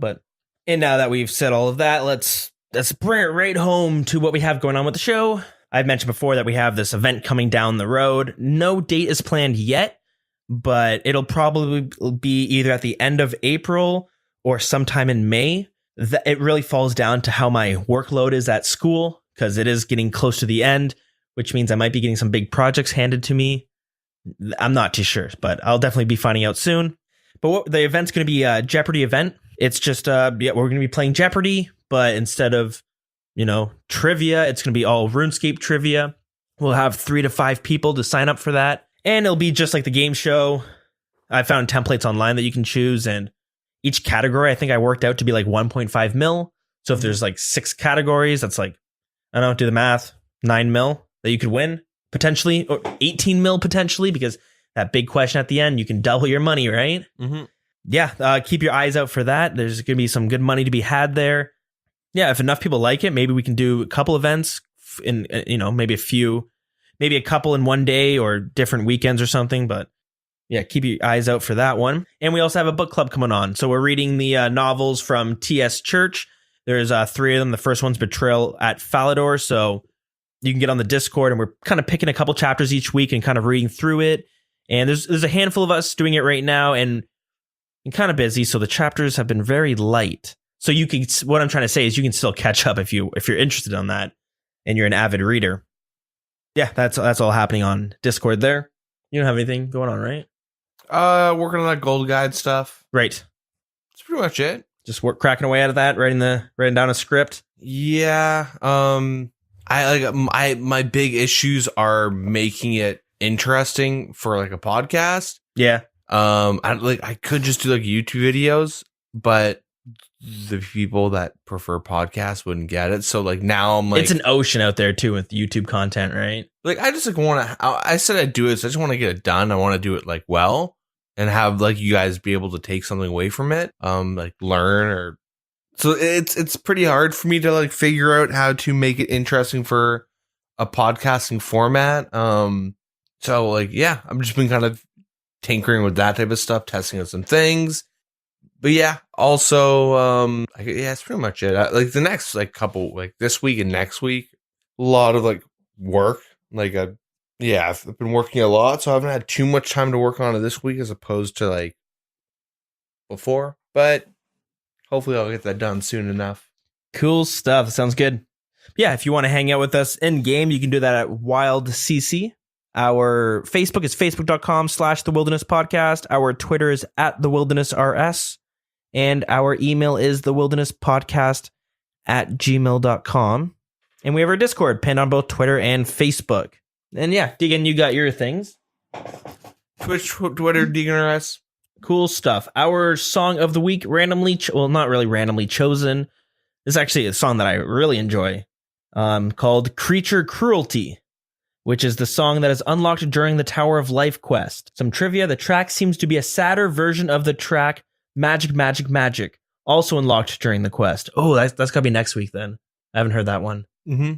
[SPEAKER 1] And now that we've said all of that, let's bring it right home to what we have going on with the show. I've mentioned before that we have this event coming down the road. No date is planned yet, but it'll probably be either at the end of April or sometime in May. It really falls down to how my workload is at school, because it is getting close to the end, which means I might be getting some big projects handed to me. I'm not too sure, but I'll definitely be finding out soon. But the event's going to be a Jeopardy event. It's just, we're going to be playing Jeopardy, but instead of, you know, trivia, it's going to be all RuneScape trivia. We'll have 3 to 5 people to sign up for that. And it'll be just like the game show. I found templates online that you can choose, and each category, I think I worked out to be like 1.5 mil. So if there's like 6 categories, that's like, I don't know, do the math, 9 mil that you could win potentially, or 18 mil potentially, because that big question at the end, you can double your money, right? Mm-hmm. Yeah. Keep your eyes out for that. There's going to be some good money to be had there. Yeah. If enough people like it, maybe we can do a couple events in, you know, maybe a couple in one day or different weekends or something. But yeah, keep your eyes out for that one. And we also have a book club coming on. So we're reading the novels from T.S. Church. There's 3 of them. The first one's Betrayal at Falador. So you can get on the Discord, and we're kind of picking a couple chapters each week and kind of reading through it. And there's a handful of us doing it right now, and I'm kind of busy. So the chapters have been very light. So what I'm trying to say is you can still catch up if you're interested on that and you're an avid reader. Yeah, that's all happening on Discord there. You don't have anything going on, right?
[SPEAKER 2] Working on that gold guide stuff.
[SPEAKER 1] Right.
[SPEAKER 2] That's pretty much it.
[SPEAKER 1] Just cracking away out of that, writing down a script.
[SPEAKER 2] Yeah. My big issues are making it interesting for like a podcast.
[SPEAKER 1] Yeah.
[SPEAKER 2] I could just do like YouTube videos, but the people that prefer podcasts wouldn't get it. So like now I'm like,
[SPEAKER 1] it's an ocean out there too with YouTube content, right?
[SPEAKER 2] Like I just like want to. I said I'd do it. So I just want to get it done. I want to do it like well, and have like you guys be able to take something away from it. Like learn or. So it's pretty hard for me to like figure out how to make it interesting for a podcasting format. So like, yeah, I've just been kind of tinkering with that type of stuff, testing out some things. But yeah, also, it's pretty much it. Like the next like couple, like this week and next week, a lot of like work. Like, I've been working a lot, so I haven't had too much time to work on it this week as opposed to like before. But hopefully I'll get that done soon enough.
[SPEAKER 1] Cool stuff. Sounds good. Yeah, if you want to hang out with us in game, you can do that at Wild CC. Our Facebook is facebook.com/The Wilderness Podcast. Our Twitter is @TheWildernessRS. And our email is thewilderness.podcast@gmail.com. And we have our Discord pinned on both Twitter and Facebook. And yeah, Deagin, you got your things.
[SPEAKER 2] Twitch, Twitter, Deagin RS.
[SPEAKER 1] Cool stuff. Our song of the week, not really randomly chosen. This is actually a song that I really enjoy, called Creature Cruelty, which is the song that is unlocked during the Tower of Life quest. Some trivia, the track seems to be a sadder version of the track Magic, Magic, Magic, also unlocked during the quest. Oh, that's gotta be next week then. I haven't heard that one.
[SPEAKER 2] Mm-hmm.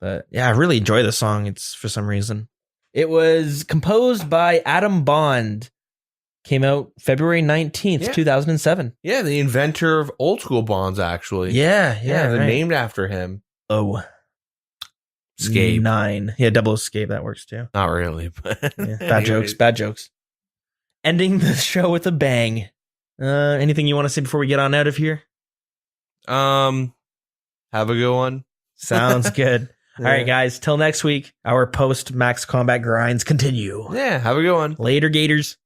[SPEAKER 1] But yeah, I really enjoy the song. It's for some reason. It was composed by Adam Bond. Came out February 19th, 2007.
[SPEAKER 2] Yeah, the inventor of Oldschool bonds, actually.
[SPEAKER 1] Yeah,
[SPEAKER 2] they're
[SPEAKER 1] right.
[SPEAKER 2] named after him.
[SPEAKER 1] Oh.
[SPEAKER 2] Escape.
[SPEAKER 1] 9. Yeah, double escape. That works too.
[SPEAKER 2] Not really, but
[SPEAKER 1] Yeah, bad jokes. Ending the show with a bang. Anything you want to say before we get on out of here?
[SPEAKER 2] Have a good one.
[SPEAKER 1] Sounds good. All right, guys. Till next week, our post-max combat grinds continue.
[SPEAKER 2] Yeah, have a good one.
[SPEAKER 1] Later, Gators.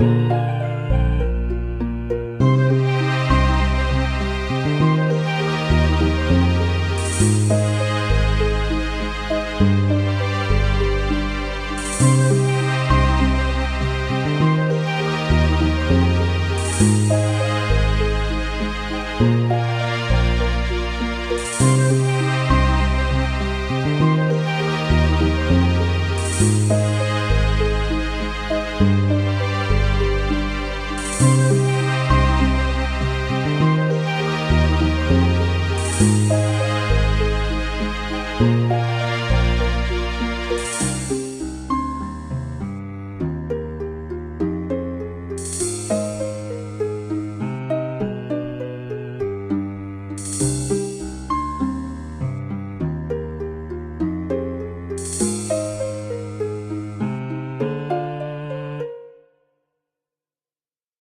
[SPEAKER 1] Bye.